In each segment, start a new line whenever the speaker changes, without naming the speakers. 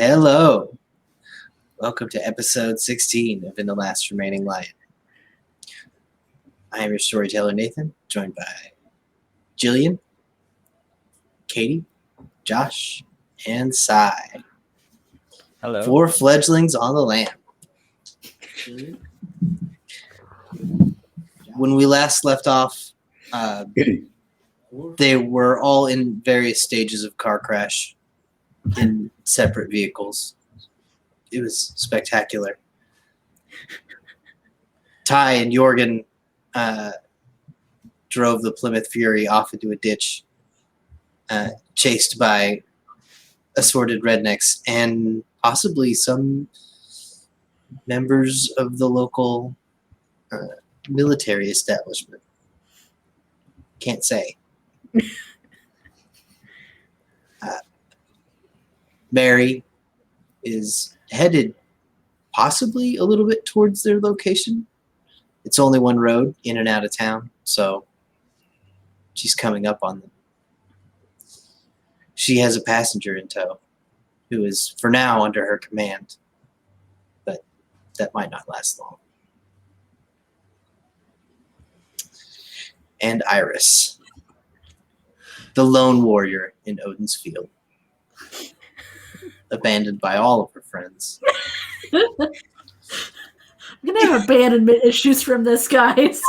Hello. Welcome to episode 16 of In the Last Remaining Lion. I am your storyteller, Nathan, joined by Jillian, Katie, Josh, and Sai.
Hello.
4 fledglings on the lam. When we last left off, they were all in various stages of car crash in separate vehicles. It was spectacular. Ty and Jorgen drove the Plymouth Fury off into a ditch, chased by assorted rednecks and possibly some members of the local military establishment. Can't say. Mary is headed possibly a little bit towards their location. It's only one road in and out of town, so she's coming up on them. She has a passenger in tow who is, for now, under her command, but that might not last long. And Iris, the lone warrior in Odin's field, abandoned by all of her friends.
I'm gonna have abandonment issues from this, guys.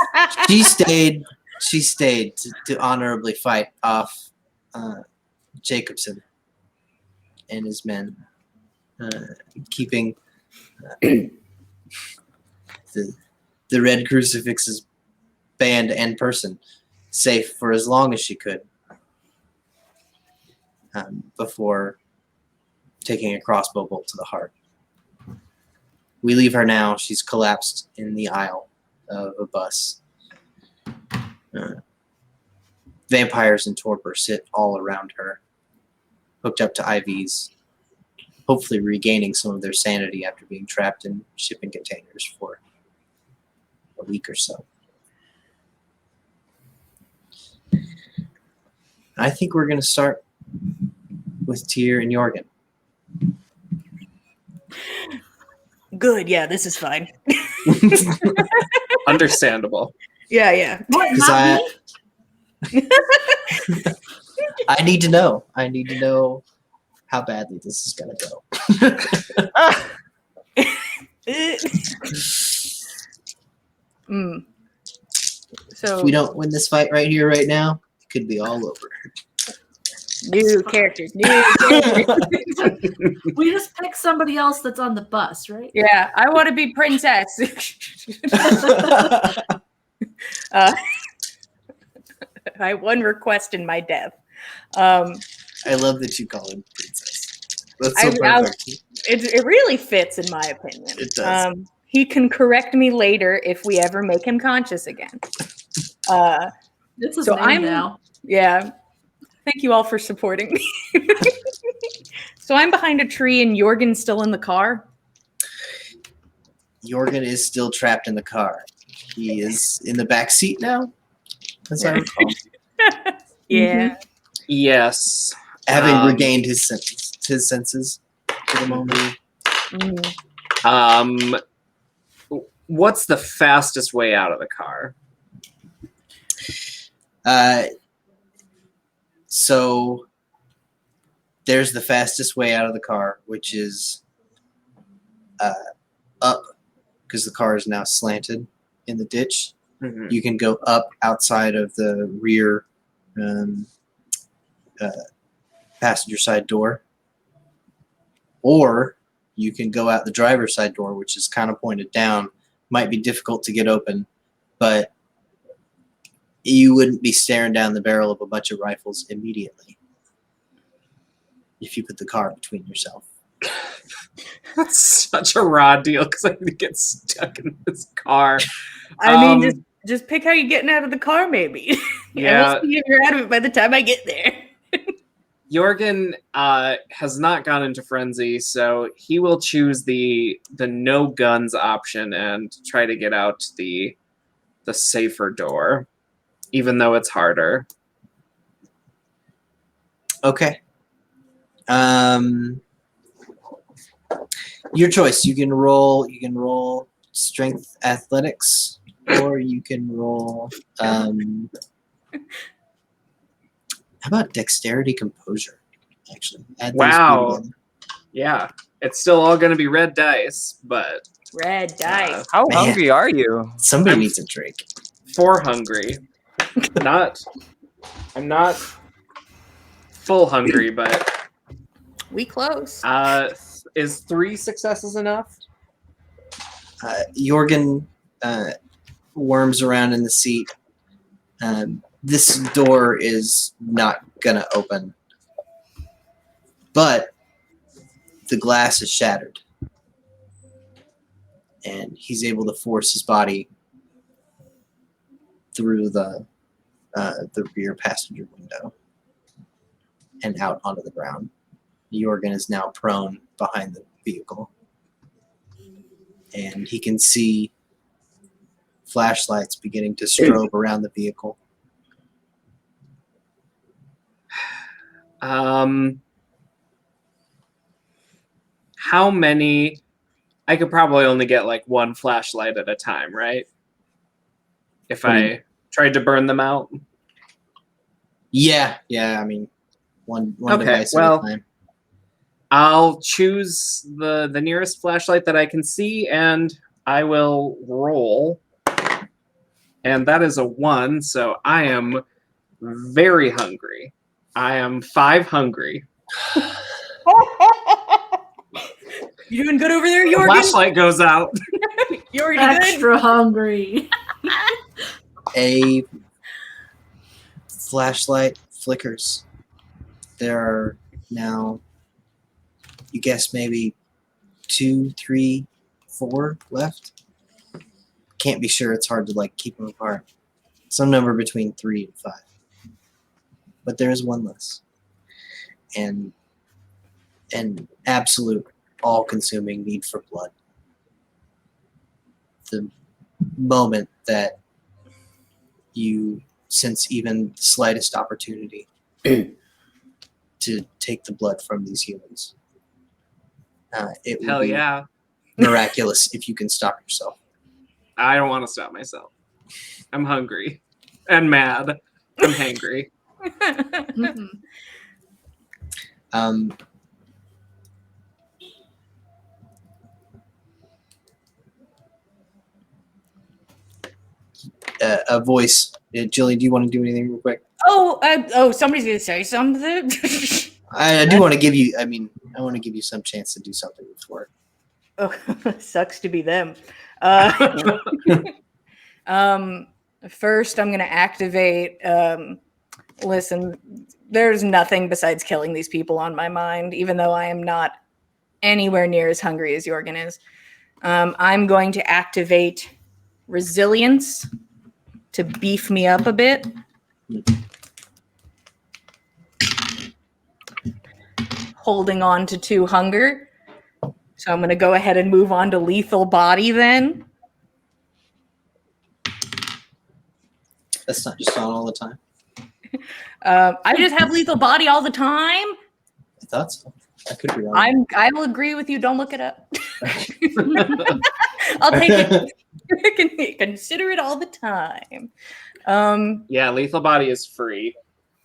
She stayed to honorably fight off Jacobson and his men, keeping the Red Crucifix's band and person safe for as long as she could, before taking a crossbow bolt to the heart. We leave her now. She's collapsed in the aisle of a bus. Vampires in torpor sit all around her, hooked up to IVs, hopefully regaining some of their sanity after being trapped in shipping containers for a week or so. I think we're going to start with Tyr and Jorgen.
Good, yeah, this is fine.
Understandable.
Yeah.
What,
Because
not me?
I need to know. I need to know how badly this is going to go.
So
If we don't win this fight right here, right now, it could be all over.
new characters.
We just pick somebody else that's on the bus, right?
Yeah, I want to be princess. I have one request in my death.
I love that you call him princess. That's so perfect.
It really fits, in my opinion.
It does.
He can correct me later if we ever make him conscious again.
This is
So
name now.
Yeah. Thank you all for supporting me. So I'm behind a tree and Jorgen's still in the car.
Jorgen is still trapped in the car. He is in the back seat now, as I recall,
Yeah.
Yes.
having regained his senses for the moment.
What's the fastest way out of the car?
So there's the fastest way out of the car, which is up, because the car is now slanted in the ditch.
Mm-hmm.
You can go up outside of the rear passenger side door, or you can go out the driver's side door, which is kind of pointed down. Might be difficult to get open, but you wouldn't be staring down the barrel of a bunch of rifles immediately if you put the car between yourself.
That's such a raw deal because I'm going to get stuck in this car.
I mean, just pick how you're getting out of the car, maybe.
Yeah.
And we'll see if you're out of it by the time I get there.
Jorgen has not gone into frenzy, so he will choose the no guns option and try to get out the safer door, even though it's harder.
Okay. Your choice. You can roll. You can roll strength athletics, or you can roll. How about dexterity composure? Actually, add those two
Wow.
together.
Yeah, it's still all going to be red dice, but
Red dice.
How
Man.
hungry are you?
Somebody
I'm-
needs a drink.
4 hungry. I'm not full hungry, but
We close.
is 3 successes enough?
Jorgen worms around in the seat. This door is not gonna open, but the glass is shattered, and he's able to force his body through the rear passenger window and out onto the ground. Jorgen is now prone behind the vehicle, and he can see flashlights beginning to strobe around the vehicle.
How many? I could probably only get like 1 flashlight at a time, right? If
What do you-
I tried to burn them out.
Yeah. I mean, one
Okay,
device
well-
at a time.
I'll choose the nearest flashlight that I can see, and I will roll. And that is a 1, so I am very hungry. I am 5 hungry.
You doing good over there,
The
Jorgen?
flashlight goes out.
You already good?
Extra hungry.
A flashlight flickers. There are now, you guess, maybe 2, 3, 4 left. Can't be sure. It's hard to like keep them apart. Some number between 3 and 5. But there is one less. And an absolute all-consuming need for blood. The moment that you sense even the slightest opportunity to take the blood from these humans, it will
Hell
be
yeah.
miraculous if you can stop yourself.
I don't want to stop myself. I'm hungry and mad. I'm hangry.
Mhm.
A voice. Jillian, do you want to do anything real quick?
Somebody's gonna say something.
I do want to give you. I mean, I want to give you some chance to do something before.
Oh, sucks to be them. First, I'm gonna activate. Listen, there's nothing besides killing these people on my mind, even though I am not anywhere near as hungry as Jorgen is. I'm going to activate resilience to beef me up a bit. Holding on to 2 hunger. So I'm going to go ahead and move on to lethal body then.
That's not just on all the time.
I just have lethal body all the time.
I thought so. I could be wrong.
I will agree with you. Don't look it up. I'll take it. Consider it all the time.
Yeah, lethal body is free.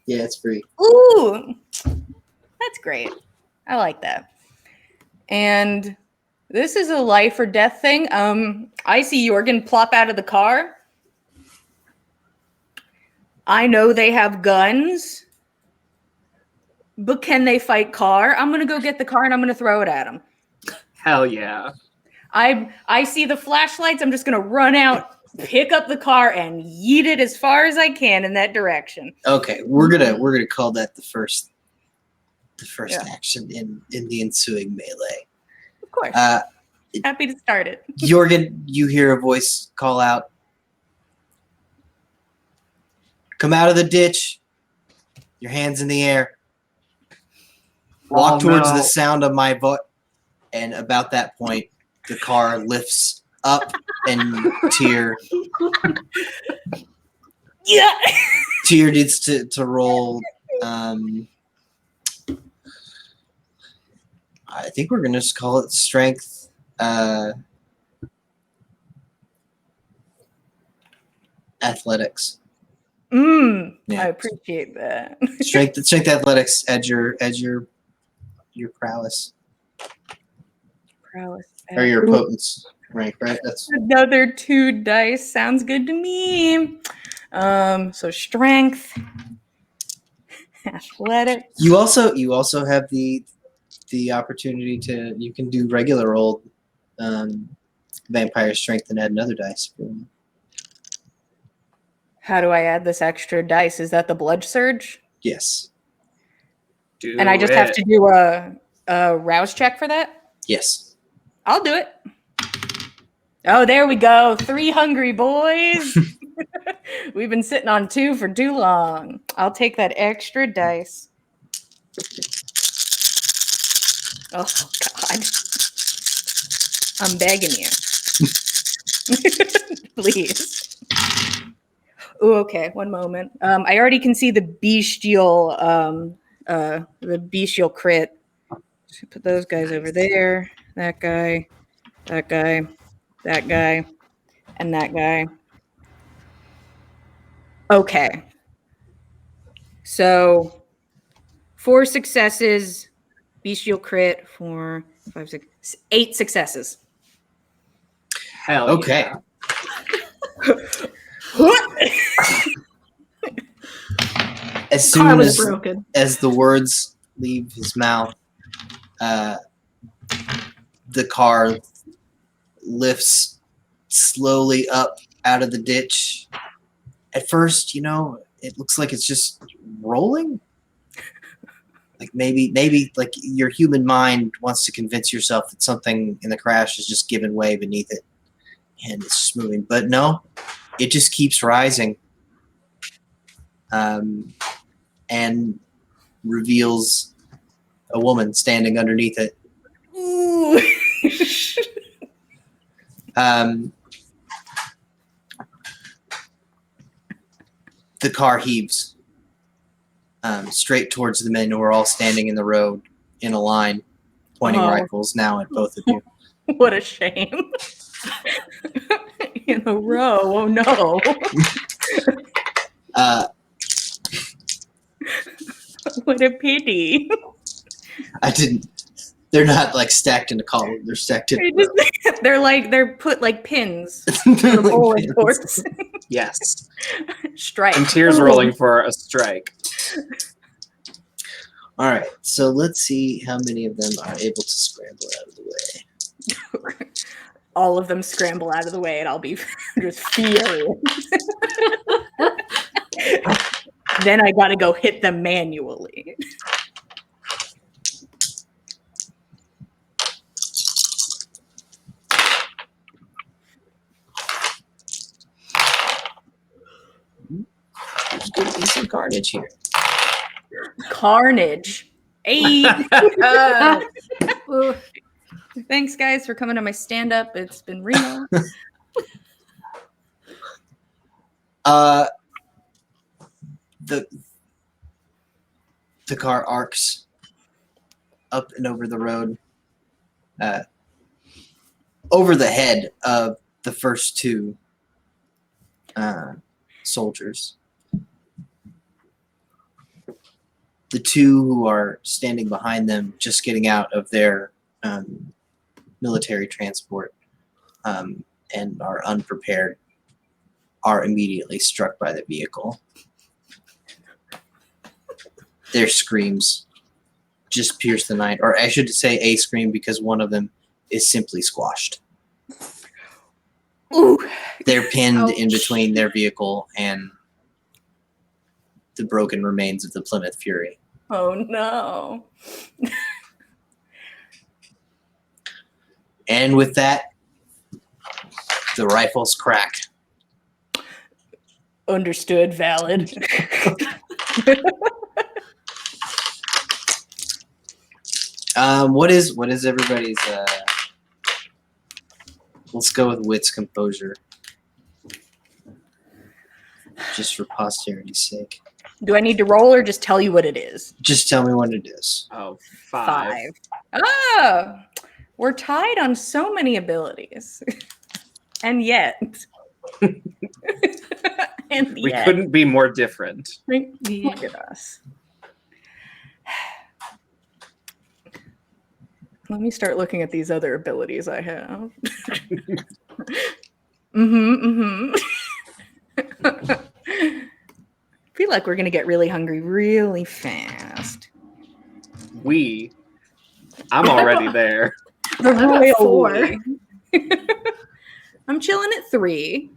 Yeah, it's free.
Ooh, that's great. I like that. And this is a life or death thing. I see Jorgen plop out of the car. I know they have guns, but can they fight car? I'm gonna go get the car and I'm gonna throw it at them.
Hell yeah.
I see the flashlights. I'm just gonna run out, pick up the car, and yeet it as far as I can in that direction.
Okay, we're gonna call that the first
Yeah.
action in the ensuing melee.
Of course. Happy to start it.
Jorgen, you hear a voice call out, "Come out of the ditch. Your hands in the air. Walk
Oh,
towards
no.
the sound of my voice." And about that point, the car lifts up, and Tyr
Yeah.
needs to roll. I think we're gonna just call it strength. Athletics.
Yeah.
Yeah.
I appreciate that.
Strength athletics at your prowess
Prowess.
or your
Ooh,
potence rank, right? That's
another 2 dice sounds good to me. So strength, athletics.
you also have the opportunity to you can do regular old vampire strength and add another dice.
How do I add this extra dice? Is that the blood surge?
Yes.
Do
And I just have to do a rouse check for that?
Yes.
I'll do it. Oh, there we go. 3 hungry boys. We've been sitting on 2 for too long. I'll take that extra dice. Oh, God. I'm begging you. Please. Oh, okay. One moment. I already can see the bestial crit. So put those guys over there. That guy, that guy, that guy, and that guy. Okay. So 4 successes, bestial crit, 4, 5, 6, 8 successes.
Hell
Okay. As
Car
soon
was
as
broken.
the words leave his mouth, the car lifts slowly up out of the ditch. At first, it looks like it's just rolling. Like maybe like your human mind wants to convince yourself that something in the crash is just giving way beneath it and it's just moving. But no, it just keeps rising. And reveals a woman standing underneath it.
Ooh.
The car heaves straight towards the men who are all standing in the road in a line, pointing rifles now at both of you.
What a shame. In a row. Oh no. What a pity.
I didn't. They're not like stacked in a column. They're stacked in.
They're put like pins. The bullet course.
yes.
Strike.
And tears rolling for a strike.
All right, so let's see how many of them are able to scramble out of the way.
All of them scramble out of the way, and I'll be just furious. Then I gotta go hit them manually.
There's going to be some carnage here.
Carnage. 8.
Ooh,
Thanks, guys, for coming to my stand-up. It's been real.
The car arcs up and over the road, over the head of the first 2 soldiers. The 2 who are standing behind them, just getting out of their military transport and are unprepared, are immediately struck by the vehicle. Their screams just pierce the night, or I should say a scream because one of them is simply squashed.
Ooh.
They're pinned in
Ouch.
between their vehicle and the broken remains of the Plymouth Fury.
Oh no.
And with that, the rifles crack.
Understood, valid.
What is everybody's? Let's go with wits composure, just for posterity's sake.
Do I need to roll or just tell you what it is?
Just tell me what it is.
Oh, 5.
Oh, we're tied on so many abilities. And yet. And
We
yet.
couldn't be more different.
Look at us. Let me start looking at these other abilities I have. I feel like we're going to get really hungry really fast.
I'm already there.
The
I'm at 4.
I'm chilling at 3.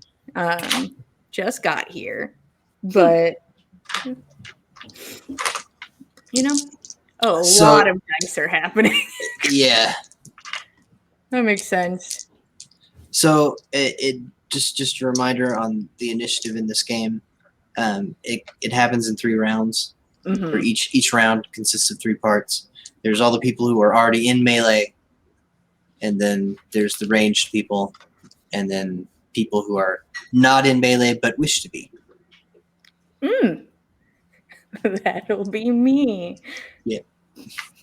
Just got here. But, you know, a lot of dice are happening.
Yeah.
That makes sense.
So it just a reminder on the initiative in this game. It happens in 3 rounds.
Mhm.
Or each round consists of 3 parts. There's all the people who are already in melee, and then there's the ranged people, and then people who are not in melee but wish to be.
That'll be me.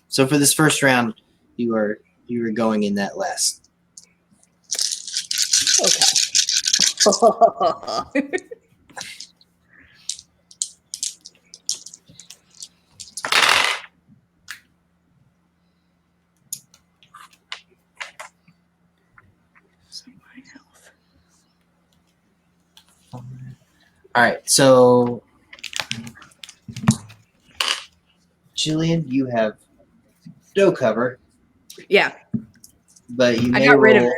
So for this first round, you are going in that last.
Okay.
All right, so Jillian, you have no cover,
Yeah,
but you
I
may
got
roll.
rid of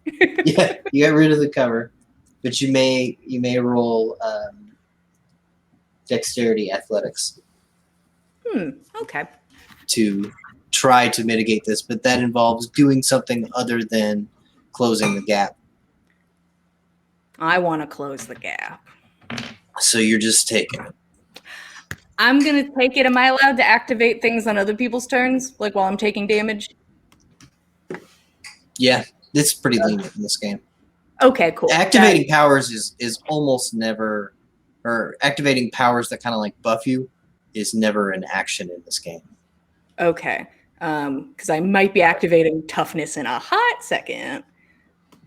it.
Yeah, you got rid of the cover, but you may roll dexterity athletics
Okay.
to try to mitigate this, but that involves doing something other than closing the gap.
I want to close the gap.
So you're just taking it.
I'm going to take it. Am I allowed to activate things on other people's turns, like while I'm taking damage?
Yeah, it's pretty lenient in this game.
Okay, cool.
Activating powers is almost never, or activating powers that kind of like buff you is never an action in this game.
Okay. Because I might be activating toughness in a hot second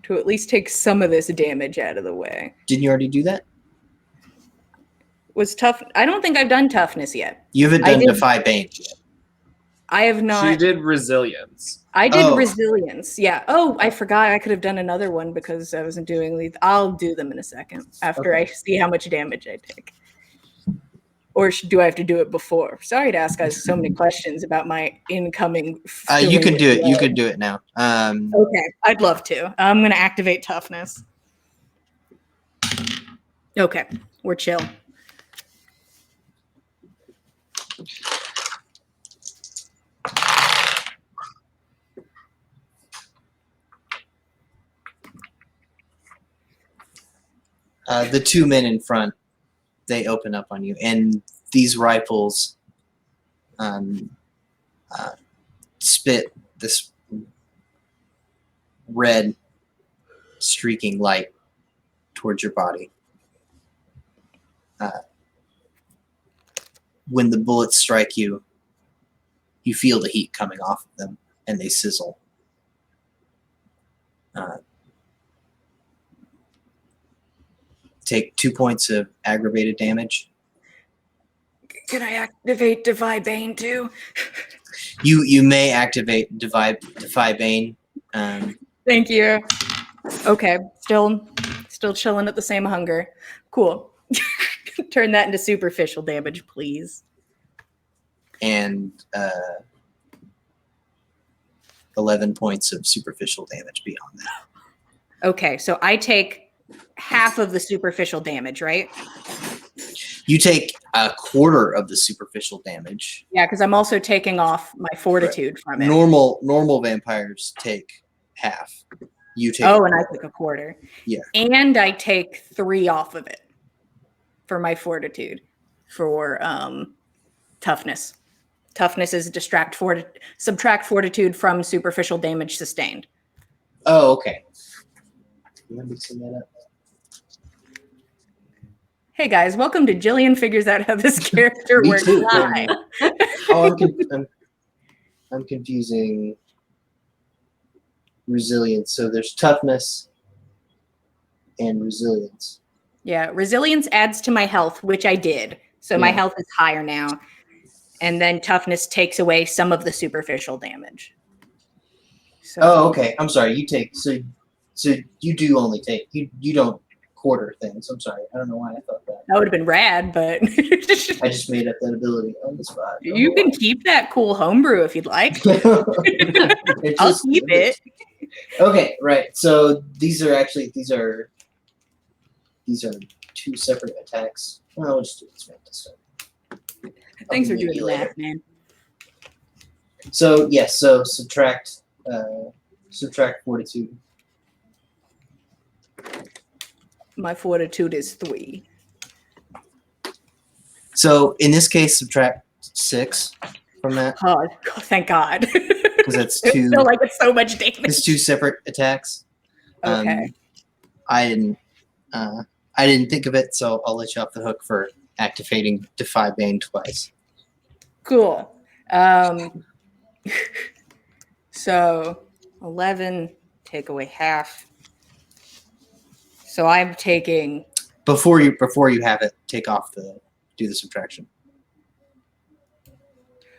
to at least take some of this damage out of the way.
Didn't you already do that?
Was tough? I don't think I've done toughness yet.
You haven't done Defy Bane yet.
I have not.
She did resilience.
I did resilience. Yeah. Oh, I forgot. I could have done another one because I wasn't doing these. I'll do them in a second after I see how much damage I take. Or do I have to do it before? Sorry to ask guys so many questions about my incoming.
You can do it. You could do it now.
Okay, I'd love to. I'm going to activate toughness. Okay, we're chill.
The 2 men in front, they open up on you, and these rifles spit this red streaking light towards your body. When the bullets strike you, you feel the heat coming off of them, and they sizzle. Take 2 points of aggravated damage.
Can I activate Defy Bane too?
You may activate Defy Bane.
Thank you. Okay, still chilling at the same hunger. Cool. Turn that into superficial damage, please.
And 11 points of superficial damage beyond that.
Okay, so I take half of the superficial damage, right?
You take a quarter of the superficial damage.
Yeah, because I'm also taking off my fortitude from it.
Normal vampires take half. You take.
Oh, and I take a quarter.
Yeah.
And I take 3 off of it for my fortitude for toughness. Toughness is subtract fortitude from superficial damage sustained.
Oh, okay. Let me sum that up.
Hey guys, welcome to Jillian figures out how this character
Me
works
too.
live.
Oh, I'm confusing resilience. So there's toughness and resilience.
Yeah, resilience adds to my health, which I did. So my
Yeah.
health is higher now. And then toughness takes away some of the superficial damage. So,
Oh, okay. I'm sorry. You take so you do only take you don't quarter things. I'm sorry. I don't know why I thought that.
that would have been rad, but
I just made up that ability on the spot. I don't
you
know
can
why.
keep that cool homebrew if you'd like.
It
I'll
just
keep it.
Okay, right. So these are two separate attacks. Well, we'll just do this one this time.
Thanks for
I'll do
doing the
maybe later.
math, man.
So yes, so subtract fortitude.
My fortitude is 3.
So in this case, subtract 6 from that
Oh, thank God.
because that's
I
two.
feel like it's so much damage.
It's two separate attacks.
Okay.
I didn't think of it, so I'll let you off the hook for activating Defy Bane twice.
Cool. So 11, take away half. So I'm taking.
Before you have it, do the subtraction.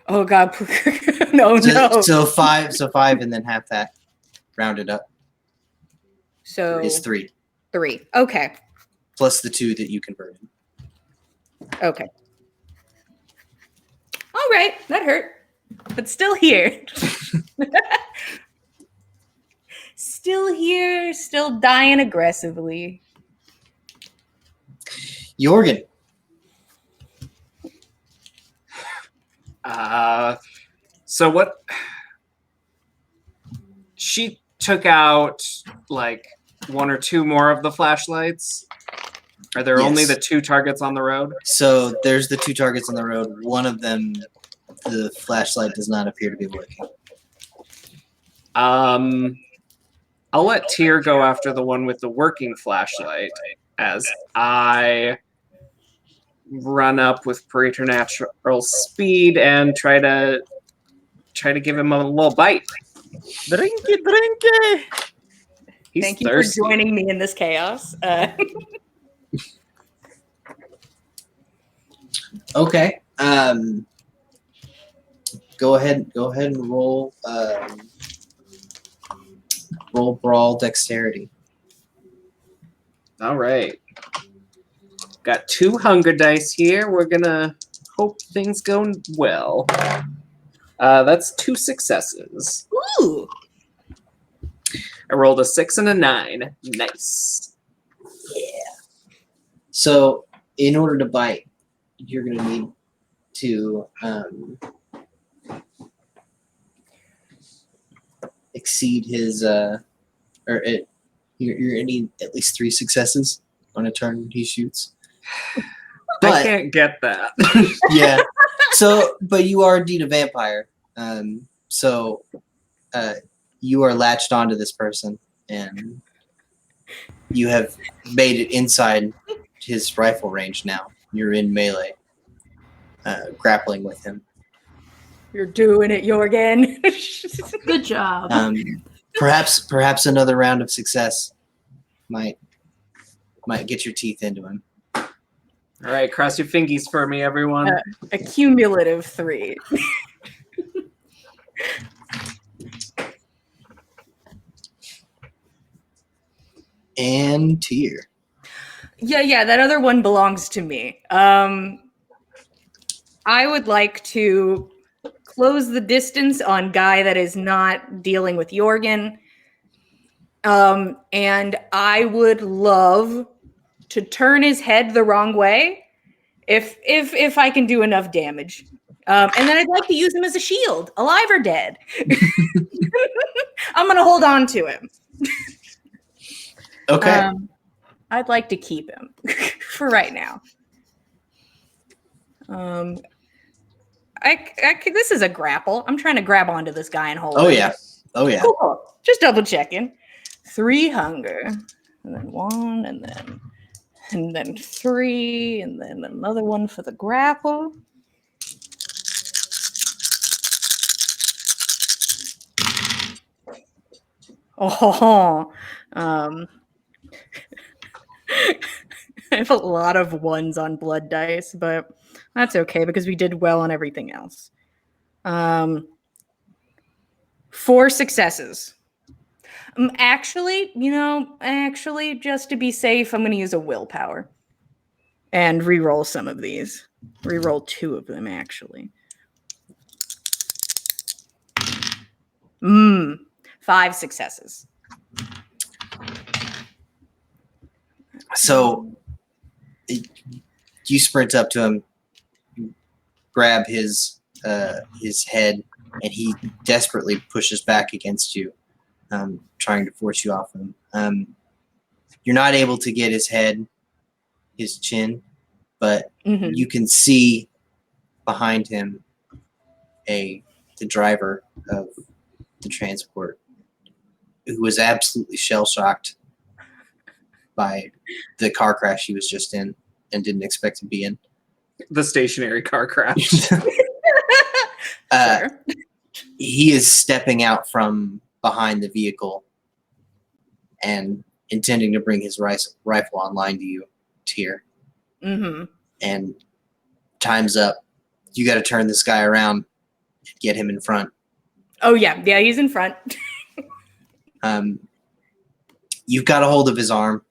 Oh God! No, no.
So 5, and then half that, rounded up,
So
is 3
3. Okay.
plus the 2 that you converted.
Okay. All right, that hurt, but still here. Still here, still dying aggressively.
Jorgen.
So what? She took out like 1 or 2 more of the flashlights. Are there only
Yes.
the 2 targets on the road?
So there's the 2 targets on the road. One of them, the flashlight does not appear to be working.
I'll let Tyr go after the one with the working flashlight as I run up with preternatural speed and try to give him a little bite.
Drinky.
He's
Thank you
thirsty.
for joining me in this chaos.
Okay. Go ahead and roll brawl dexterity.
All right. Got 2 hunger dice here. We're gonna hope things go well. That's 2 successes.
Ooh.
I rolled a 6 and a 9. Nice.
So in order to bite, you're gonna need to exceed his you're gonna need at least 3 successes on a turn he shoots.
I
But
can't get that.
yeah. So, but you are indeed a vampire. So you are latched onto this person, and you have made it inside his rifle range now. You're in melee, grappling with him.
You're doing it, Jorgen.
Good job.
Perhaps another round of success might get your teeth into him.
All right, cross your fingies for me, everyone.
A cumulative 3.
And Tyr.
Yeah, that other one belongs to me. I would like to close the distance on guy that is not dealing with Jorgen. And I would love to turn his head the wrong way if I can do enough damage. And then I'd like to use him as a shield, alive or dead. I'm gonna hold on to him.
Okay.
I'd like to keep him for right now. This is a grapple. I'm trying to grab onto this guy and hold
Oh
him.
yeah. Oh yeah.
Cool. Just double checking. 3 hunger. And then 1, and then And then 3, and then another one for the grapple. Oh, I have a lot of 1s on blood dice, but that's okay because we did well on everything else. 4 successes. Actually, just to be safe, I'm going to use a willpower and re-roll some of these. Re-roll 2 of them, actually. 5 successes.
So you sprint up to him, grab his head, and he desperately pushes back against you, trying to force you off him. You're not able to get his head, his chin, but you can see behind him the driver of the transport, who was absolutely shell-shocked by the car crash he was just in and didn't expect to be in.
The stationary car crash.
Sure.
He is stepping out from behind the vehicle and intending to bring his rifle online to you, Tyr. And time's up. You got to turn this guy around and get him in front.
Oh, yeah, he's in front.
You've got a hold of his arm.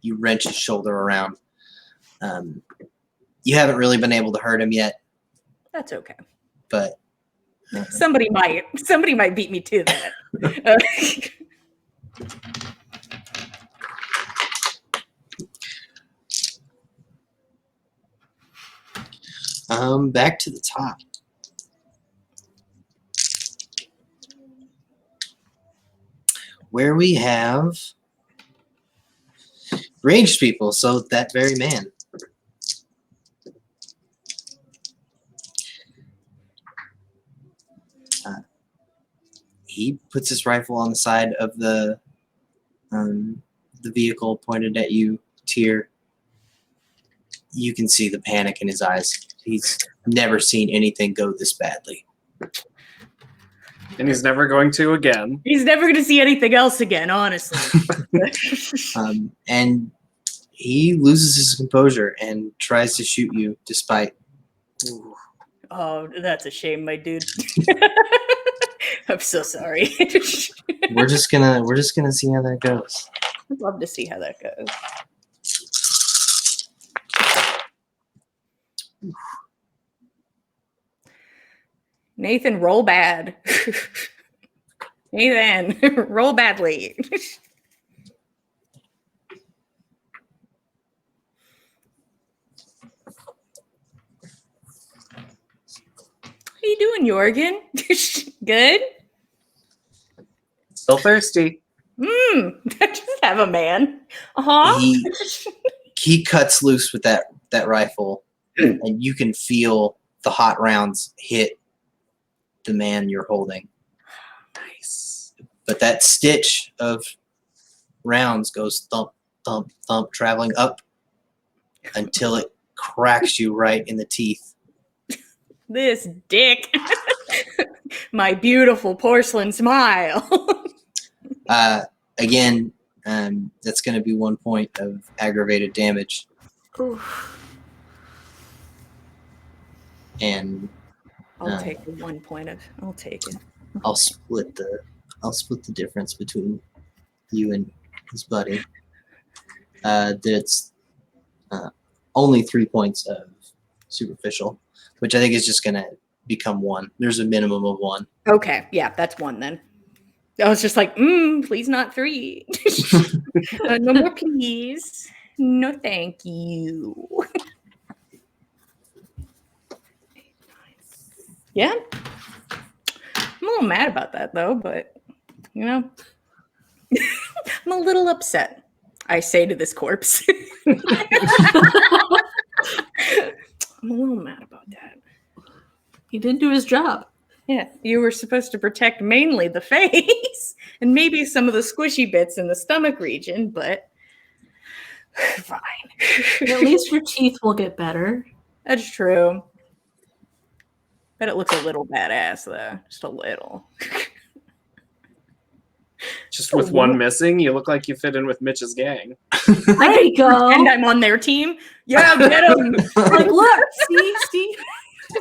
You wrench his shoulder around. You haven't really been able to hurt him yet.
That's okay.
But
somebody might beat me to that.
Back to the top. Where we have ranged people, so that very man. He puts his rifle on the side of the vehicle pointed at you, Tyr. You can see the panic in his eyes. He's never seen anything go this badly.
And he's never going to again.
He's never going to see anything else again, honestly.
And he loses his composure and tries to shoot you despite...
Oh, that's a shame, my dude. I'm so sorry.
We're just gonna see how that goes.
I'd love to see how that goes. Nathan, roll bad. Nathan, roll badly. How you doing, Jorgen? Good?
Still thirsty.
Just have a man. Uh-huh.
He cuts loose with that rifle, and you can feel the hot rounds hit the man you're holding.
Nice.
But that stitch of rounds goes thump, thump, thump, traveling up until it cracks you right in the teeth.
This dick. My beautiful porcelain smile.
Again, that's going to be 1 point of aggravated damage.
Oof.
And
I'll take the 1 point of. I'll take it.
I'll split the difference between you and his buddy. That's only 3 points of superficial, which I think is just going to become 1. There's a minimum of 1.
Okay, yeah, that's 1 then. I was just like, please not 3. No more, please. No, thank you. Yeah. I'm a little mad about that, though, but, I'm a little upset, I say to this corpse. I'm a little mad about that.
He didn't do his job.
Yeah, you were supposed to protect mainly the face and maybe some of the squishy bits in the stomach region, but Fine.
At least your teeth will get better.
That's true. Bet it looks a little badass though. Just a little.
Just with one missing, you look like you fit in with Mitch's gang.
There you go.
And I'm on their team. Yeah, get him.
Like, look, see.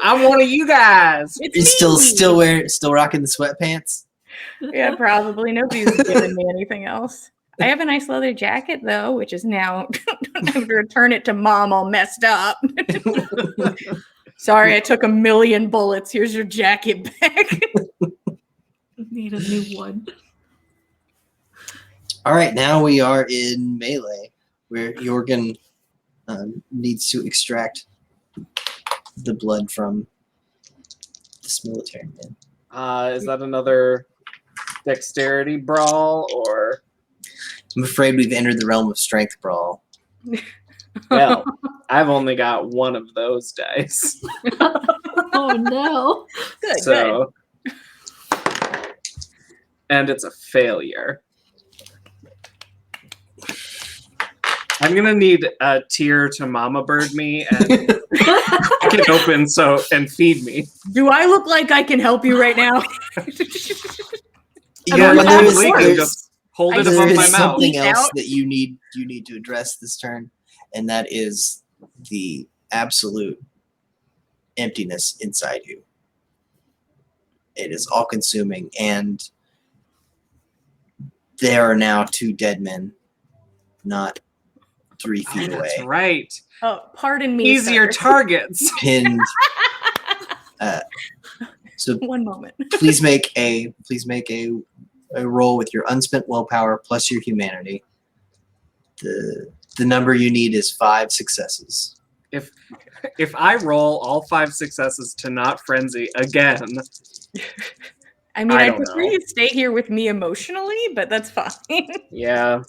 I'm one of you guys.
It's
He's
me.
still rocking the sweatpants.
Yeah, probably. Nobody's giving me anything else. I have a nice leather jacket though, which is now I have to return it to mom all messed up. Sorry, I took 1,000,000 bullets. Here's your jacket back.
Need a new one.
All right, now we are in melee, where Jorgen needs to extract the blood from this military man.
Is that another dexterity brawl or?
I'm afraid we've entered the realm of strength brawl.
Well, I've only got one of those dice.
Oh no.
Good, good.
So, and it's a failure. I'm gonna need a Tyr to mama bird me and get open and feed me.
Do I look like I can help you right now?
Yeah,
don't have
Legally,
words.
just hold it
there
above
is
my mouth.
something else
Out.
that you need to address this turn, and that is the absolute emptiness inside you. It is all consuming, and there are now 2 dead men, not 3 feet away,
That's right.
Oh, pardon me.
Easier
sir.
targets.
pinned. So
One moment.
please make a roll with your unspent willpower plus your humanity. The number you need is 5 successes.
If I roll all 5 successes to not frenzy again,
I mean,
I
I
don't
prefer
know.
you stay here with me emotionally, but that's fine.
yeah.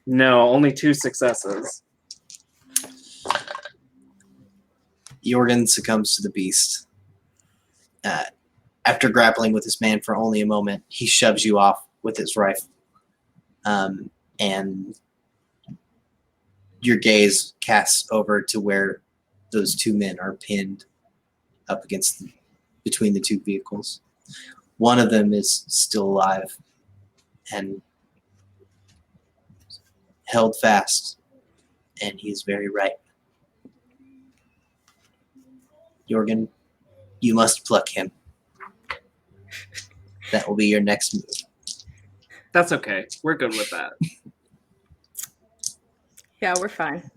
No, only 2 successes.
Jorgen succumbs to the beast. After grappling with this man for only a moment, he shoves you off with his rifle. And your gaze casts over to where those 2 men are pinned up between the 2 vehicles. One of them is still alive and held fast, and he is very ripe. Jorgen, you must pluck him. That will be your next move.
That's okay. We're good with that.
Yeah, we're fine.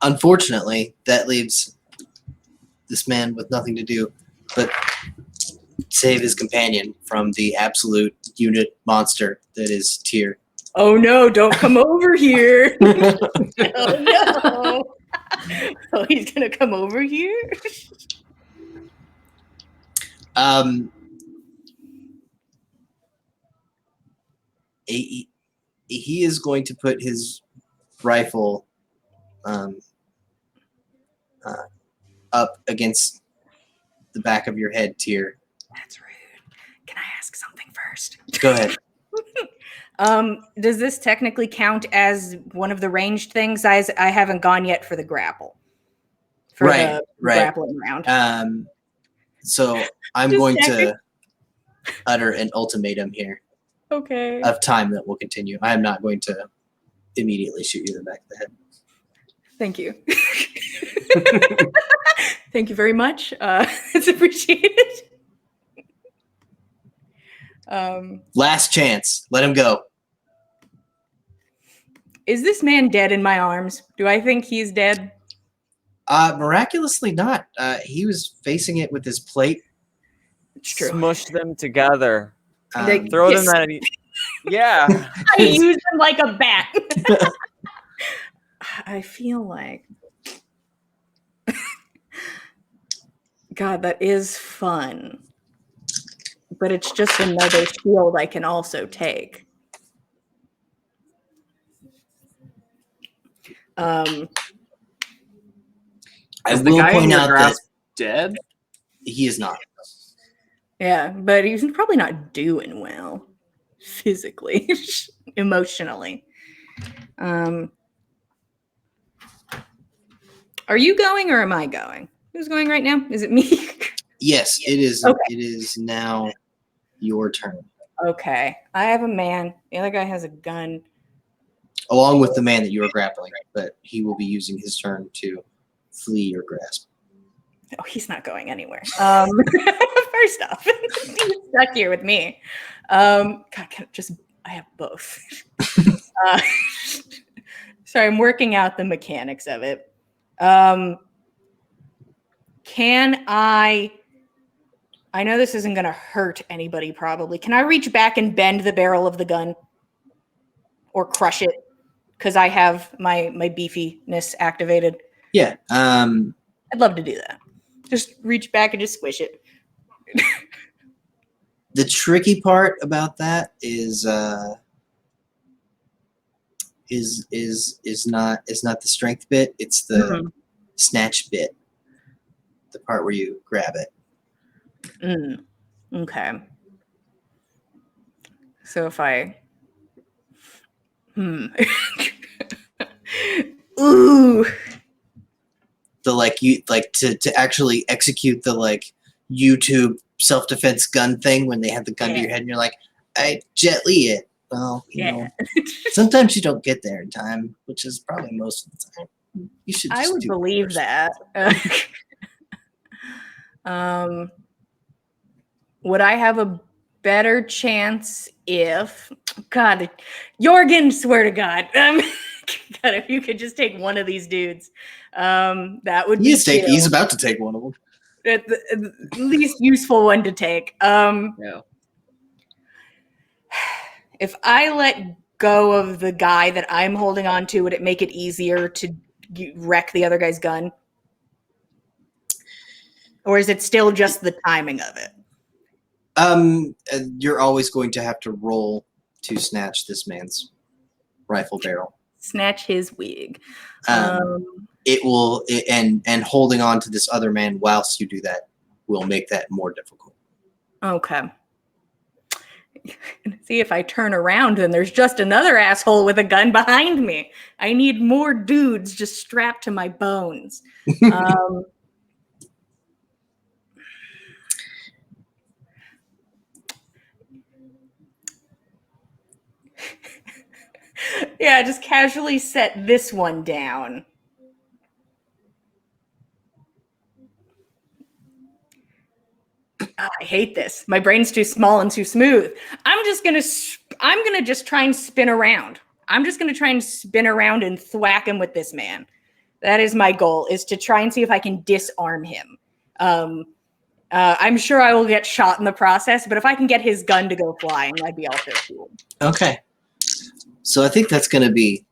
Unfortunately, that leaves this man with nothing to do but save his companion from the absolute unit monster that is Tyr.
Oh no, don't come over here. Oh no. Oh, he's gonna come over here?
He is going to put his rifle up against the back of your head, Tyr.
That's rude. Can I ask something first?
Go ahead.
Does this technically count as one of the ranged things? I haven't gone yet for the grapple. For
Right.
grappling round.
So I'm
Just
going
checking.
to utter an ultimatum here
Okay.
of time that will continue. I am not going to immediately shoot you in the back of the head.
Thank you. Thank you very much. It's appreciated.
Last chance. Let him go.
Is this man dead in my arms? Do I think he's dead?
Miraculously not. He was facing it with his plate.
It's true.
Smush them together.
Um,
Throw
Yes.
them at any. Yeah.
I use them like a bat. I feel like, God, that is fun. But it's just another shield I can also take.
I
Is the
will
guy in
point
your
out that
grasp dead?
he is not.
Yeah, but he's probably not doing well physically, emotionally. Are you going or am I going? Who's going right now? Is it me?
Yes, it is.
Okay.
It is now your turn,
Okay. I have a man. The other guy has a gun.
along with the man that you are grappling. But he will be using his turn to flee your grasp.
Oh, he's not going anywhere. First off, he's stuck here with me. God, I have both. uh, sorry, I'm working out the mechanics of it. Can I know this isn't going to hurt anybody probably. Can I reach back and bend the barrel of the gun or crush it? Because I have my beefiness activated.
Yeah.
I'd love to do that. Just reach back and just squish it.
The tricky part about that is not the strength bit. It's the snatch bit. The part where you grab it.
Okay. So if I ooh.
To actually execute the YouTube self-defense gun thing when they have the gun to your head and you're like, I jet lee it. Well, you know, sometimes you don't get there in time, which is probably most of the time. You should just
I would believe that. Would I have a better chance if God, Jorgen, swear to God. God, if you could just take one of these dudes. That would be chill.
He's about to take one of them.
The least useful one to take.
Yeah.
If I let go of the guy that I'm holding on to, would it make it easier to wreck the other guy's gun? Or is it still just the timing of it?
You're always going to have to roll to snatch this man's rifle barrel.
Snatch his wig.
It will, and holding on to this other man whilst you do that will make that more difficult.
Okay. See, if I turn around, then there's just another asshole with a gun behind me. I need more dudes just strapped to my bones. Yeah, just casually set this one down. I hate this. My brain's too small and too smooth. I'm gonna just try and spin around. I'm just gonna try and spin around and thwack him with this man. That is my goal, is to try and see if I can disarm him. I'm sure I will get shot in the process, but if I can get his gun to go flying, that'd be also cool.
Okay. So I think that's going to be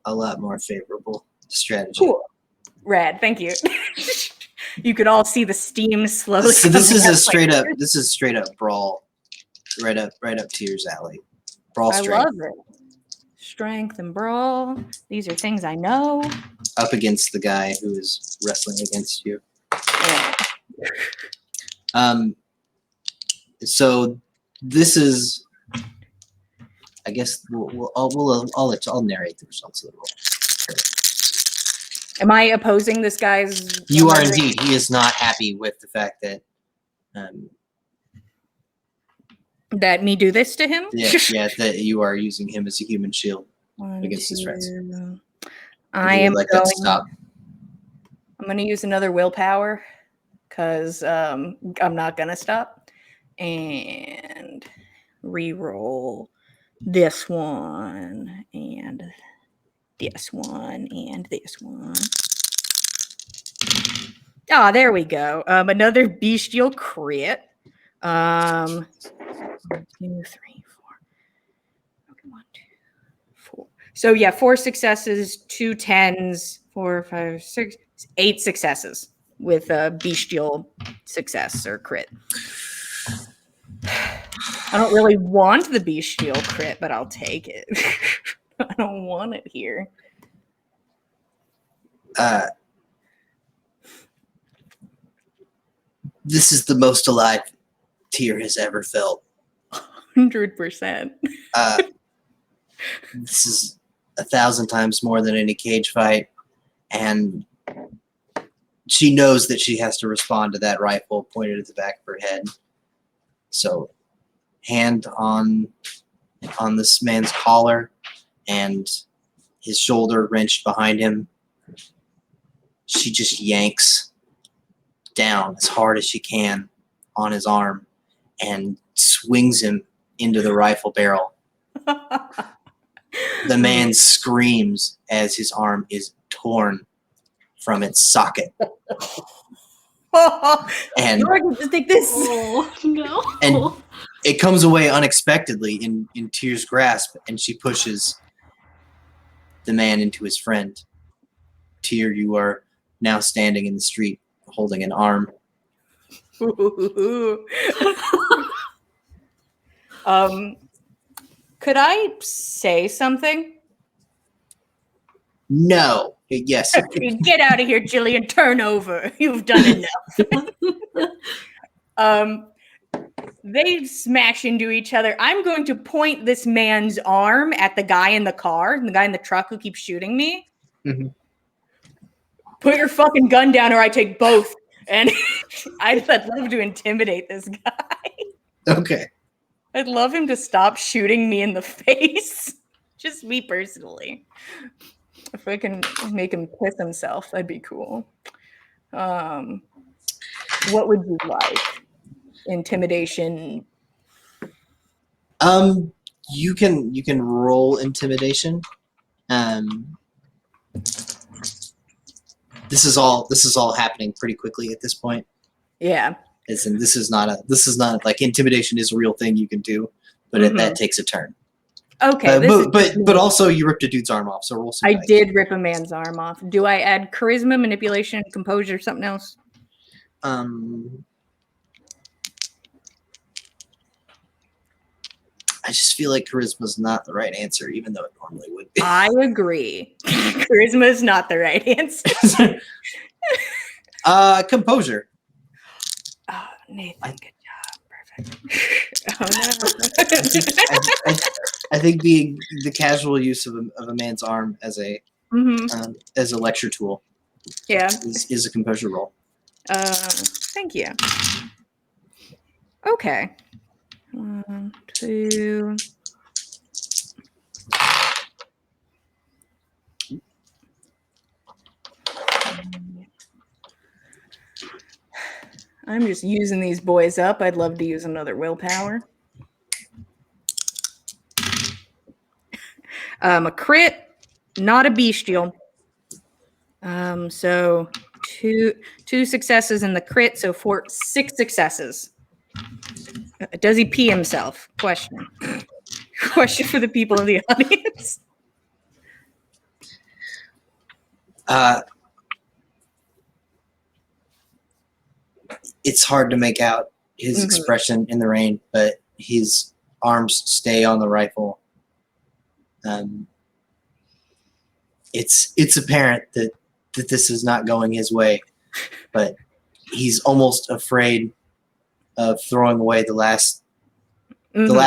a lot more favorable strategy.
Cool. Rad. Thank you. You could all see the steam slowly.
So this is straight up brawl, right up Tier's alley. Brawl
I
strength.
love it. Strength and brawl. These are things I know.
Up against the guy who is wrestling against you. So this is, I guess I'll narrate the results of the roll.
Am I opposing this guy's?
You are indeed. He is not happy with the fact that.
That me do this to him?
Yeah, that you are using him as a human shield against his friends.
I am
like
going.
that to stop.
I'm going to use another willpower because I'm not going to stop. And re-roll this one and this one and this one. Ah, there we go. Another bestial crit. 1, 2, 3, 4. Okay, 1, 2, 4. So yeah, 4 successes, 2 10s, 4, 5, 6, 8 successes with a bestial success or crit. I don't really want the bestial crit, but I'll take it. I don't want it here.
This is the most alive Tyr has ever felt.
100%.
This is 1,000 times more than any cage fight, and she knows that she has to respond to that rifle pointed at the back of her head. So, hand on this man's collar and his shoulder wrenched behind him, she just yanks down as hard as she can on his arm and swings him into the rifle barrel. The man screams as his arm is torn from its socket. And
Jorgen, just take this.
Oh no!
And it comes away unexpectedly in Tyr's grasp, and she pushes the man into his friend. Tyr, you are now standing in the street holding an arm.
Could I say something?
No. Yes.
Get out of here, Jillian. Turn over. You've done enough. They smash into each other. I'm going to point this man's arm at the guy in the car, the guy in the truck who keeps shooting me.
Mhm.
Put your fucking gun down or I take both. And I'd love to intimidate this guy.
Okay.
I'd love him to stop shooting me in the face. Just me personally. If I can make him piss himself, that'd be cool. What would you like? Intimidation.
You can roll intimidation. This is all happening pretty quickly at this point.
Yeah.
This is not like intimidation is a real thing you can do, but that takes a turn.
Okay.
But also you ripped a dude's arm off, so roll some
I
dice.
did rip a man's arm off. Do I add charisma, manipulation, composure, something else?
I just feel like charisma's not the right answer, even though it normally would be.
I agree. Charisma is not the right answer.
Composure.
Oh, Nathan, good job. Perfect. Oh, no.
I think being the casual use of a man's arm as a lecture tool
Yeah.
is a composure roll.
Thank you. Okay. 1, 2. I'm just using these boys up. I'd love to use another willpower. A crit, not a bestial. So two successes in the crit, so 6 successes. Does he pee himself? Question. Question for the people in the audience.
It's hard to make out his expression in the rain, but his arms stay on the rifle. It's apparent that this is not going his way, but he's almost afraid of throwing away the last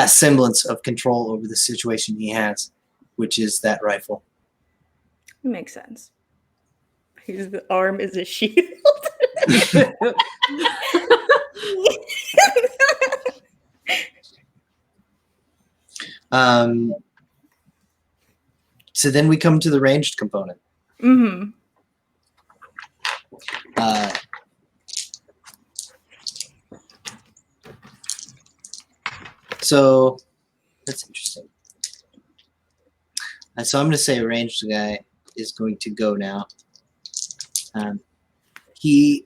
semblance of control over the situation he has, which is that rifle.
Makes sense. His arm is a shield.
So then we come to the ranged component. So that's interesting. So I'm going to say a ranged guy is going to go now. He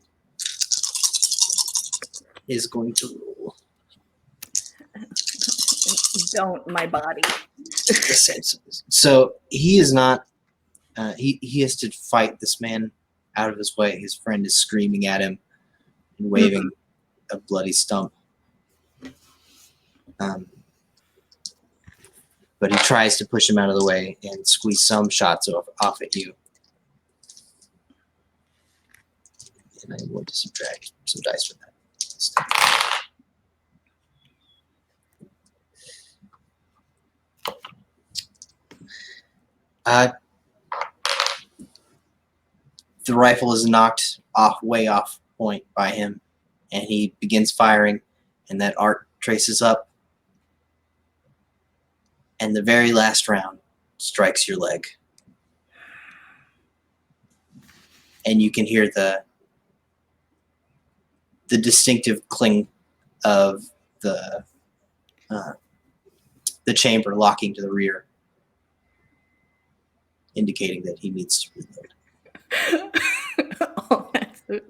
is going to roll.
Don't my body.
So he is not. He has to fight this man out of his way. His friend is screaming at him and waving a bloody stump. But he tries to push him out of the way and squeeze some shots off at you. And I'm going to subtract some dice from that. against. The rifle is knocked way off point by him, and he begins firing, and that arc traces up, and the very last round strikes your leg. And you can hear the distinctive cling of the chamber locking to the rear, indicating that he needs to reload.
Oh,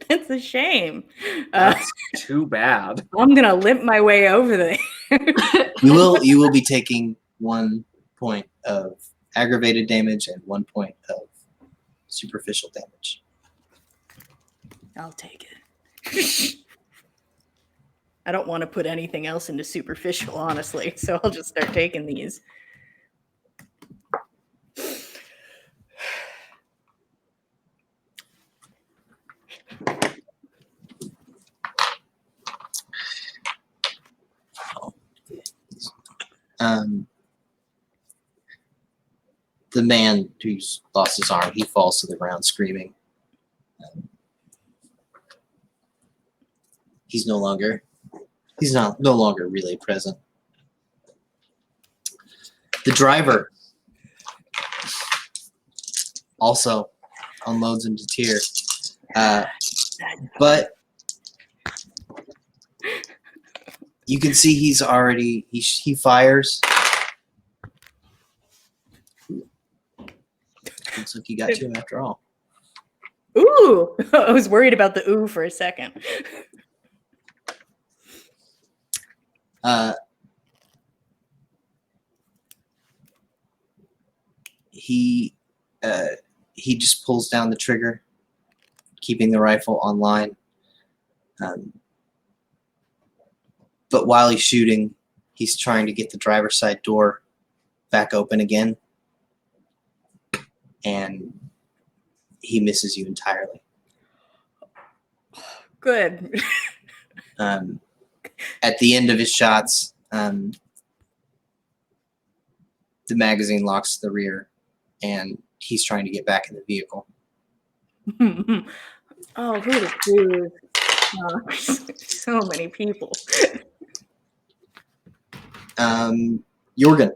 that's a shame.
That's too bad.
I'm gonna limp my way over there.
You will be taking 1 point of aggravated damage and 1 point of superficial damage.
I'll take it. I don't want to put anything else into superficial, honestly, so I'll just start taking these.
The man who's lost his arm, he falls to the ground screaming. He's no longer really present. The driver also unloads into Tyr, but you can see he's already he fires. Looks like you got to him after all.
Ooh! I was worried about the ooh for a second.
He just pulls down the trigger, keeping the rifle online. But while he's shooting, he's trying to get the driver's side door back open again, and he misses you entirely.
Good.
At the end of his shots, the magazine locks to the rear, and he's trying to get back in the vehicle.
Oh, who to choose? Oh, so many people.
Jorgen,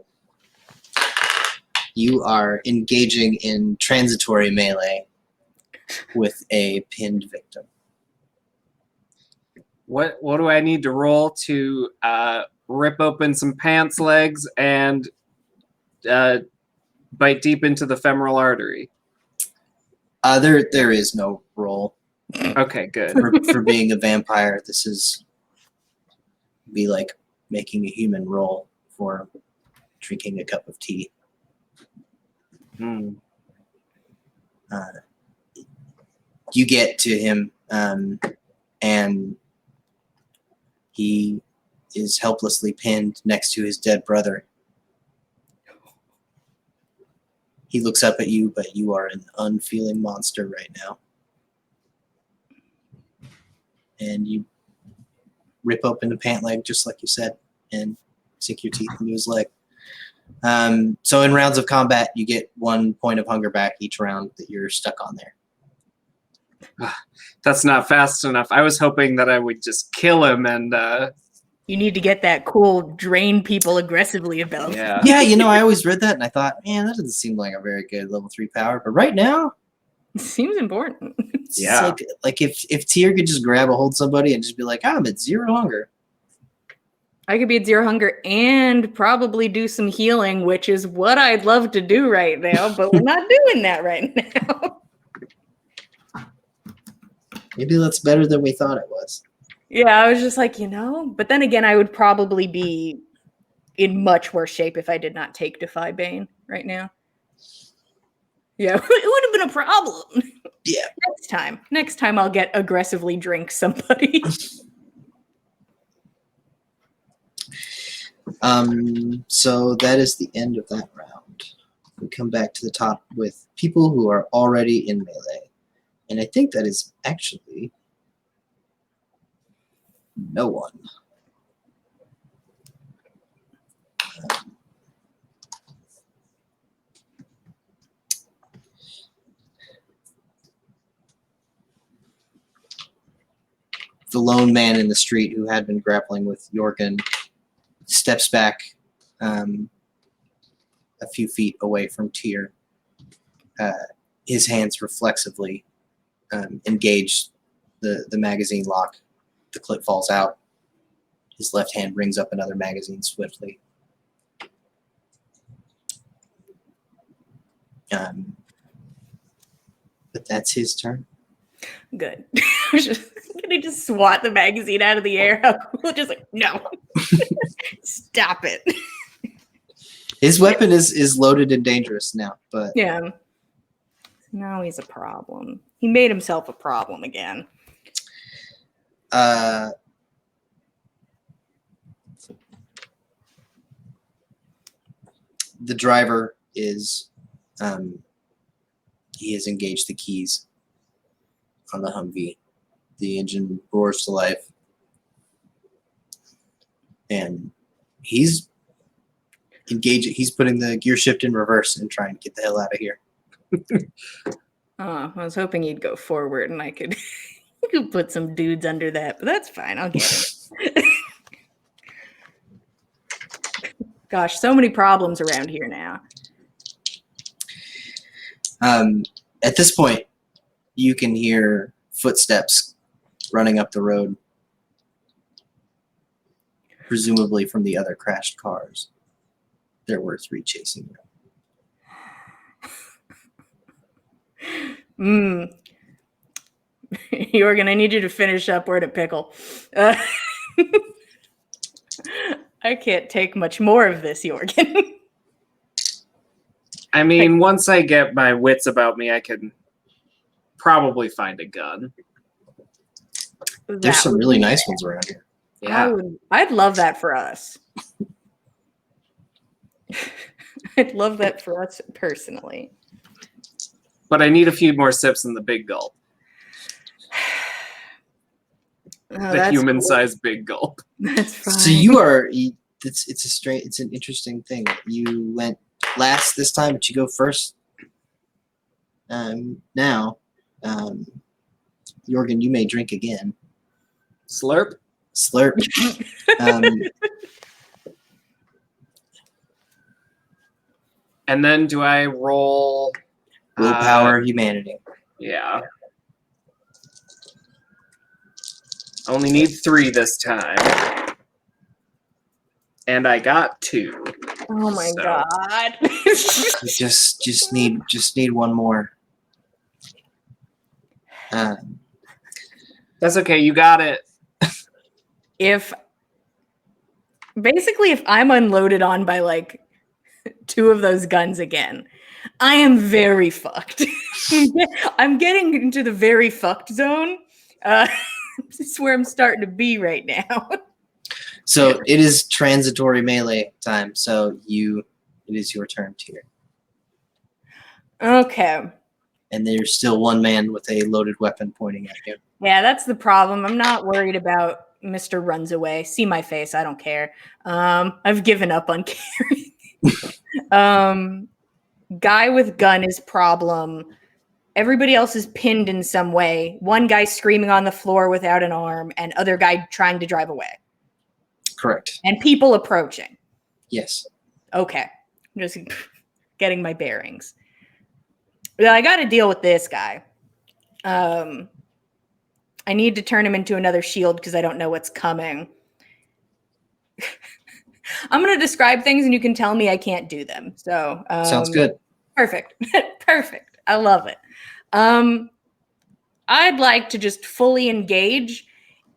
you are engaging in transitory melee with a pinned victim.
What do I need to roll to rip open some pants legs and bite deep into the femoral artery?
There is no roll.
Okay, good.
For being a vampire. This is be like making a human roll for drinking a cup of tea.
Hmm.
You get to him, and he is helplessly pinned next to his dead brother. He looks up at you, but you are an unfeeling monster right now. And you rip open the pant leg, just like you said, and sink your teeth into his leg. So in rounds of combat, you get 1 point of hunger back each round that you're stuck on there.
That's not fast enough. I was hoping that I would just kill him and
You need to get that cool drain people aggressively ability.
yeah.
Yeah, I always read that, and I thought, man, that doesn't seem like a very good level 3 power. But right now,
Seems important.
it's
Yeah.
like if Tyr could just grab a hold of somebody and just be like, I'm at 0 hunger.
I could be at 0 hunger and probably do some healing, which is what I'd love to do right now, but we're not doing that right now.
Maybe that's better than we thought it was.
Yeah, I was just like, but then again, I would probably be in much worse shape if I did not take Defy Bane right now. Yeah, it would have been a problem.
Yeah.
Next time I'll get aggressively drink somebody.
So that is the end of that round. We come back to the top with people who are already in melee. And I think that is actually No one. The lone man in the street who had been grappling with Jorgen steps back a few feet away from Tyr. His hands reflexively engage the magazine lock. The clip falls out. His left hand brings up another magazine swiftly. But that's his turn.
Good. Can I just swat the magazine out of the air? How cool. Just like, no. Stop it.
His weapon is loaded and dangerous now, but
Yeah. Now he's a problem. He made himself a problem again.
the driver is he has engaged the keys on the Humvee. The engine roars to life, and he's engaging. He's putting the gear shift in reverse and trying to get the hell out of here.
Oh, I was hoping he'd go forward and I could, I could put some dudes under that, but that's fine. I'll get it. Gosh, so many problems around here now.
At this point, you can hear footsteps running up the road, presumably from the other crashed cars. There were 3 chasing you.
Jorgen, I need you to finish up word at Pickle. I can't take much more of this, Jorgen.
I mean, once I get my wits about me, I can probably find a gun.
There's some really nice ones around here.
Yeah.
I'd love that for us. I'd love that for us personally.
But I need a few more sips in the big gulp.
Oh,
The human-sized big gulp.
That's fine.
So you are. It's an interesting thing. You went last this time, but you go first. Now, Jorgen, you may drink again.
Slurp.
Slurp.
And then do I roll...
Willpower, humanity.
Yeah. Only need 3 this time. And I got 2.
Oh my
So-
god.
You just need one more.
That's okay. You got it.
if I'm unloaded on by like 2 of those guns again, I am very fucked. I'm getting into the very fucked zone. This is where I'm starting to be right now.
So it is transitory melee time. So it is your turn, Tyr.
Okay.
And there's still one man with a loaded weapon pointing at you.
Yeah, that's the problem. I'm not worried about Mr. Runs Away. See my face. I don't care. I've given up on caring. Guy with gun is problem. Everybody else is pinned in some way. One guy screaming on the floor without an arm, and other guy trying to drive away.
Correct.
And people approaching.
Yes.
Okay. I'm just getting my bearings. Well, I got to deal with this guy. I need to turn him into another shield because I don't know what's coming. I'm going to describe things and you can tell me I can't do them. So
Sounds good.
Perfect. Perfect. I love it. I'd like to just fully engage.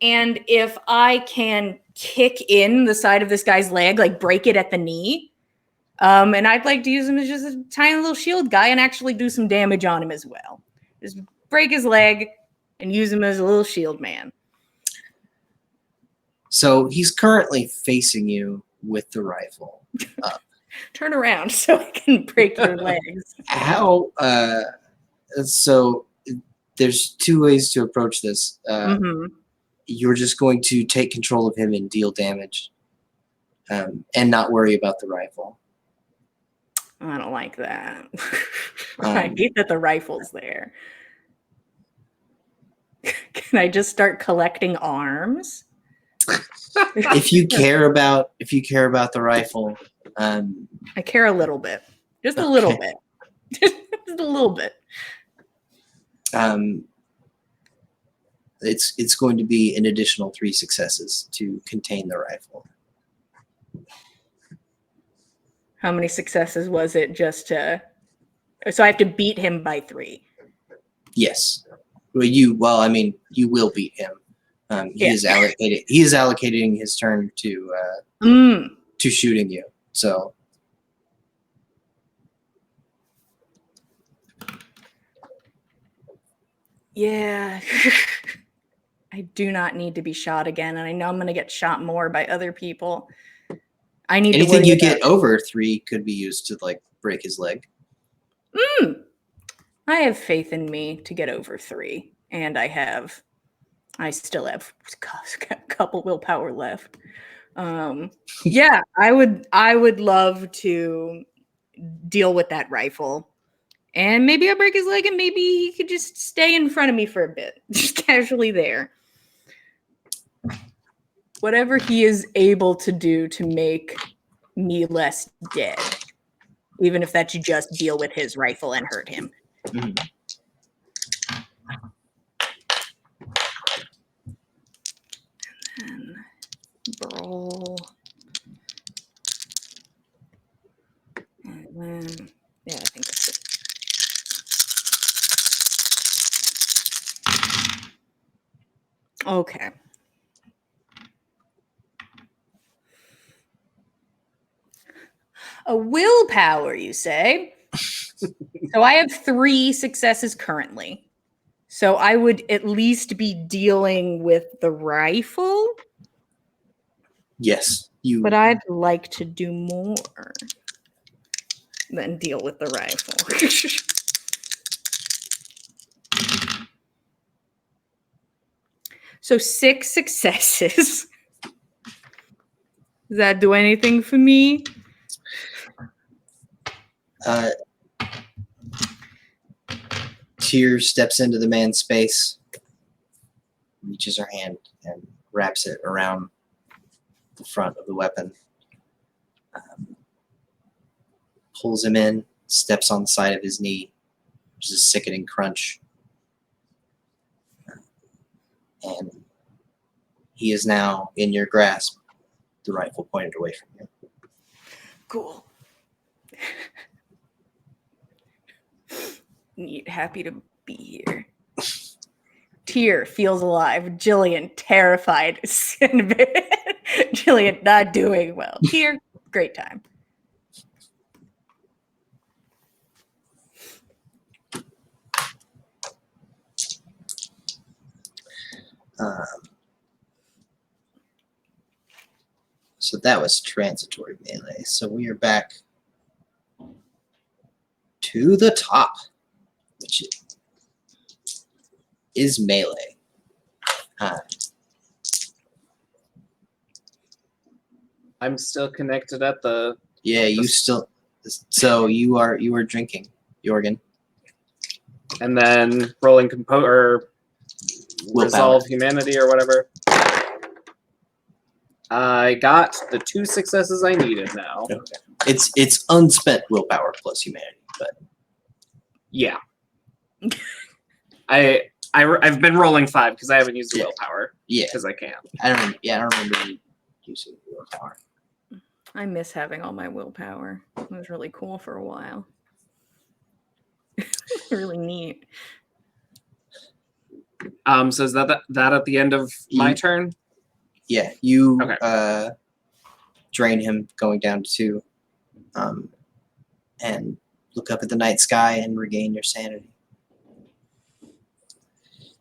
And if I can kick in the side of this guy's leg, like break it at the knee. And I'd like to use him as just a tiny little shield guy and actually do some damage on him as well. Just break his leg and use him as a little shield man.
So he's currently facing you with the rifle up.
Turn around so I can break your legs.
How? So there's 2 ways to approach this.
Mhm.
you're just going to take control of him and deal damage, and not worry about the rifle.
I don't like that. I hate that the rifle's there. Can I just start collecting arms?
If you care about the rifle,
I care a little bit. Just a little bit. Just a little bit.
It's going to be an additional 3 successes to contain the rifle.
How many successes was it just to... So I have to beat him by 3.
Yes. Well, you will beat him. He is allocating his turn to shooting you. So
yeah. I do not need to be shot again, and I know I'm going to get shot more by other people. I need
anything
to
you get over 3 could be used to like break his leg.
I have faith in me to get over 3, and I still have a couple willpower left. Yeah, I would love to deal with that rifle. And maybe I'll break his leg, and maybe he could just stay in front of me for a bit. Just casually there. Whatever he is able to do to make me less dead. Even if that's just deal with his rifle and hurt him.
Mhm.
And brawl. And then, yeah, I think that's it. Okay. A willpower, you say? So I have 3 successes currently. So I would at least be dealing with the rifle.
Yes, you.
But I'd like to do more than deal with the rifle. So 6 successes. Does that do anything for me?
Tyr steps into the man's space, reaches her hand and wraps it around the front of the weapon. Pulls him in, steps on the side of his knee, which is a sickening crunch. And he is now in your grasp, the rifle pointed away from you.
Cool. Neat. Happy to be here. Tyr feels alive. Jillian terrified. Jillian not doing well. Tyr, great time.
So that was transitory melee. So we are back to the top, which is melee.
I'm still connected at the.
Yeah, you still. So you are drinking, Jorgen.
And then rolling or
Willpower.
resolve humanity or whatever. I got the 2 successes I needed now.
Okay. It's unspent willpower plus humanity, but
Yeah. I've been rolling 5 because I haven't used the
Yeah.
willpower
yeah,
because I can.
I don't remember using willpower.
I miss having all my willpower. It was really cool for a while. Really neat.
So is that at the end of my turn?
Yeah, you
Okay.
Drain him, going down to 2, and look up at the night sky and regain your sanity.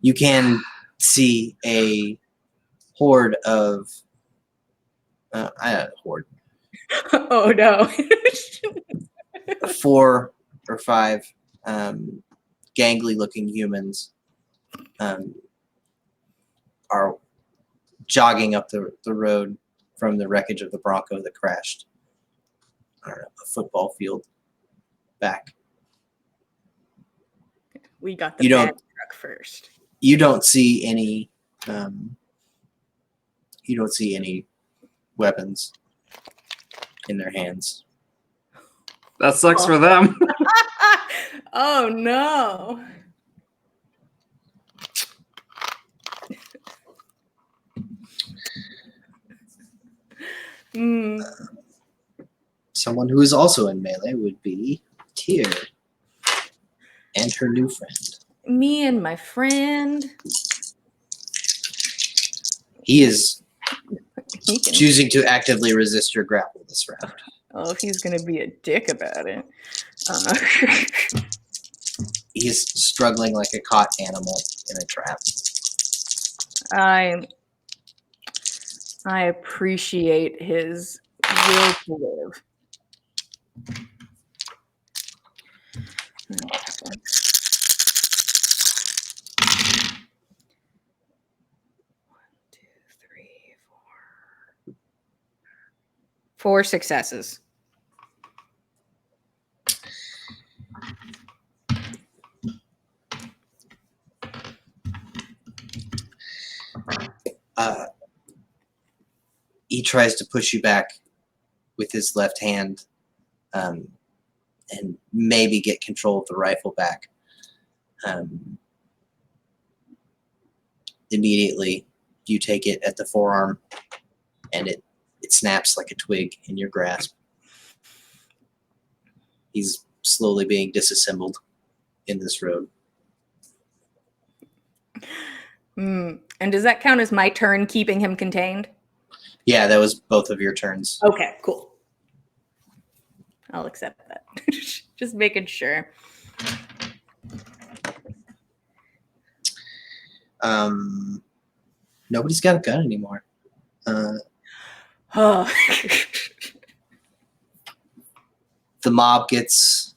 You can see a horde of horde.
Oh no.
4 or 5 gangly looking humans are jogging up the road from the wreckage of the Bronco that crashed. I don't know, a football field back.
We got the
You
bad
don't-
truck first.
You don't see any weapons in their hands.
That sucks for them.
Oh no. Hmm.
Someone who is also in melee would be Tyr and her new friend.
Me and my friend.
He is
He can,
choosing to actively resist your grapple this round.
oh, he's gonna be a dick about it.
He is struggling like a caught animal in a trap.
I appreciate his will to live. One, two, three, four. 4 successes.
He tries to push you back with his left hand and maybe get control of the rifle back. Immediately, you take it at the forearm, and it snaps like a twig in your grasp. He's slowly being disassembled in this road.
And does that count as my turn keeping him contained?
Yeah, that was both of your turns.
Okay, cool. I'll accept that. Just making sure.
Nobody's got a gun anymore.
Oh.
The mob gets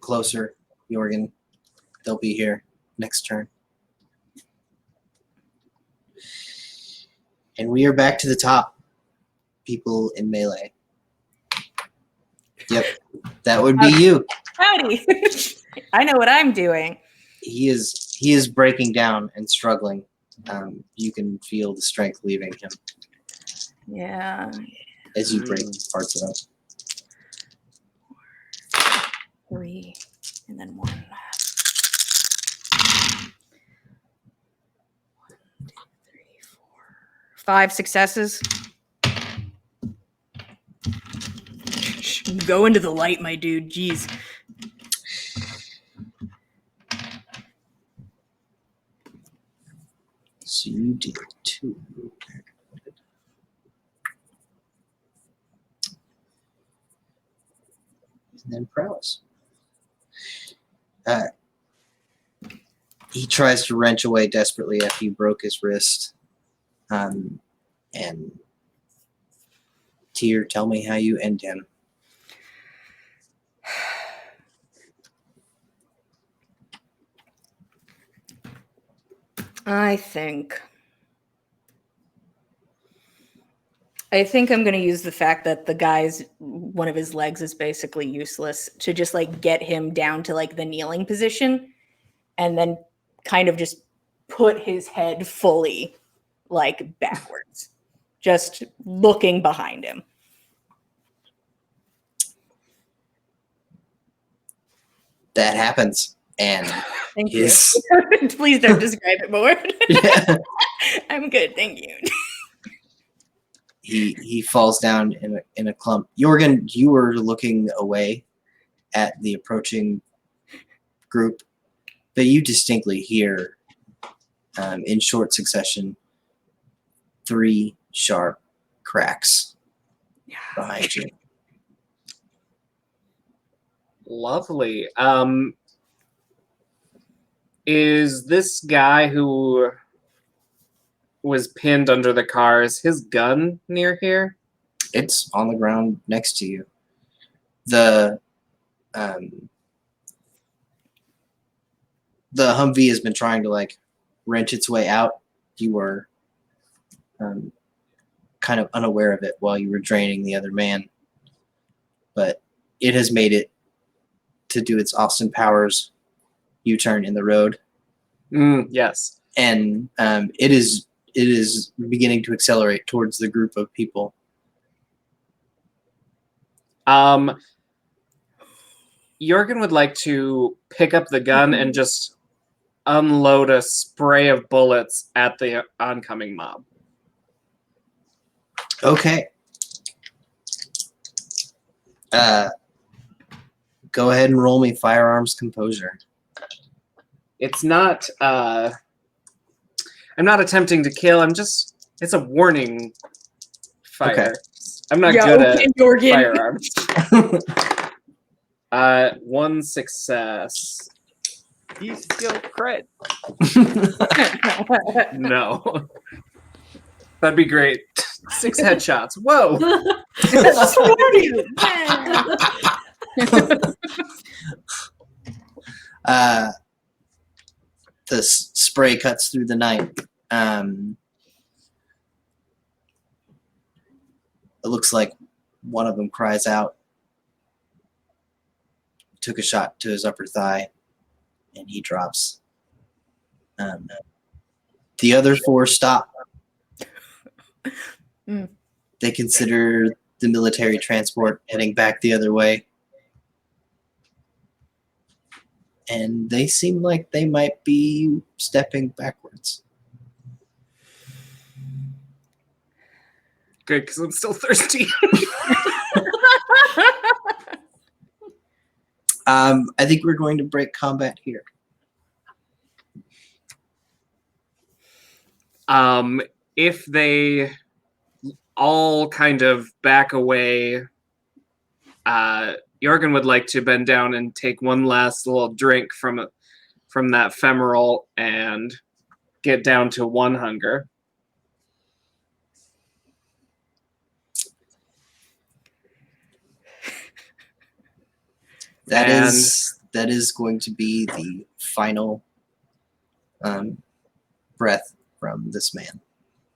closer, Jorgen. They'll be here next turn. And we are back to the top. People in melee. Yep, that would be you.
Howdy. I know what I'm doing.
He is breaking down and struggling. You can feel the strength leaving him
Yeah.
as you break parts of him.
3 and then 1. 1, 2, 3, 4. 5 successes. Go into the light, my dude. Jeez.
So you did 2. And then prowess. He tries to wrench away desperately after you broke his wrist. And Tyr, tell me how you end him.
I think I'm going to use the fact that the guy's one of his legs is basically useless to just like get him down to like the kneeling position and then kind of just put his head fully like backwards, just looking behind him.
That happens. And
Thank
his,
you. Please don't describe it more.
yeah,
I'm good, thank you.
he falls down in a clump. Jorgen, you were looking away at the approaching group, but you distinctly hear, in short succession, 3 sharp cracks behind you.
Lovely. Is this guy who was pinned under the car, is his gun near here?
It's on the ground next to you. The Humvee has been trying to like wrench its way out. You were kind of unaware of it while you were draining the other man. But it has made it to do its Austin Powers U-turn in the road,
Yes.
and it is beginning to accelerate towards the group of people.
Jorgen would like to pick up the gun and just unload a spray of bullets at the oncoming mob.
Okay. Go ahead and roll me firearms composure.
It's not. I'm not attempting to kill. It's a warning fire.
Okay.
I'm not
Yeah,
good
okay,
at
Jorgen.
firearms. One success.
Do you still crit?
No. That'd be great. 6 headshots. Whoa.
The spray cuts through the night. It looks like one of them cries out, took a shot to his upper thigh, and he drops. The other 4 stop. They consider the military transport heading back the other way. And they seem like they might be stepping backwards.
Good, because I'm still thirsty.
I think we're going to break combat here.
If they all kind of back away, Jorgen would like to bend down and take one last little drink from that femoral and get down to 1 hunger.
That is going to be the final breath from this man.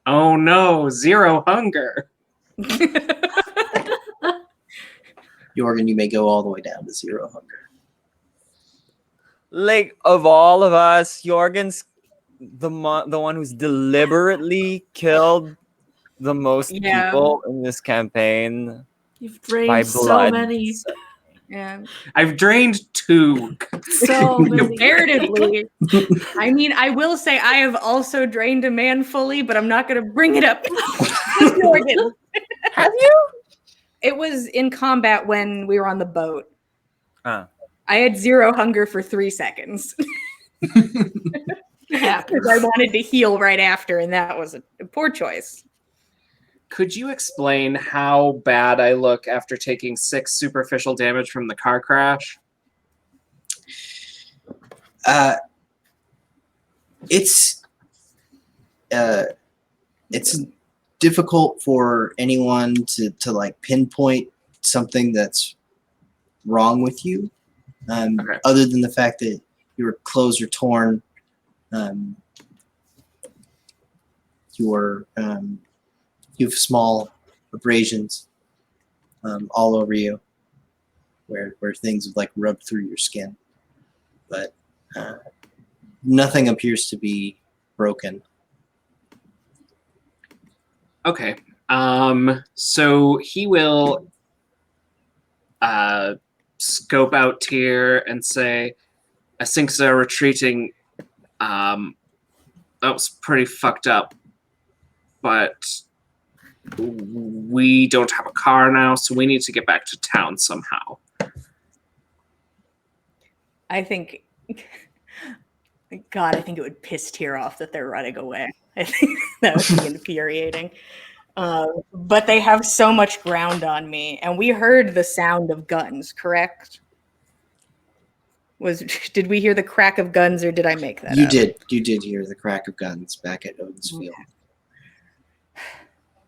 Oh no, 0 hunger.
Jorgen, you may go all the way down to 0 hunger.
Like, of all of us, Jorgen's the one who's deliberately killed the most
Yeah.
people in this campaign.
You've
By
drained so
blood.
many.
Yeah.
I've drained 2.
So many.
Comparatively, I mean, I will say I have also drained a man fully, but I'm not going to bring it up. Jorgen.
Have you?
It was in combat when we were on the boat.
Huh.
I had 0 hunger for 3 seconds
Yeah.
because I wanted to heal right after, and that was a poor choice.
Could you explain how bad I look after taking 6 superficial damage from the car crash?
It's difficult for anyone to like pinpoint something that's wrong with you,
Okay.
other than the fact that your clothes are torn, you have small abrasions all over you, where things have like rubbed through your skin, but nothing appears to be broken.
Okay. So he will scope out Tyr and say, I think they're retreating. That was pretty fucked up. But we don't have a car now, so we need to get back to town somehow.
I think, God, I think it would piss Tyr off that they're running away. I think that would be infuriating. But they have so much ground on me, and we heard the sound of guns, correct? Did we hear the crack of guns, or did I make that
You
up?
did hear the crack of guns back at Odin's Field.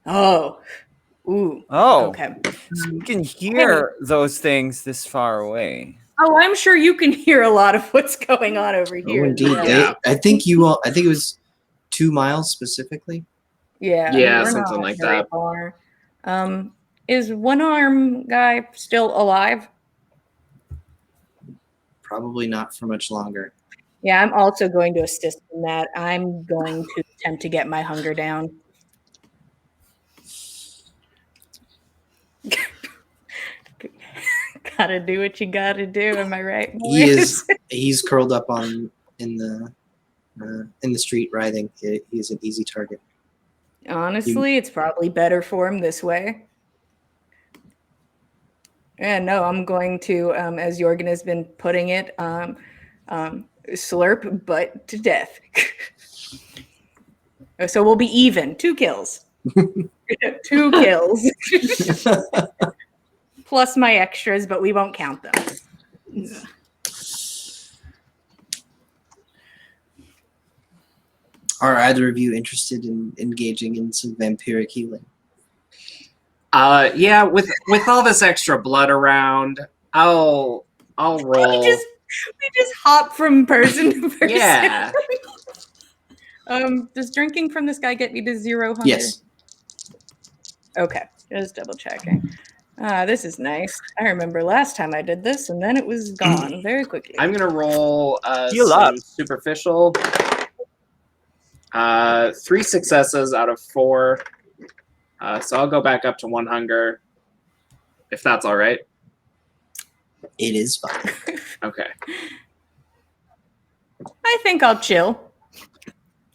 Oh. Ooh.
Oh,
Okay.
so you can hear those things this far away.
Oh, I'm sure you can hear a lot of what's going on over here.
Oh, indeed.
Yeah.
I think it was 2 miles specifically.
Yeah,
Yeah,
we're
something
not
like
very
that.
far. Is one arm guy still alive?
Probably not for much longer.
Yeah, I'm also going to assist in that. I'm going to attempt to get my hunger down. Gotta do what you gotta do. Am I right, boys?
He's curled up in the street writhing. He is an easy target.
Honestly, it's probably better for him this way. Yeah, no, I'm going to, as Jorgen has been putting it, slurp butt to death. So we'll be even. 2 kills. 2 kills. Plus my extras, but we won't count them.
Yeah.
Are either of you interested in engaging in some vampiric healing?
Yeah, with all this extra blood around, I'll roll.
We just hop from person to person.
Yeah.
Does drinking from this guy get me to 0 hunger?
Yes.
Okay, just double checking. This is nice. I remember last time I did this, and then it was gone very quickly.
I'm gonna roll
Heal
some
up.
superficial. 3 successes out of 4. So I'll go back up to 1 hunger, if that's all right.
It is fine.
Okay.
I think I'll chill.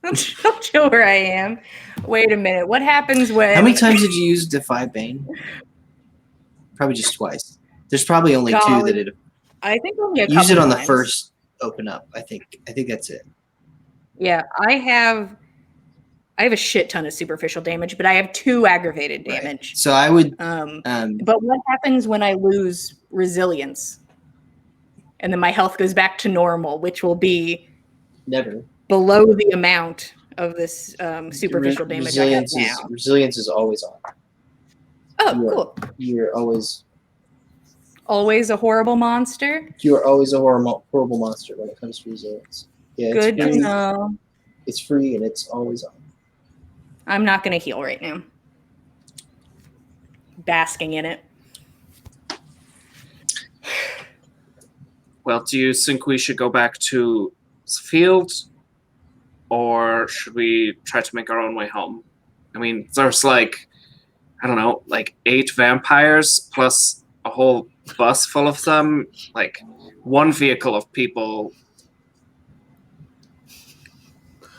I'll chill where I am. Wait a minute. What happens when?
How many times did you use Defy Bane? Probably just twice. There's probably only 2
Golly.
that it.
I think only a
Use it
couple
on the
times.
first open up. I think that's it.
Yeah, I have a shit ton of superficial damage, but I have 2 aggravated
Right.
damage.
So I would.
But what happens when I lose resilience? And then my health goes back to normal, which will be
Never.
below the amount of this superficial damage I have now.
Resilience is always on.
Oh,
Yeah.
cool.
You're always
Always a horrible monster.
a horrible monster when it comes to resilience. Yeah, it's
Good to
free.
know.
It's free and it's always on.
I'm not going to heal right now. Basking in it.
Well, do you think we should go back to the field, or should we try to make our own way home? I mean, there's like, I don't know, like 8 vampires plus a whole bus full of them, like 1 vehicle of people.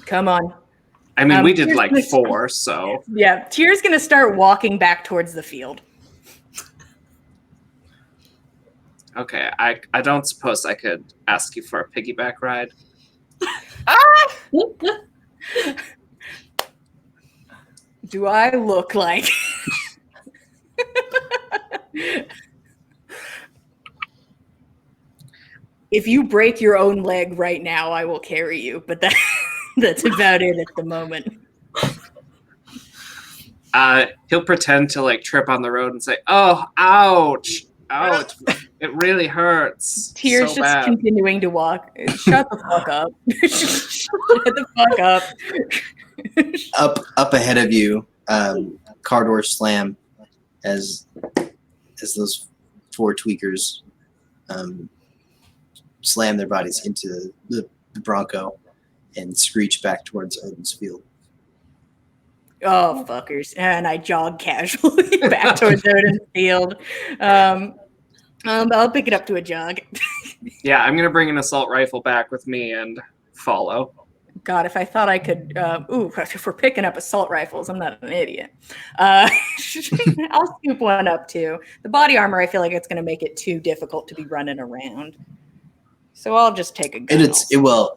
Come on.
I mean, we did
here's
like
this-
4, so
Yeah, Tyr's going to start walking back towards the field.
okay. I don't suppose I could ask you for a piggyback ride.
Do I look like... If you break your own leg right now, I will carry you, but that's about it at the moment.
He'll pretend to like trip on the road and say, "Oh, ouch, ouch, it really hurts."
Tyr's
so
just
bad.
continuing to walk. Shut the fuck up. Shut the fuck up.
Up ahead of you, car doors slam as those 4 tweakers slam their bodies into the Bronco and screech back towards Odin's field.
Oh, fuckers. And I jog casually back towards Odin's field. I'll pick it up to a jog.
Yeah, I'm gonna bring an assault rifle back with me and follow.
God, if I thought I could, if we're picking up assault rifles, I'm not an idiot. I'll scoop one up too. The body armor, I feel like it's going to make it too difficult to be running around. So I'll just take a gun.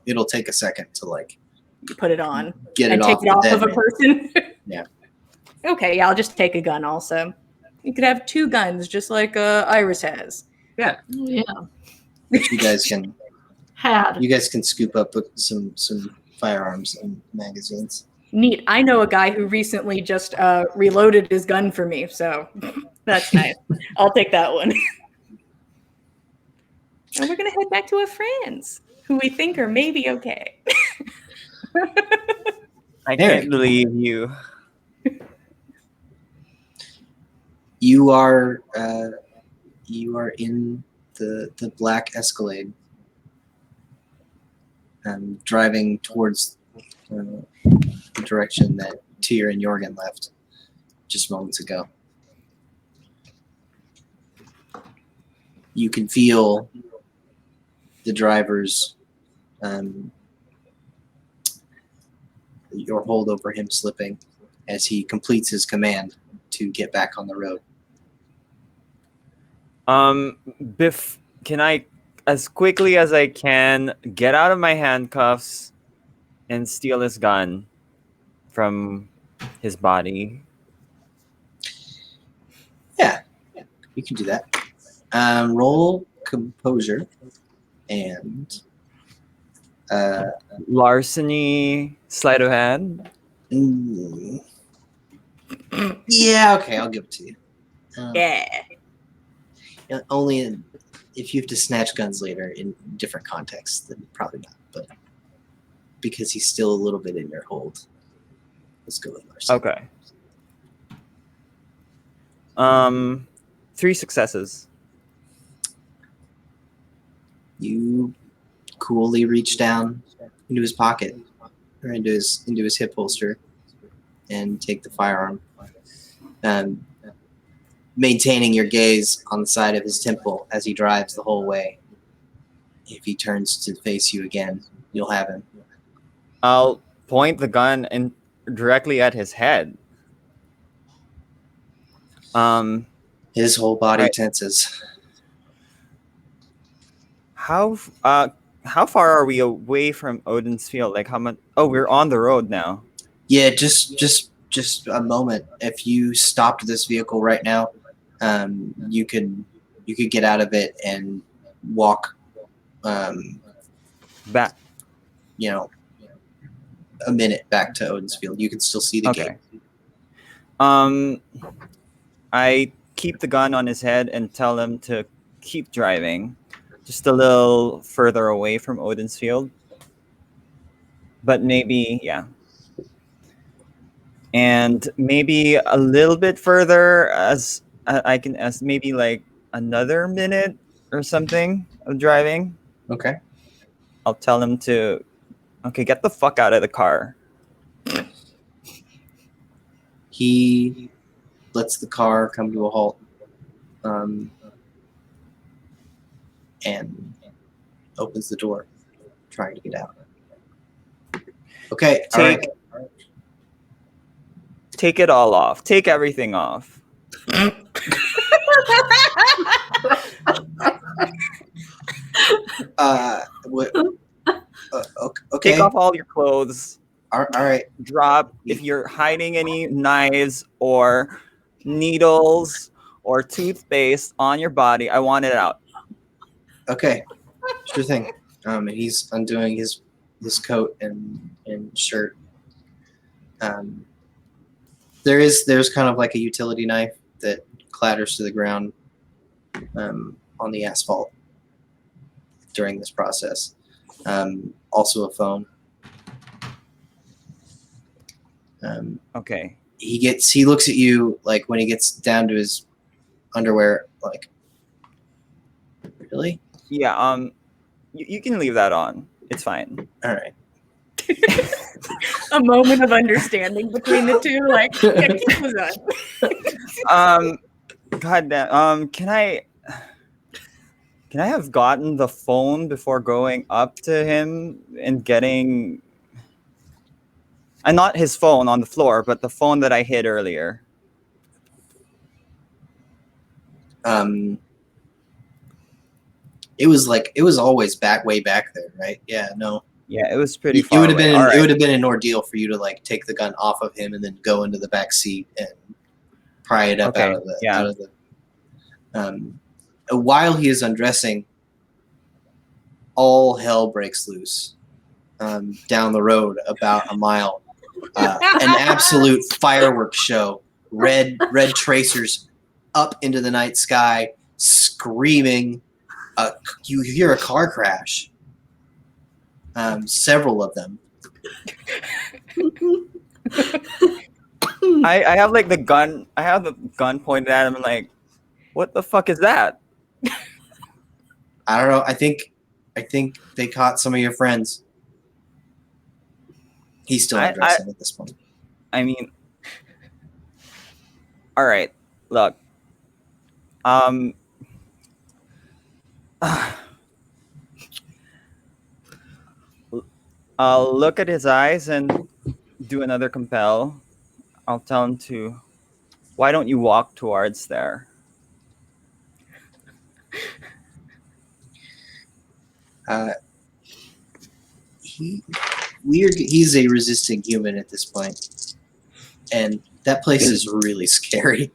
It'll take a second to like
You put it on
get
and
it
take
off
it off
the
of a
dead.
person.
Yeah.
Okay, yeah, I'll just take a gun also. You could have 2 guns, just like Iris has.
Oh, yeah.
You guys can
Had.
scoop up some firearms and magazines.
Neat. I know a guy who recently just reloaded his gun for me, so that's nice. I'll take that one. And we're going to head back to our friends, who we think are maybe okay.
I
Eric.
can't believe you.
You are in the black Escalade, driving towards the direction that Tyr and Jorgen left just moments ago. You can feel the driver's your hold over him slipping as he completes his command to get back on the road.
Can I, as quickly as I can, get out of my handcuffs and steal his gun from his body?
Yeah, you can do that. Roll composure and
Larceny, sleight of hand.
Yeah, okay, I'll give it to you.
Yeah.
Only if you have to snatch guns later in different contexts, then probably not. But because he's still a little bit in your hold, let's go with larceny.
Okay. 3 successes.
You coolly reach down into his pocket or into his hip holster and take the firearm, maintaining your gaze on the side of his temple as he drives the whole way. If he turns to face you again, you'll have him.
I'll point the gun directly at his head.
His whole body
Right.
tenses.
How far are we away from Odin's Field? Like how much? Oh, we're on the road now.
Yeah, just a moment. If you stopped this vehicle right now, you could get out of it and walk,
Back.
A minute back to Odin's Field. You can still see the gate.
Okay. I keep the gun on his head and tell him to keep driving, just a little further away from Odin's Field. But maybe, yeah. And maybe a little bit further, as maybe like another minute or something of driving.
Okay.
I'll tell him to, okay, get the fuck out of the car.
He lets the car come to a halt, and opens the door, trying to get out. Okay, all right.
Take it all off. Take everything off.
Okay.
Take off all your clothes.
All right.
Drop if you're hiding any knives or needles or toothpaste on your body. I want it out.
Okay, sure thing. And he's undoing his coat and shirt. There's kind of like a utility knife that clatters to the ground on the asphalt during this process. Also a phone.
Okay.
He looks at you like when he gets down to his underwear, like, really?
Yeah. You can leave that on. It's fine.
All right.
A moment of understanding between the two, like, yeah, keep those on.
God damn. Can I have gotten the phone before going up to him and getting, and not his phone on the floor, but the phone that I hid earlier?
It was always way back there, right? Yeah, no.
Yeah, it was pretty far.
It would have been
All
it would
right.
have been an ordeal for you to like take the gun off of him and then go into the back seat and pry it up
Okay,
out of the
yeah.
While he is undressing, all hell breaks loose down the road about a mile. An absolute fireworks show. Red tracers up into the night sky, screaming. You hear a car crash. Several of them.
I have like the gun. I have the gun pointed at him. And like, what the fuck is that?
I don't know. I think they caught some of your friends. He's still
I-
undressing at this point.
I mean, all right. Look, um, I'll look at his eyes and do another compel. I'll tell him to. Why don't you walk towards there?
Uh, he's a resisting human at this point, and that place is really scary.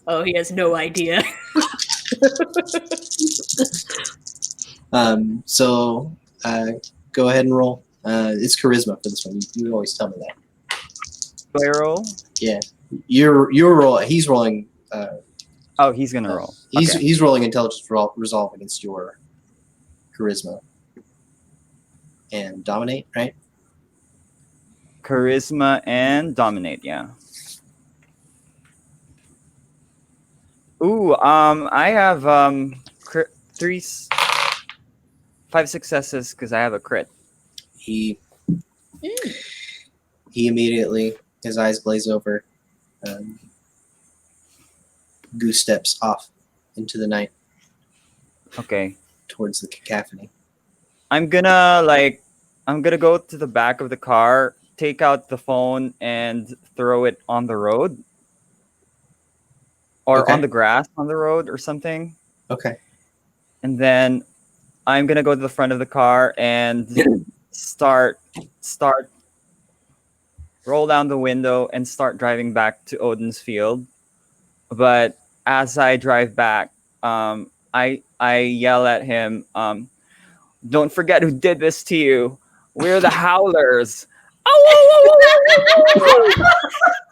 Oh, he has no idea.
So go ahead and roll. It's charisma for this one. You always tell me that.
Do I roll?
Yeah, you're roll. He's rolling.
Oh, he's gonna roll. Okay.
He's rolling intelligence resolve against your charisma and dominate, right?
Charisma and dominate. Yeah. Ooh. I have 5 successes because I have a crit.
He immediately, his eyes glaze over. Goose steps off into the night
Okay.
towards the cacophony.
I'm gonna go to the back of the car, take out the phone, and throw it on the road, or
Okay.
on the grass on the road or something.
Okay.
And then I'm gonna go to the front of the car and start roll down the window and start driving back to Odin's Field. But as I drive back, I yell at him, "Don't forget who did this to you. We're the Howlers."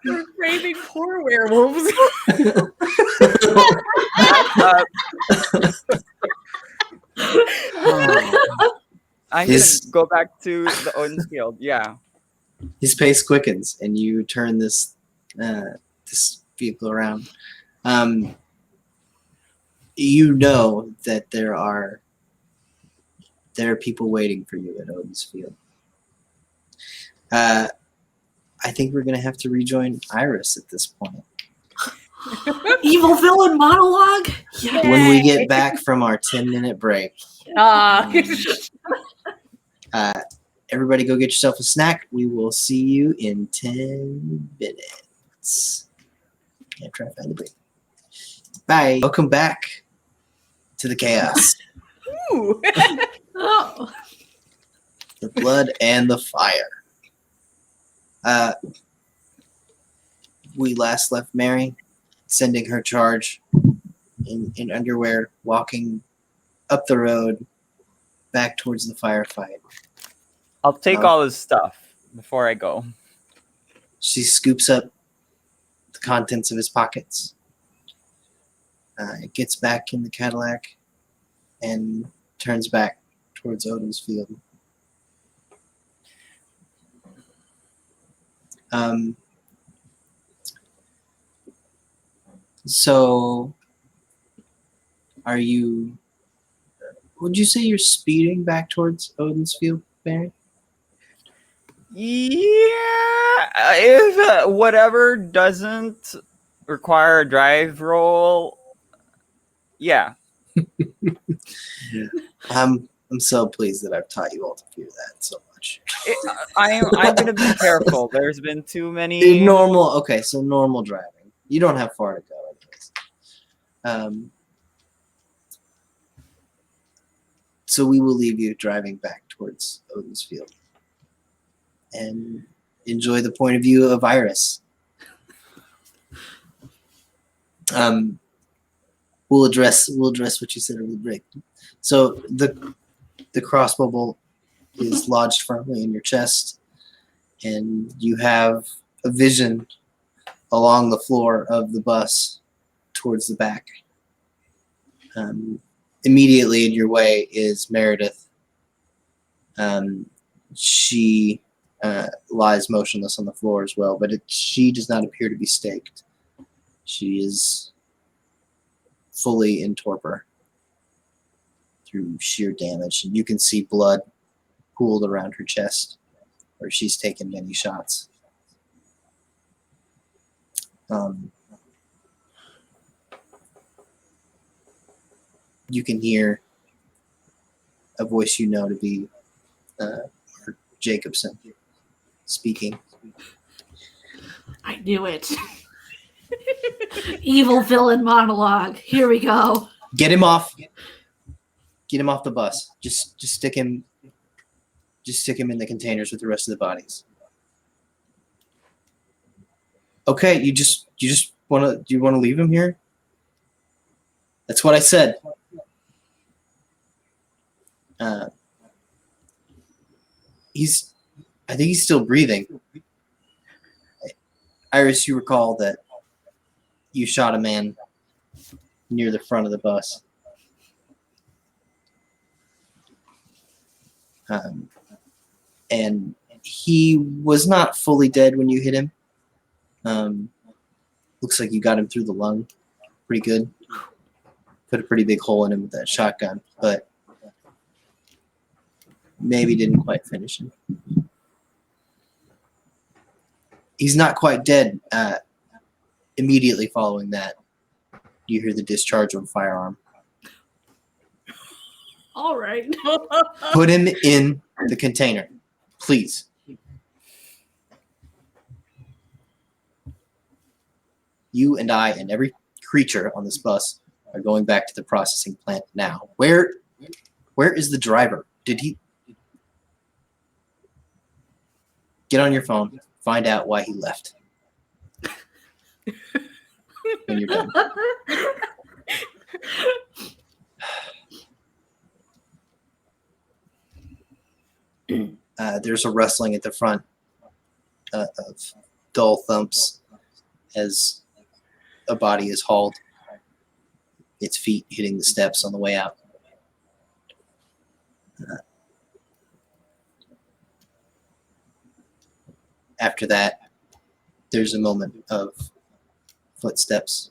We're raving poor werewolves.
Uh, I'm
His-
gonna go back to the Odin's Field. Yeah.
His pace quickens, and you turn this vehicle around. You know that there are people waiting for you at Odin's Field. I think we're gonna have to rejoin Iris at this point.
Evil villain monologue. Yeah.
When we get back from our 10-minute break, everybody go get yourself a snack. We will see you in 10 minutes. Yeah, try to find the break. Bye. Welcome back to the chaos,
Ooh.
Oh.
the blood and the fire. We last left Mary sending her charge in underwear, walking up the road back towards the firefight.
I'll take all his stuff before I go.
She scoops up the contents of his pockets, gets back in the Cadillac, and turns back towards Odin's Field. So, are you? Would you say you're speeding back towards Odin's Field, Barry?
Yeah, if whatever doesn't require a drive roll, yeah.
I'm so pleased that I've taught you all to do that so much.
I'm gonna be careful. There's been too many.
Normal. Okay, so normal driving. You don't have far to go, anyways. So we will leave you driving back towards Odin's Field, and enjoy the point of view of Iris. We'll address what you said earlier, break. So the crossbow bolt is lodged firmly in your chest, and you have a vision along the floor of the bus towards the back. Immediately in your way is Meredith. She lies motionless on the floor as well, but she does not appear to be staked. She is fully in torpor through sheer damage, and you can see blood pooled around her chest where she's taken many shots. You can hear a voice you know to be Jacobson speaking.
I knew it. Evil villain monologue. Here we go.
Get him off. Get him off the bus. Just stick him. Just stick him in the containers with the rest of the bodies. Okay, you just want to. Do you want to leave him here? That's what I said. I think he's still breathing. Iris, you recall that you shot a man near the front of the bus. And he was not fully dead when you hit him. Looks like you got him through the lung pretty good. Put a pretty big hole in him with that shotgun, but maybe didn't quite finish him. He's not quite dead. Immediately following that, you hear the discharge of a firearm.
All right.
Put him in the container, please. You and I and every creature on this bus are going back to the processing plant now. Where is the driver? Did he... Get on your phone. Find out why he left. When you're done. There's a rustling at the front of dull thumps as a body is hauled, its feet hitting the steps on the way out. After that, there's a moment of footsteps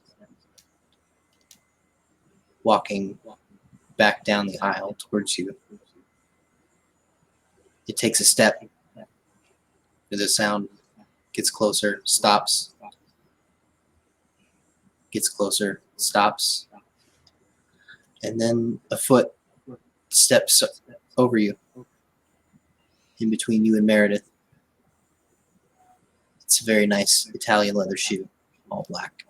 walking back down the aisle towards you. It takes a step. The sound gets closer, stops, gets closer, stops, and then a foot steps over you, in between you and Meredith. It's a very nice Italian leather shoe, all black.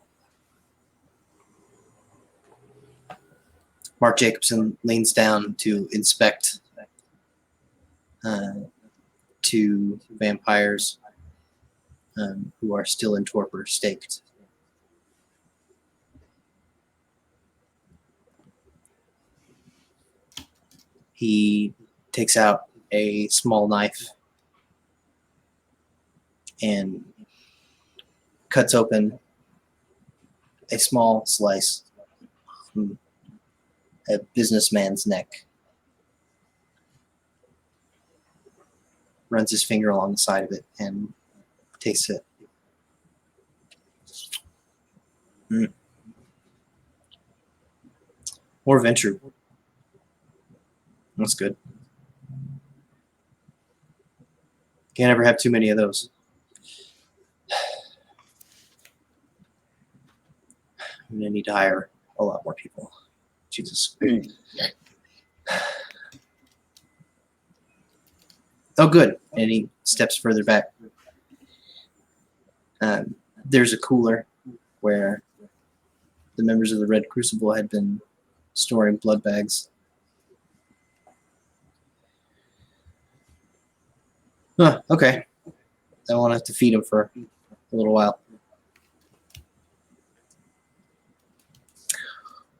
Mark Jacobson leans down to inspect two vampires who are still in torpor, staked. He takes out a small knife and cuts open a small slice from a businessman's neck. Runs his finger along the side of it and tastes it. More venture. That's good. Can't ever have too many of those. I'm gonna need to hire a lot more people. Jesus. Oh, good. And he steps further back. There's a cooler where the members of the Red Crucible had been storing blood bags. Huh, okay. I won't have to feed him for a little while.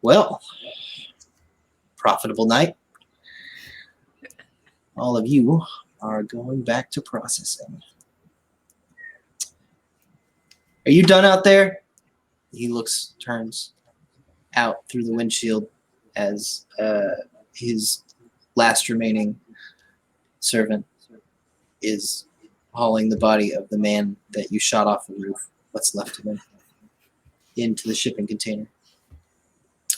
Well, profitable night. All of you are going back to processing. Are you done out there? He turns out through the windshield as his last remaining servant is hauling the body of the man that you shot off the roof, what's left of him, into the shipping container.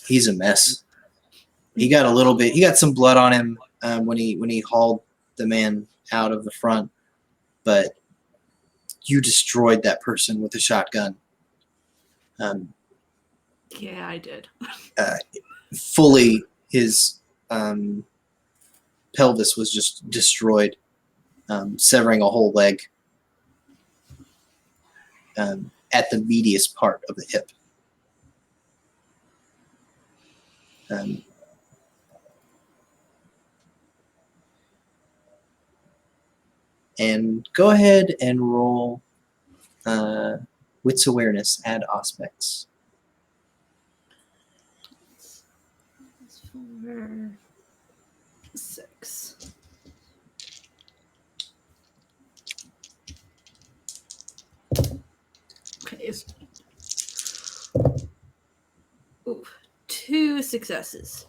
He's a mess. He got some blood on him when he hauled the man out of the front, but you destroyed that person with a shotgun.
Yeah, I did.
Fully, his pelvis was just destroyed, severing a whole leg at the meatiest part of the hip. And go ahead and roll wits awareness, add aspects.
4, 6. Okay. Ooh, 2 successes.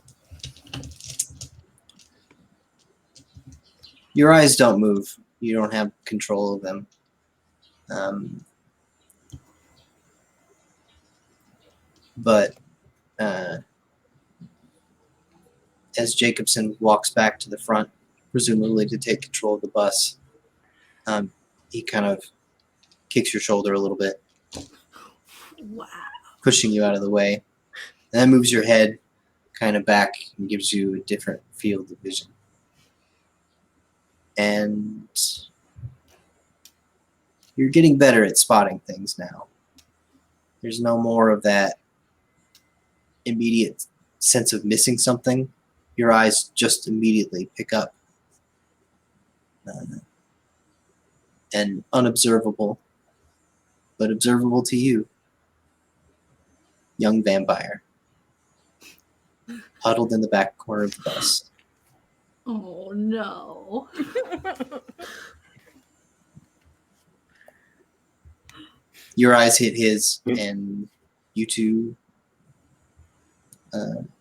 Your eyes don't move. You don't have control of them. But as Jacobson walks back to the front, presumably to take control of the bus, he kind of kicks your shoulder a little bit,
Wow.
pushing you out of the way, and then moves your head kind of back and gives you a different field of vision. And you're getting better at spotting things now. There's no more of that immediate sense of missing something. Your eyes just immediately pick up an unobservable, but observable to you, young vampire huddled in the back corner of the bus.
Oh no.
Your eyes hit his, and you two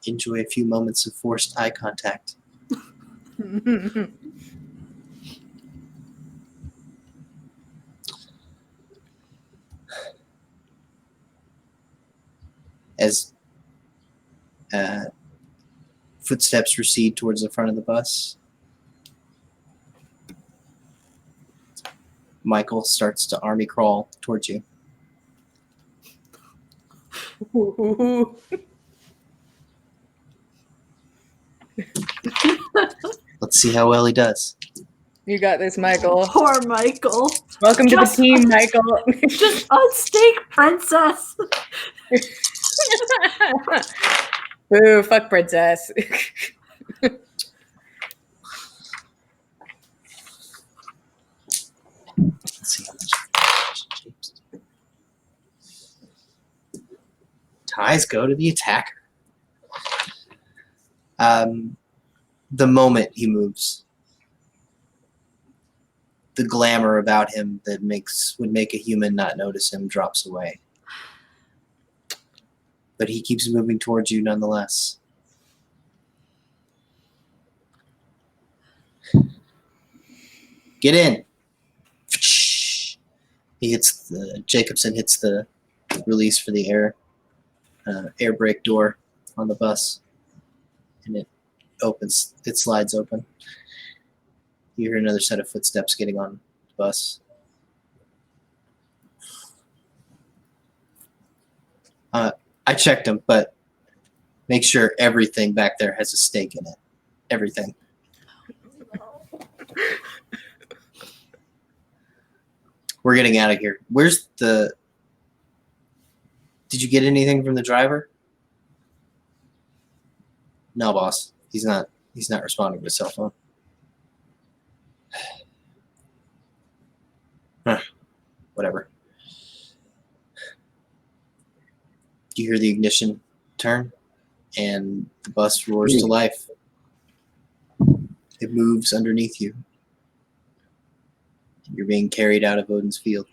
enjoy a few moments of forced eye contact. As footsteps recede towards the front of the bus, Michael starts to army crawl towards you. Let's see how well he does.
You got this, Michael.
Poor Michael.
Welcome to the
Just-
team, Michael.
Just unstake princess.
Boo, fuck princess.
Let's see how much. Ties go to the attacker. The moment he moves, the glamour about him that would make a human not notice him drops away. But he keeps moving towards you nonetheless. Get in. Jacobson hits the release for the air brake door on the bus, and it opens. It slides open. You hear another set of footsteps getting on the bus. I checked them, but make sure everything back there has a stake in it. Everything. We're getting out of here. Did you get anything from the driver? No, boss. He's not responding to his cell phone. Whatever. You hear the ignition turn, and the bus roars to life. It moves underneath you. You're being carried out of Odin's field.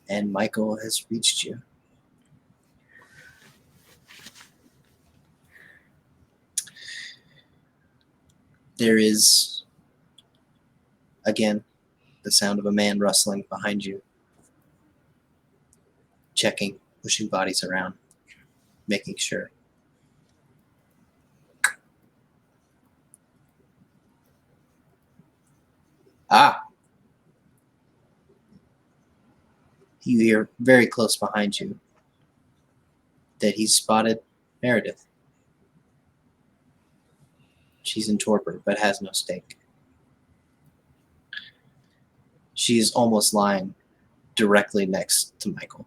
And Michael has reached you. There is Again, the sound of a man rustling behind you. Checking, pushing bodies around, making sure. Ah! You hear very close behind you that he's spotted Meredith. She's in torpor, but has no stake. She's almost lying directly next to Michael.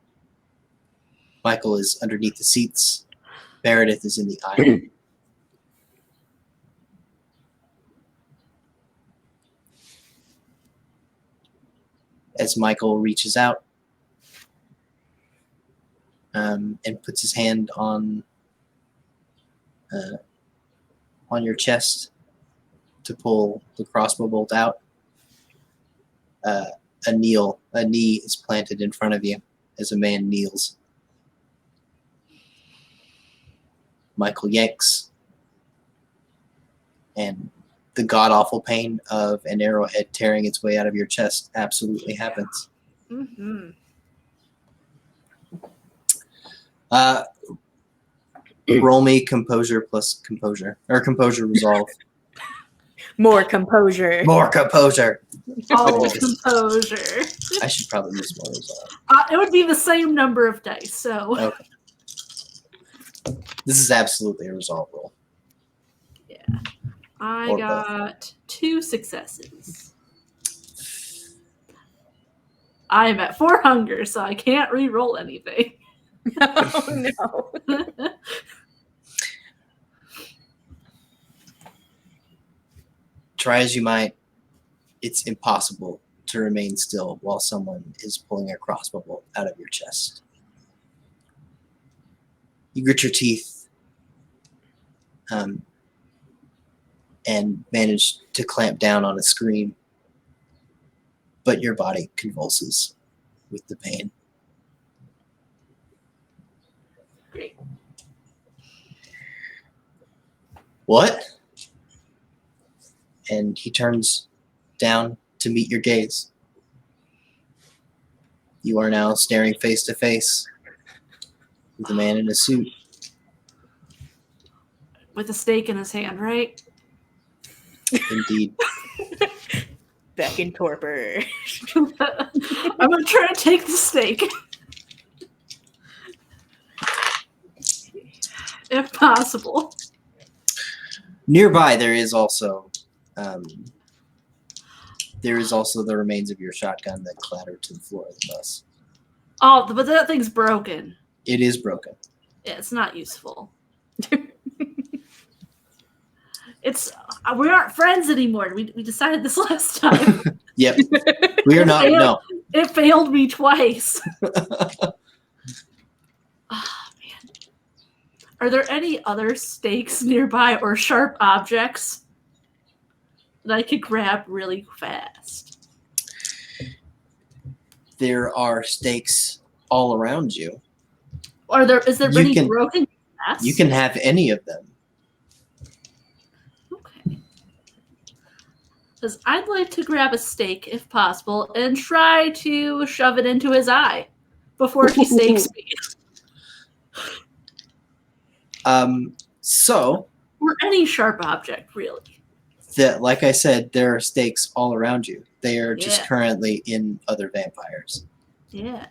Michael is underneath the seats. Meredith is in the aisle. As Michael reaches out and puts his hand on your chest to pull the crossbow bolt out, a knee is planted in front of you as a man kneels. Michael yanks, and the god-awful pain of an arrowhead tearing its way out of your chest absolutely happens.
Mm-hmm.
Roll me composure plus composure, or composure resolve.
More composure.
More composure.
All composure.
I should probably use more resolve.
It would be the same number of dice, so.
Okay. This is absolutely a resolve roll.
Yeah. I
Or
got 2 successes. I'm at 4 hunger, so I can't re-roll anything.
Oh no.
Try as you might, it's impossible to remain still while someone is pulling a crossbow bolt out of your chest. You grit your teeth and manage to clamp down on a scream, but your body convulses with the pain.
Great.
What? And he turns down to meet your gaze. You are now staring face to face with a man in a suit.
With a stake in his hand, right?
Indeed.
Back in torpor.
I'm gonna try to take the stake. If possible.
Nearby, there is also the remains of your shotgun that clattered to the floor of the bus.
Oh, but that thing's broken.
It is broken.
Yeah, it's not useful. We aren't friends anymore. We decided this last time.
Yep. We are not. No.
It failed me twice. Oh, man. Are there any other stakes nearby or sharp objects that I could grab really fast?
There are stakes all around you.
Is there any broken glass?
You can have any of them.
Okay. Because I'd like to grab a stake, if possible, and try to shove it into his eye before he stakes me.
So,
Or any sharp object, really.
like I said, there are stakes all around you. They are just
Yeah.
currently in other vampires.
Yeah.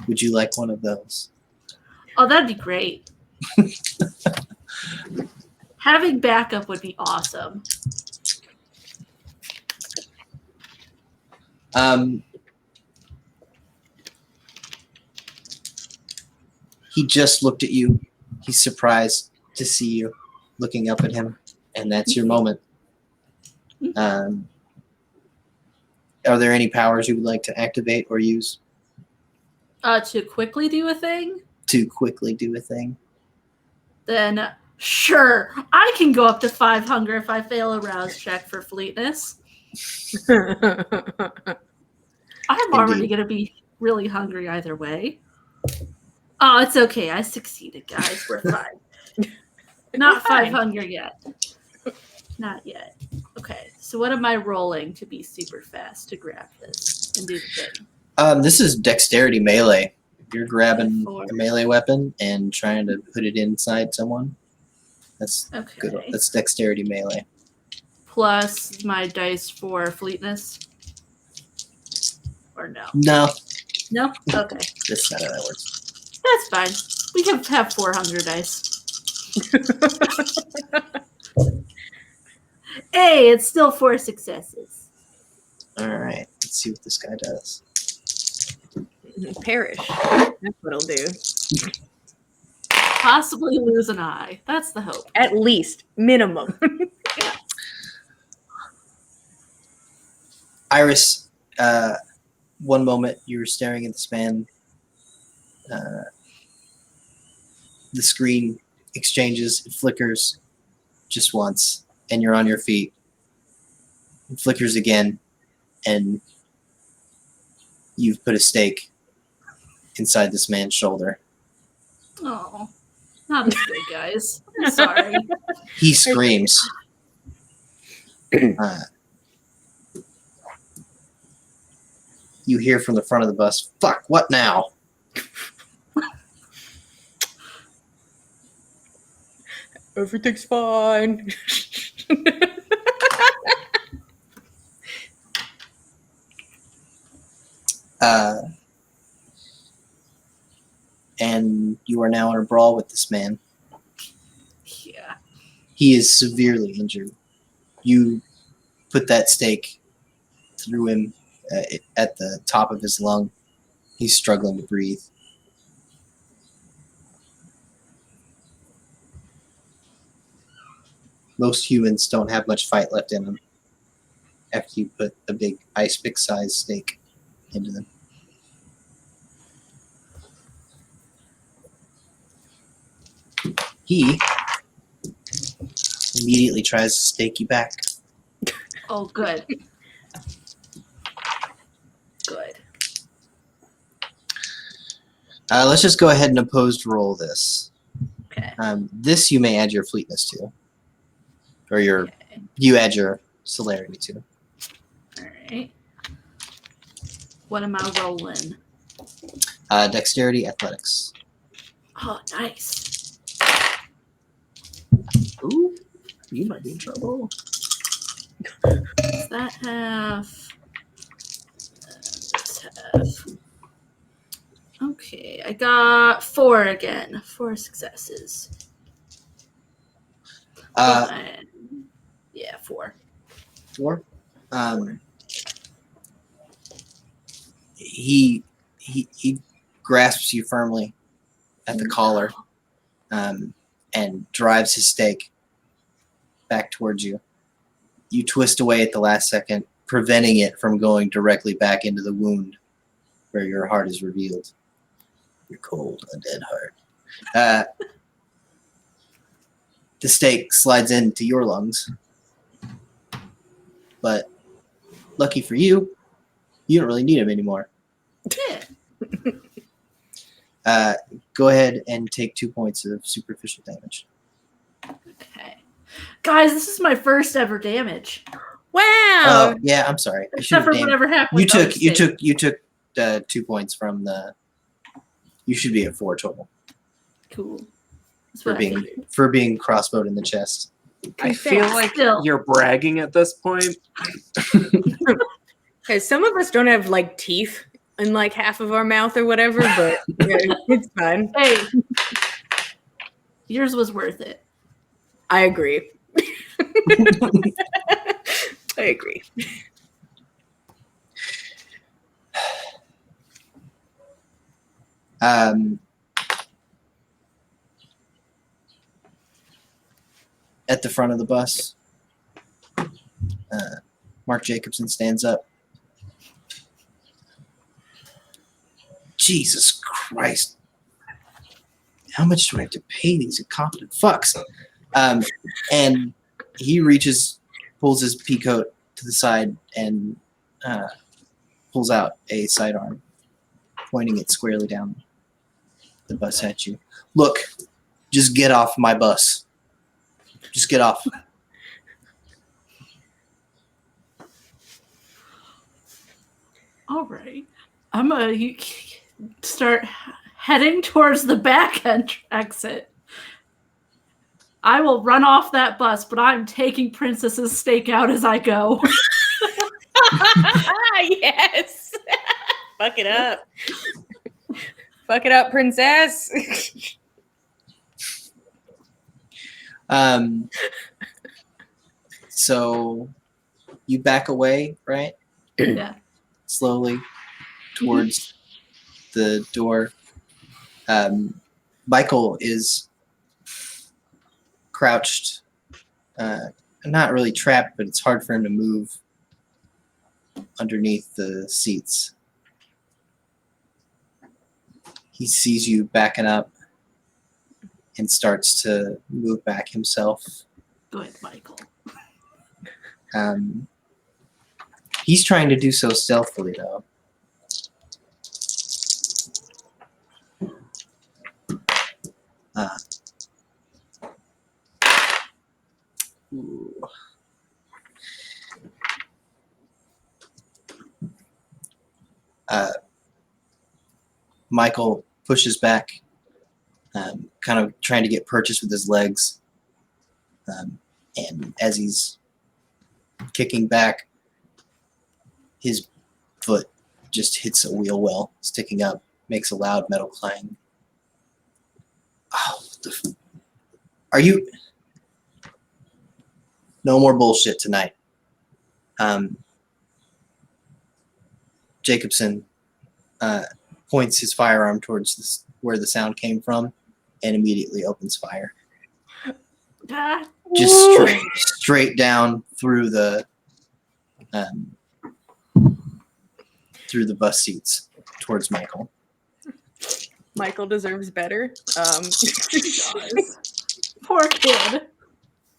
Would you like one of those?
Oh, that'd be great. Having backup would be awesome.
He just looked at you. He's surprised to see you looking up at him, and that's your moment. Are there any powers you would like to activate or use
To quickly do a thing?
to quickly do a thing?
Then sure. I can go up to 5 hunger if I fail a rouse check for fleetness. I'm already going to be really hungry either way. Oh, it's okay. I succeeded, guys. We're fine. Not 5 hunger yet. Not yet. Okay, so what am I rolling to be super fast to grab this and do the thing?
This is dexterity melee. You're grabbing
Four.
a melee weapon and trying to put it inside someone. That's
Okay.
good. That's dexterity melee.
Plus my dice for fleetness. Or no?
No,
No? Okay.
that's not how that works.
That's fine. We can have 400 dice. Hey, it's still 4 successes.
All right, let's see what this guy does.
Perish. That's what it'll do.
Possibly lose an eye. That's the hope.
At least. Minimum.
Iris, one moment you were staring at this man. The screen exchanges, it flickers just once, and you're on your feet. It flickers again, and you've put a stake inside this man's shoulder.
Oh, not as good, guys. I'm sorry.
He screams. You hear from the front of the bus, "Fuck, what now?"
Everything's fine.
And you are now in a brawl with this man.
Yeah.
He is severely injured. You put that stake through him at the top of his lung. He's struggling to breathe. Most humans don't have much fight left in them after you put a big ice pick sized stake into them. He immediately tries to stake you back.
Oh, good. Good.
Let's just go ahead and opposed roll this.
Okay.
This you may add your fleetness to, or
Okay.
you add your celerity to.
All right. What am I rolling?
Dexterity, athletics.
Oh, nice.
Ooh, you might be in trouble.
Does that have? This have. Okay, I got 4 again. 4 successes. Yeah, 4.
4. He grasps you firmly at the collar, and drives his stake back towards you. You twist away at the last second, preventing it from going directly back into the wound where your heart is revealed. Your cold, undead heart. The stake slides into your lungs, but lucky for you, you don't really need him anymore.
Yeah.
Go ahead and take 2 points of superficial damage.
Okay. Guys, this is my first ever damage.
Wow.
Oh, yeah, I'm sorry. I should
Except for
have named.
whatever happened.
You
with the
took
mistake.
2 points from the. You should be at 4 total
Cool. That's
for
what I figured.
being crossbowed in the chest.
I feel like
Still.
you're bragging at this point.
Okay, some of us don't have like teeth in like half of our mouth or whatever, but yeah, it's fine.
Hey, yours was worth it.
I agree. I agree.
At the front of the bus, Mark Jacobson stands up. Jesus Christ. How much do I have to pay these incompetent fucks? And he pulls his pea coat to the side and pulls out a sidearm, pointing it squarely down the bus at you. Look, just get off my bus. Just get off.
All right. I'm gonna start heading towards the back exit. I will run off that bus, but I'm taking Princess's steak out as I go.
Yes. Fuck it up. Fuck it up, princess.
So you back away, right?
Yeah.
Slowly towards the door. Michael is crouched, not really trapped, but it's hard for him to move underneath the seats. He sees you backing up and starts to move back himself.
Good, Michael.
He's trying to do so stealthily, though. Ooh. Michael pushes back, kind of trying to get purchase with his legs. And as he's kicking back, his foot just hits a wheel well, sticking up, makes a loud metal clang. Oh, are you... No more bullshit tonight. Jacobson points his firearm towards where the sound came from and immediately opens fire.
Ah,
Just straight down through the bus seats towards Michael.
Michael deserves better.
poor kid.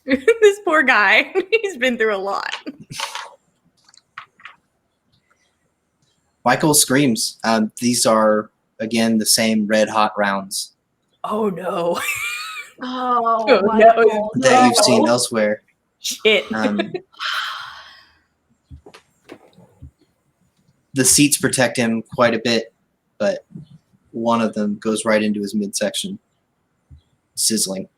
This poor guy. He's been through a lot.
Michael screams. These are, again, the same red hot rounds
Oh no.
Oh,
Oh,
Michael.
no.
that you've seen elsewhere.
Shit.
The seats protect him quite a bit, but one of them goes right into his midsection, sizzling.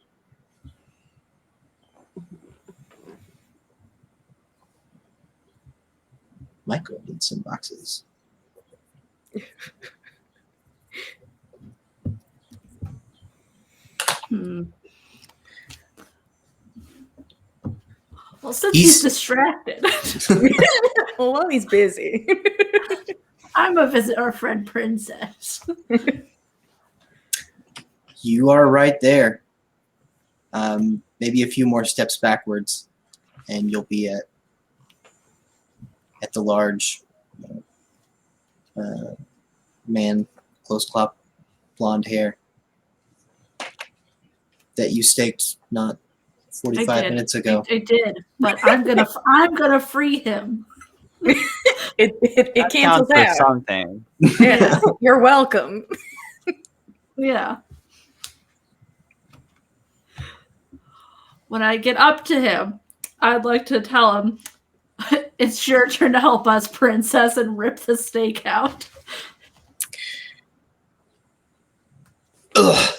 Michael needs some boxes.
Well, since he's distracted,
Well, he's busy.
I'm gonna visit our friend Princess.
You are right there. Maybe a few more steps backwards, and you'll be at the large man, close-cropped, blonde hair that you staked not 45 minutes ago.
I did, but I'm gonna free him.
It cancels
Counts for
out.
something.
Yeah, you're welcome.
Yeah. When I get up to him, I'd like to tell him, it's your turn to help us, Princess, and rip the steak out.
Ugh.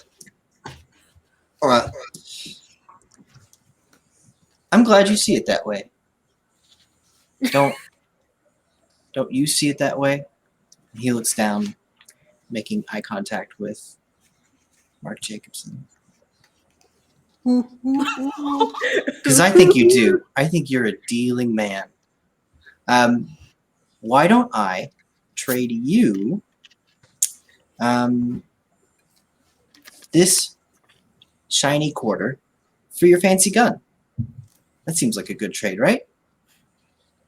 I'm glad you see it that way. Don't you see it that way? He looks down, making eye contact with Mark Jacobson. Because I think you do. I think you're a dealing man. Why don't I trade you this shiny quarter for your fancy gun? That seems like a good trade, right?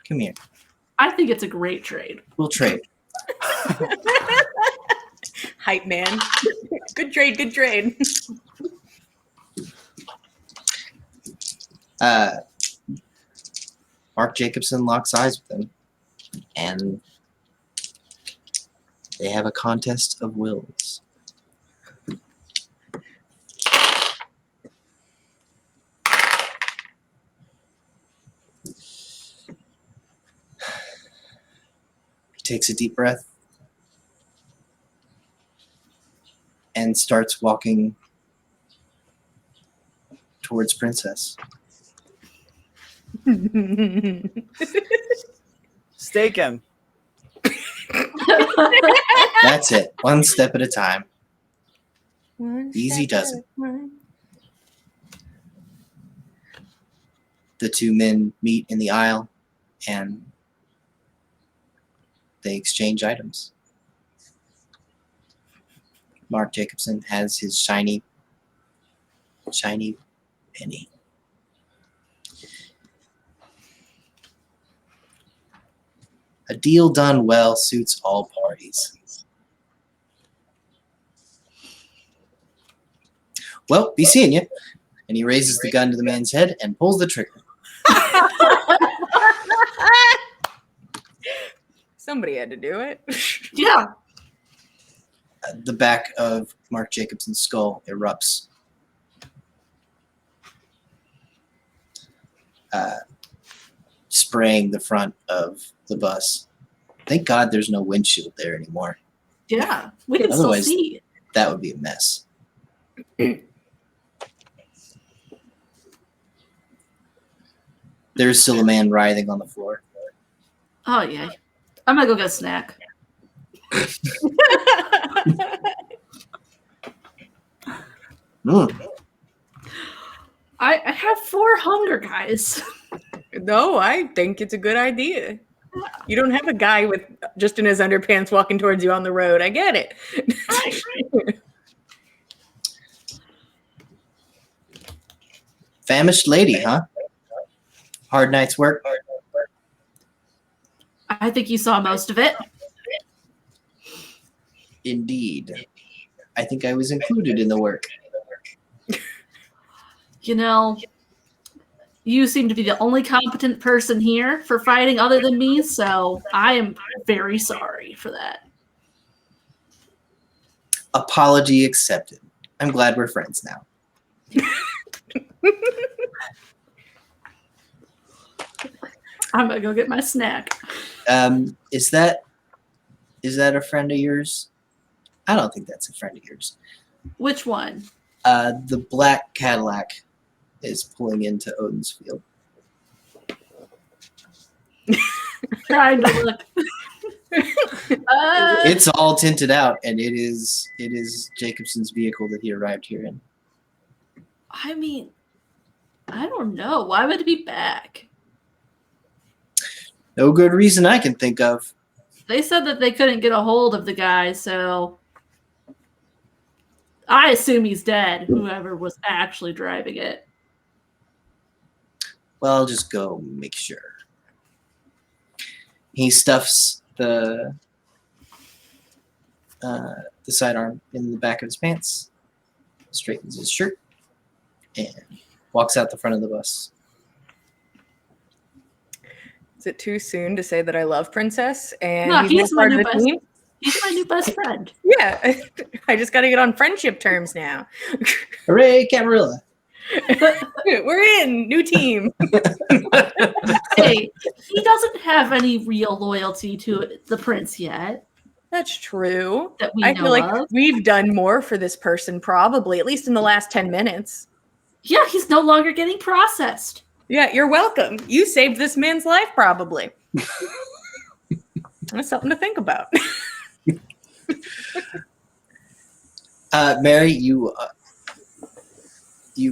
Come here.
I think it's a great trade.
We'll trade.
Hype man. Good trade, good trade.
Mark Jacobson locks eyes with him, and they have a contest of wills. takes a deep breath and starts walking towards Princess.
Stake him.
That's it. One step at a time.
One
Easy
step
does
at
it.
a time.
The two men meet in the aisle and they exchange items. Mark Jacobson has his shiny penny. A deal done well suits all parties. Well, be seeing you. And he raises the gun to the man's head and pulls the trigger.
Somebody had to do it.
Yeah.
The back of Mark Jacobson's skull erupts. Spraying the front of the bus. Thank God there's no windshield there anymore.
Yeah. We can still
Otherwise-
see.
That would be a mess. There's still a man writhing on the floor.
Oh, yeah. I'm going to go get a snack.
Mm.
I have 4 hunger, guys.
No, I think it's a good idea. You don't have a guy with just in his underpants walking towards you on the road. I get it.
Famished lady, huh? Hard night's work.
I think you saw most of it.
Indeed. I think I was included in the work.
You know, you seem to be the only competent person here for fighting other than me, so I am very sorry for that.
Apology accepted. I'm glad we're friends now.
I'm going to go get my snack.
Is that a friend of yours? I don't think that's a friend of yours.
Which one?
The black Cadillac is pulling into Odin's Field.
Trying to look.
It's all tinted out, and it is Jacobson's vehicle that he arrived here in.
I mean, I don't know. Why would it be back?
No good reason I can think of.
They said that they couldn't get a hold of the guy, so I assume he's dead, whoever was actually driving it.
Well, I'll just go make sure. He stuffs the sidearm in the back of his pants, straightens his shirt, and walks out the front of the bus.
Is it too soon to say that I love Princess? And
No,
he's
my
part
new
of the
best.
team?
He's my new best friend.
Yeah, I just got to get on friendship terms now.
Hooray, Camarilla!
We're in, new team.
Hey, he doesn't have any real loyalty to the prince yet
That's true.
that we
I
know
feel like
of.
we've done more for this person, probably, at least in the last 10 minutes.
Yeah, he's no longer getting processed.
Yeah, you're welcome. You saved this man's life, probably. That's something to think about.
Mary, you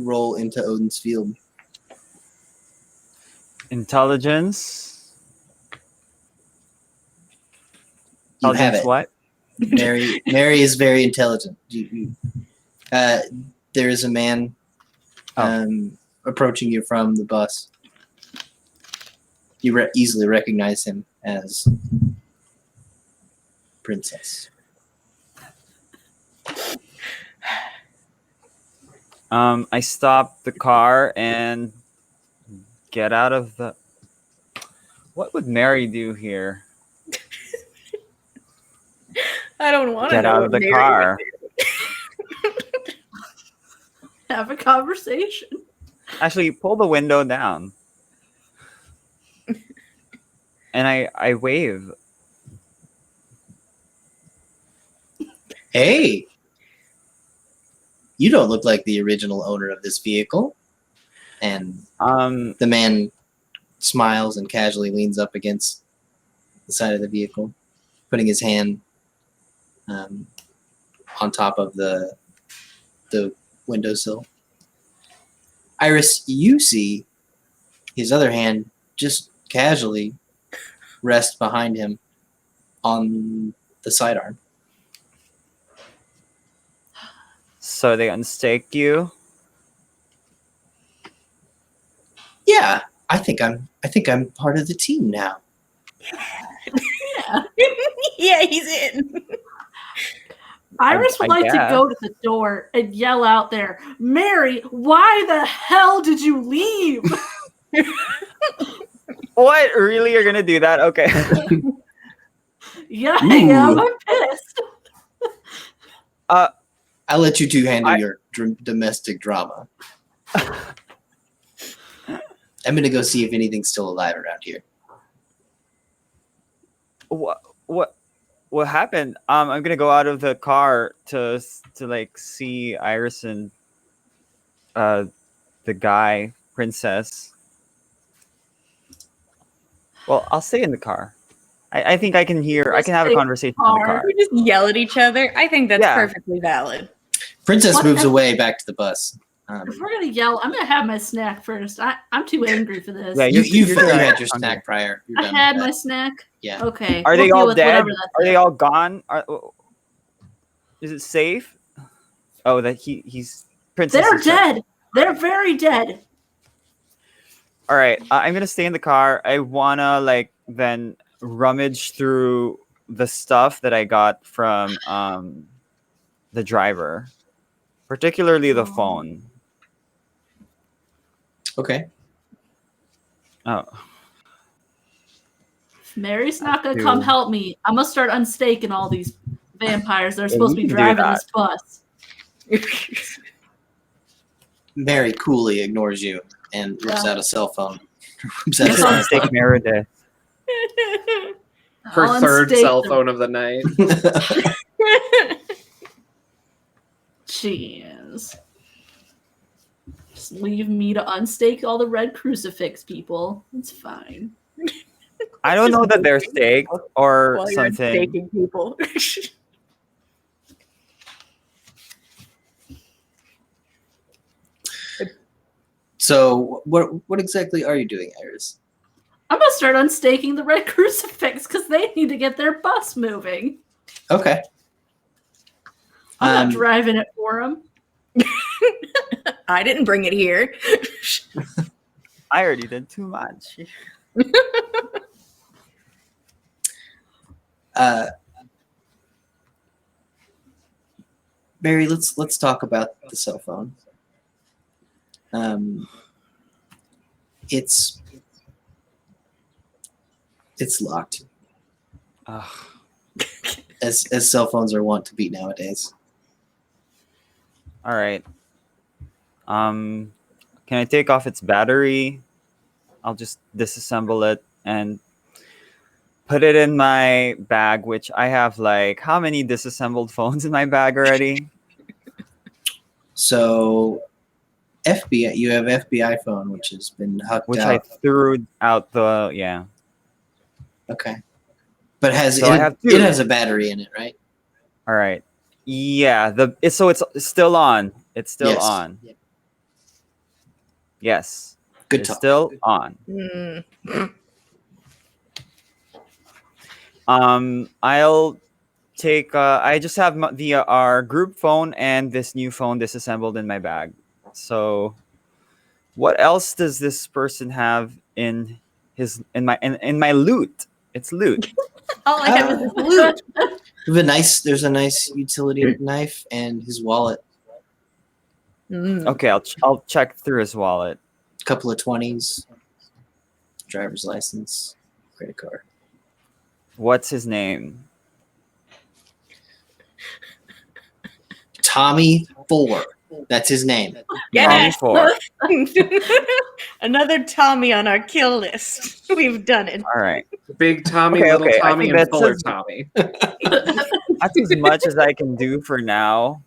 roll into Odin's Field.
Intelligence.
You have
Intelligence
it.
what?
Mary is very intelligent. There is a man approaching you from the bus. You easily recognize him as Princess.
I stop the car and get out of the. What would Mary do here?
I don't want to
Get
know
out
what
of the
Mary
car.
would do.
Have a conversation.
Actually, pull the window down. And I wave.
Hey, you don't look like the original owner of this vehicle. And the man smiles and casually leans up against the side of the vehicle, putting his hand on top of the windowsill. Iris, you see his other hand just casually rest behind him on the sidearm.
So they unstake you.
Yeah, I think I'm part of the team now.
Yeah.
Yeah, he's in.
Iris would
I
like to
guess.
go to the door and yell out there, Mary, why the hell did you leave?
What? Really? You're gonna do that? Okay.
Yeah, I am.
Ooh.
I'm pissed.
I'll let you two handle your domestic drama. I'm gonna go see if anything's still alive around here.
What happened? I'm gonna go out of the car to like see Iris and the guy, princess. Well, I'll stay in the car. I think I can hear. I can have a conversation in the car.
We just yell at each other. I think that's
Yeah.
perfectly valid.
Princess
What
moves
the-
away back to the bus.
If we're gonna yell, I'm gonna have my snack first. I'm too angry for this.
Yeah,
You
you're
had your
hungry.
snack prior. You're
I
done
had
with
my
that.
snack.
Yeah.
Okay.
Are they
we'll deal
all
with
dead?
whatever that's
Are they
at.
all gone? Is it safe? Oh, that he's princess.
They're
is dead.
dead. They're very dead.
All right, I'm gonna stay in the car. I wanna like then rummage through the stuff that I got from the driver, particularly the
Oh.
phone.
Okay.
Oh,
If Mary's not gonna
Dude.
come help me, I'm gonna start unstaking all these vampires that are
Yeah,
supposed to
you
be
can do
driving
that.
this bus.
Mary coolly ignores you and rips
Yeah.
out a cell phone. Rips out a
Yeah.
cell
mistake
phone.
Meredith.
Her
I'll
third
unstake
cell
them.
phone of the night.
Jeez. Just leave me to unstake all the red crucifix people. It's fine.
I don't know that they're staked or
While you're
something.
staking people.
So what exactly are you doing, Iris?
I'm gonna start unstaking the red crucifix because they need to get their bus moving.
Okay.
I'm
Um,
not driving it for them.
I didn't bring it here.
I already did too much.
Barry, let's talk about the cell phone. It's locked,
Ugh.
as cell phones are wont to be nowadays.
All right. Can I take off its battery? I'll just disassemble it and put it in my bag, which I have like how many disassembled phones in my bag already?
So, FBI, you have FBI phone, which has been hucked
Which I
out.
threw out the yeah.
Okay, but
So I have two.
it has a battery in it, right?
All right. Yeah, it's still on. It's still
Yes.
on. Yes.
Good
It's
talk.
still on.
Mm.
I'll take. I just have our group phone and this new phone disassembled in my bag. So, what else does this person have in my loot? It's loot.
All I have is this loot.
There's a nice utility knife and his wallet.
Mm.
Okay, I'll check through his wallet.
A couple of 20s, driver's license, credit card.
What's his name?
Tommy 4. That's his name.
Yes.
24.
Another Tommy on our kill list. We've done it.
All right.
Big Tommy,
Okay,
little
okay, I
Tommy,
think
and
that
fuller
says-
Tommy.
That's as much as I can do for now.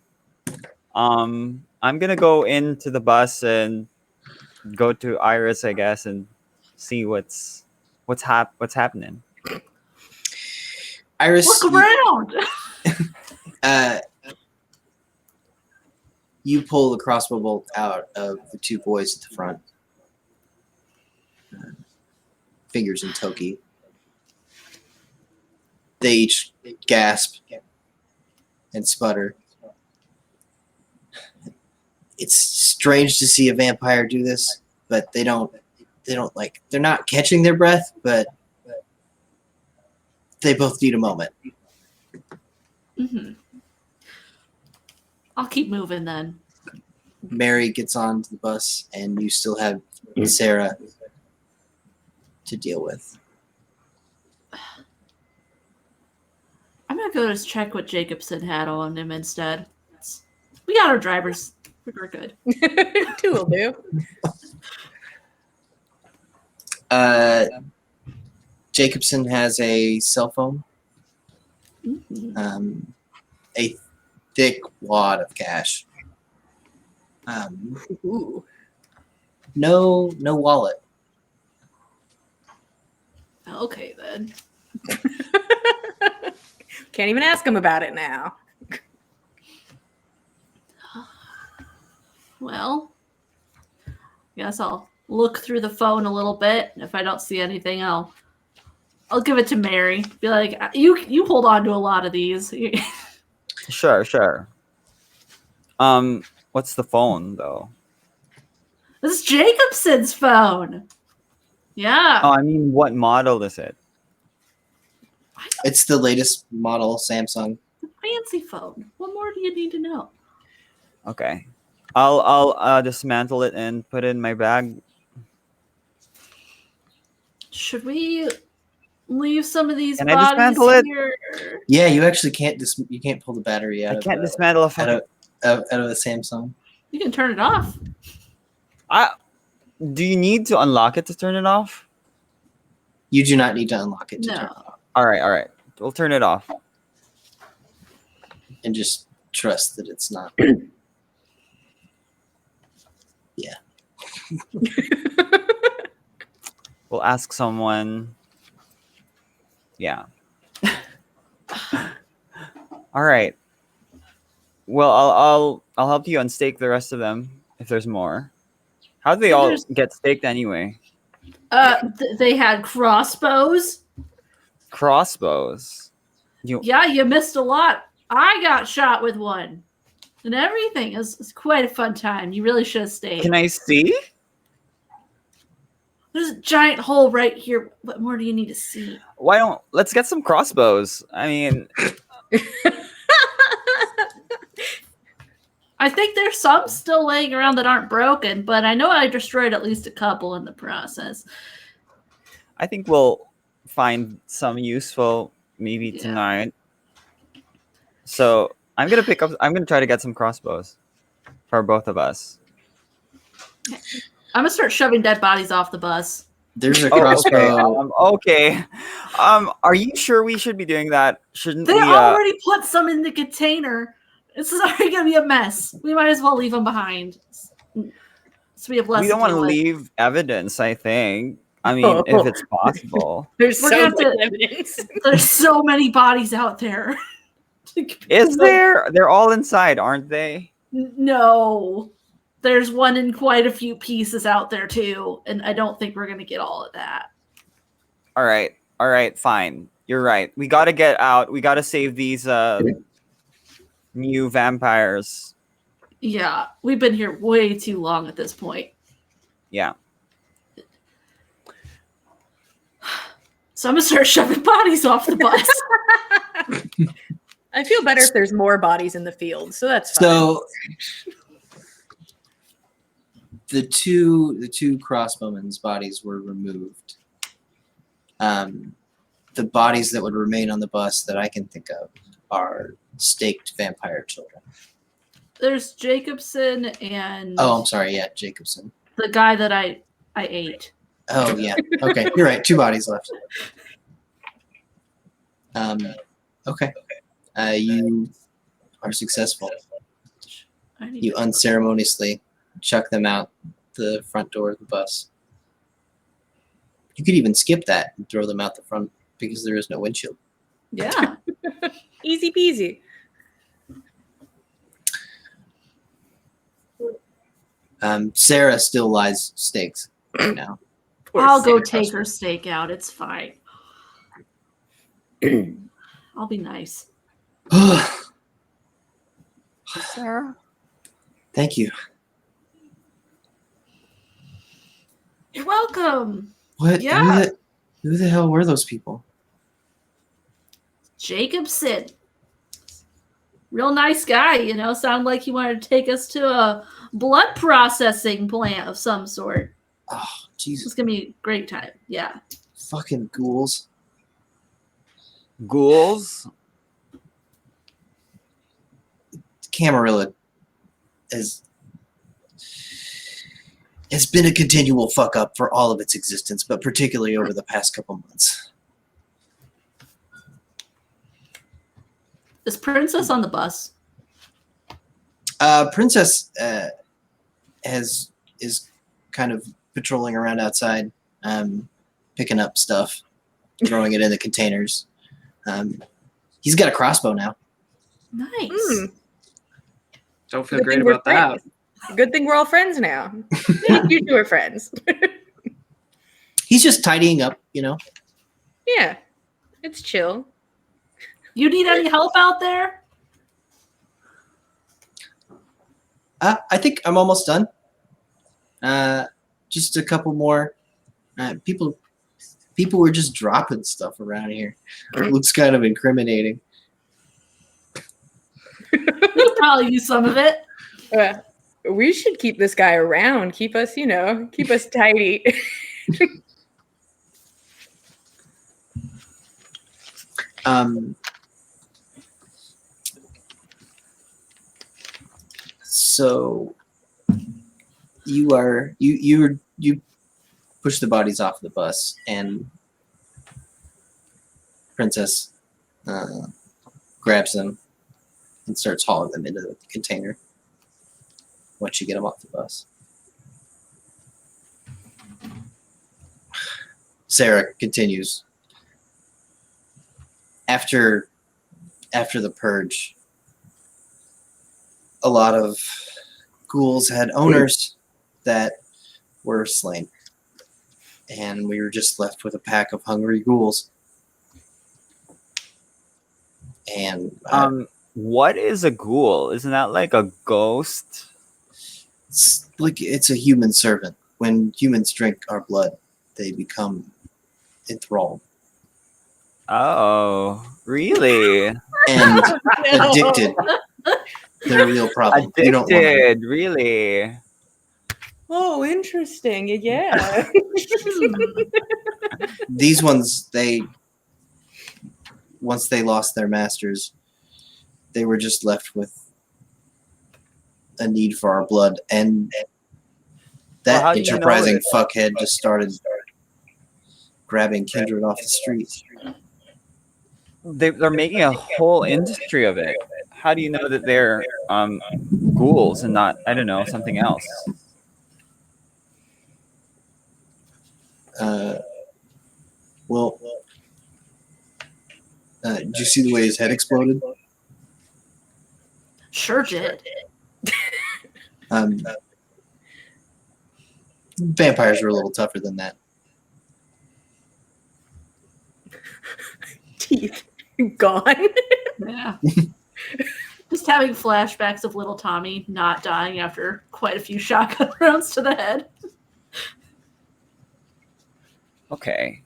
I'm gonna go into the bus and go to Iris, I guess, and see what's happening.
Iris,
Look around.
you pull the crossbow bolt out of the two boys at the front. Fingers in Toki. They each gasp and sputter. It's strange to see a vampire do this, but they don't like, they're not catching their breath, but they both need a moment.
Mm-hmm. I'll keep moving then.
Mary gets onto the bus, and you still have Sarah to deal with.
I'm gonna go just check what Jacobson had on him instead. We got our drivers. We're good.
Two will do.
Jacobson has a cell phone,
Mm-hmm.
a thick wad of cash.
Ooh.
No wallet.
Okay then.
Can't even ask him about it now.
Well, guess I'll look through the phone a little bit. If I don't see anything, I'll give it to Mary. Be like, you hold on to a lot of these.
Sure. What's the phone though?
This is Jacobson's phone. Yeah.
Oh, I mean, what model is it?
It's the latest model Samsung.
Fancy phone. What more do you need to know?
Okay, I'll dismantle it and put it in my bag.
Should we leave some of these
Can I
bodies
dismantle it?
here?
Yeah, you actually can't you can't pull the battery out
I
of
can't dismantle a
out
fucking.
of a Samsung.
You can turn it off.
Do you need to unlock it to turn it off?
You do not need to unlock it to turn it
No.
off.
All right. We'll turn it off.
And just trust that it's not. Yeah.
We'll ask someone. Yeah. All right. Well, I'll help you unstake the rest of them if there's more. How do they all get staked anyway?
They had crossbows.
Crossbows.
Yeah, you missed a lot. I got shot with one. And everything. It was quite a fun time. You really should have stayed.
Can I see?
There's a giant hole right here. What more do you need to see?
Let's get some crossbows. I mean,
I think there's some still laying around that aren't broken, but I know I destroyed at least a couple in the process.
I think we'll find some useful maybe tonight. So I'm gonna try to get some crossbows for both of us.
I'm gonna start shoving dead bodies off the bus.
There's a crossbow.
Okay. Are you sure we should be doing that? Shouldn't
They
we?
already put some in the container. This is already gonna be a mess. We might as well leave them behind. So we have less.
We don't want to
deal with.
leave evidence. I think. I mean, if it's possible.
There's
We're
so
gonna
much
have to-
evidence.
There's so many bodies out there.
Is there? They're all inside, aren't they?
No. There's one in quite a few pieces out there too, and I don't think we're gonna get all of that.
All right, fine. You're right. We got to get out. We got to save these new vampires.
Yeah, we've been here way too long at this point.
Yeah.
So I'm gonna start shoving bodies off the bus.
I feel better if there's more bodies in the field, so that's fine.
So the two crossbowmen's bodies were removed. The bodies that would remain on the bus that I can think of are staked vampire children.
There's Jacobson and
Oh, I'm sorry. Yeah, Jacobson.
the guy that I ate.
Oh, yeah. Okay, you're right. 2 bodies left. Okay. You are successful.
I need
You
to-
unceremoniously chuck them out the front door of the bus. You could even skip that and throw them out the front because there is no windshield.
Yeah.
Easy peasy.
Sarah still lies stakes right now.
Poor
I'll go
Sarah.
take her steak out. It's fine. I'll be nice.
Sarah?
Thank you.
You're welcome.
What?
Yeah.
Who the hell were those people?
Jacobson. Real nice guy, you know. Sounded like he wanted to take us to a blood processing plant of some sort.
Oh,
It's
Jesus.
gonna be a great time. Yeah.
Fucking ghouls.
Ghouls?
Camarilla has been a continual fuck up for all of its existence, but particularly over the past couple months.
Is Princess on the bus?
Princess is kind of patrolling around outside, picking up stuff, throwing it in the containers. He's got a crossbow now.
Nice.
Mm,
Don't feel
Good
great
thing we're
about that.
good thing we're all friends now. You two are friends.
He's just tidying up, you know.
Yeah, it's chill.
You need any help out there?
I think I'm almost done. Just a couple more. People were just dropping stuff around here. It looks kind of incriminating.
We could probably use some of it.
We should keep this guy around. Keep us, keep us tidy.
So you push the bodies off the bus, and Princess grabs them and starts hauling them into the container once you get them off the bus. Sarah continues. After the purge, a lot of ghouls had owners that were slain, and we were just left with a pack of hungry ghouls. And
What is a ghoul? Isn't that like a ghost?
it's a human servant. When humans drink our blood, they become enthralled
Oh, really?
and addicted. They're a real problem. You don't want them.
Addicted, really?
Oh, interesting. Yeah.
These ones, once they lost their masters, they were just left with a need for our blood, and that
how do you know
enterprising
it?
fuckhead just started grabbing kindred off the street.
They're making a whole industry of it. How do you know that they're ghouls and not, I don't know, something else?
Well, did you see the way his head exploded?
Sure did.
Vampires are a little tougher than that.
Teeth gone.
Yeah. Just having flashbacks of little Tommy not dying after quite a few shotgun rounds to the head.
Okay.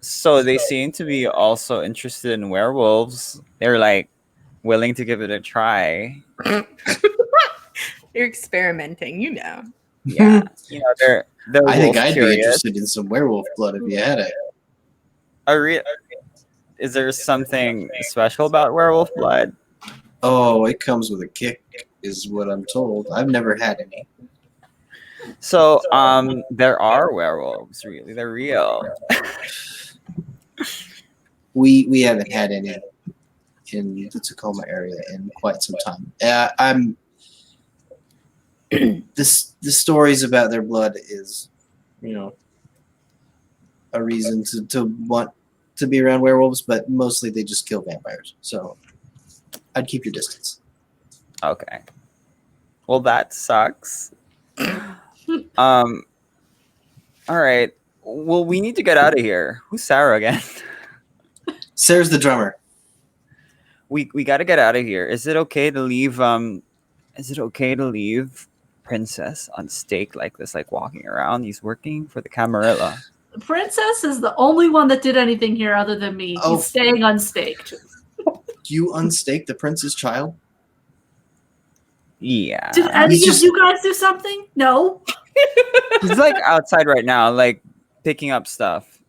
So they seem to be also interested in werewolves. They're like willing to give it a try.
You're experimenting,
Yeah. They're
I think
wolf
I'd
curious.
be interested in some werewolf blood if you had it.
Is there something special about werewolf blood?
Oh, it comes with a kick, is what I'm told. I've never had any.
So, there are werewolves, really. They're real.
We haven't had any. in the Tacoma area in quite some time. I'm this the stories about their blood is, a reason to want to be around werewolves, but mostly they just kill vampires. So I'd keep your distance.
Okay. Well, that sucks. All right. Well, we need to get out of here. Who's Sarah again?
Sarah's the drummer.
We got to get out of here. Is it okay to leave? Is it okay to leave Princess on stake like this, like walking around? He's working for the Camarilla.
The princess is the only one that did anything here other than me.
Oh.
He's staying unstaked.
You unstake the prince's child?
Yeah.
Did any
He's
of
just-
you guys do something? No.
He's like outside right now, like picking up stuff.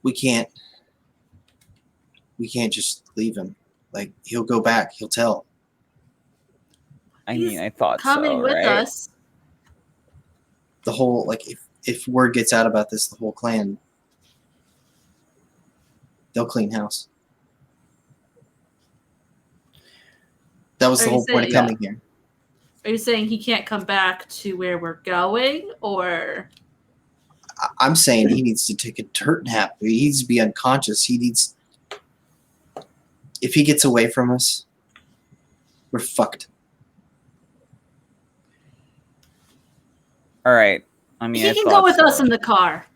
We can't just leave him. Like, he'll go back. He'll tell.
I
He's
mean, I thought
Coming
so,
with
right?
us.
The whole, like, if word gets out about this, the whole clan, they'll clean house. That was
Are
the
you
whole point of
saying-
coming here.
Are you saying he can't come back to where we're going, or
I'm saying he needs to take a dirt nap. He needs to be unconscious. If he gets away from us, we're fucked.
All right. I mean,
he
I
can
thought
go with
so.
us in the car?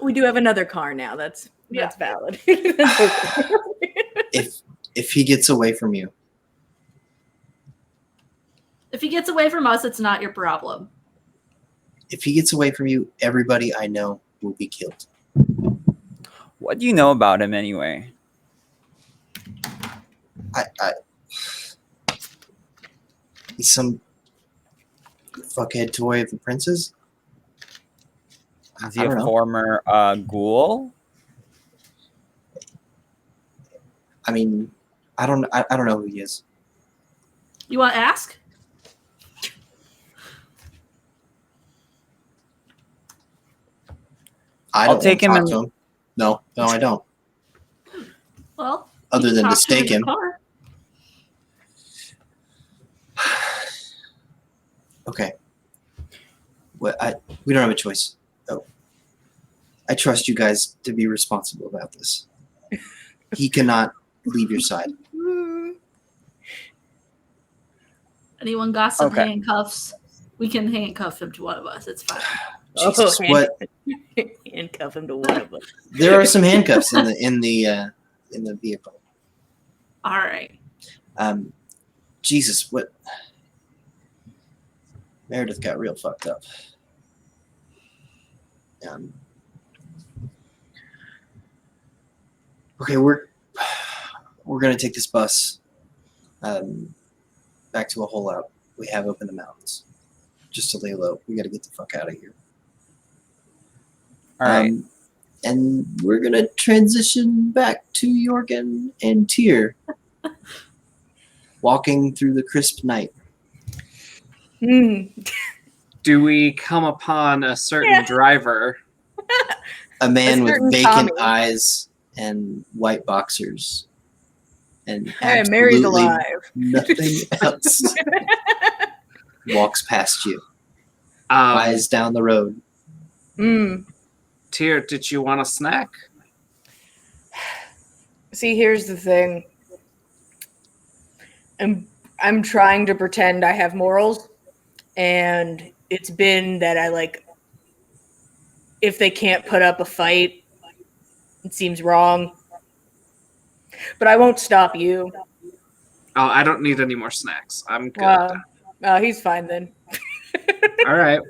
We do have another car now. That's valid.
If he gets away from you,
If he gets away from us, it's not your problem.
if he gets away from you, everybody I know will be killed.
What do you know about him anyway?
He's some fuckhead toy of the prince's.
Is he
I
a
don't know.
former ghoul?
I mean, I don't know who he is.
You want to ask?
I
I'll
don't
take
want to
him
talk to him. No, I don't.
Well,
Other
you
than
can
to
talk him in
stake
the
him.
car.
Okay. Well, we don't have a choice. Oh. I trust you guys to be responsible about this. He cannot leave your side.
Anyone got some
Okay.
handcuffs? We can handcuff him to one of us. It's fine.
Jesus, what?
Handcuff him to one of us.
There are some handcuffs in the vehicle.
All right.
Jesus, what? Meredith got real fucked up. Okay, we're gonna take this bus back to a hole out we have up in the mountains, just to lay low. We got to get the fuck out of here.
All right.
And we're gonna transition back to Jorgen and Tyr, walking through the crisp night.
Do we come upon a certain driver?
A man
A
with
certain
vacant
Tommy.
eyes and white boxers, and
Hey, Mary's
absolutely
alive.
nothing else walks past you. Eyes down the road.
Tyr, did you want a snack?
See, here's the thing. I'm trying to pretend I have morals, and it's been that I like if they can't put up a fight, it seems wrong. But I won't stop you.
Oh, I don't need any more snacks. I'm good.
He's fine then.
All right.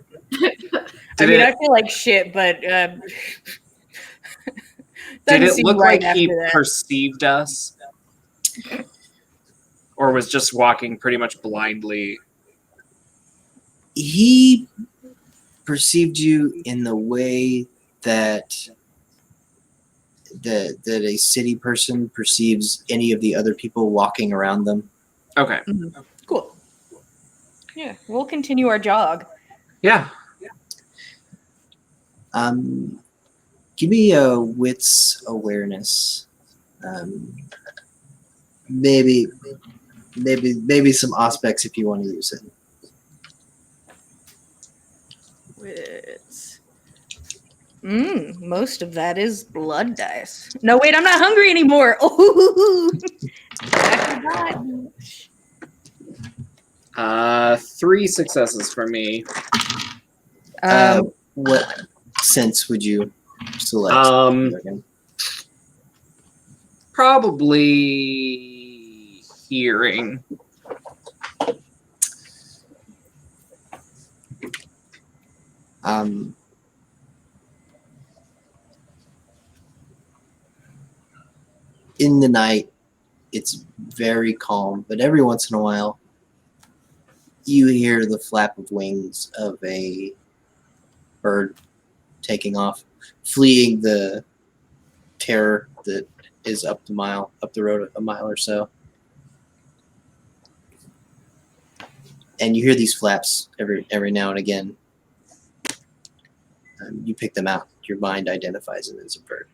I mean, I feel like shit, but
did
doesn't
it
seem
look
right
like he
after that.
perceived us? Or was just walking pretty much blindly?
He perceived you in the way that a city person perceives any of the other people walking around them.
Okay.
Cool. Yeah, we'll continue our jog.
Yeah.
Give me a wits awareness. Maybe some aspects if you want to use it.
Wits. Most of that is blood dice. No, wait, I'm not hungry anymore. Oh,
3 successes for me.
What sense would you select? Morgan?
Probably hearing.
In the night, it's very calm, but every once in a while, you hear the flap of wings of a bird taking off, fleeing the terror that is up the road a mile or so. And you hear these flaps every now and again. You pick them out. Your mind identifies it as a bird.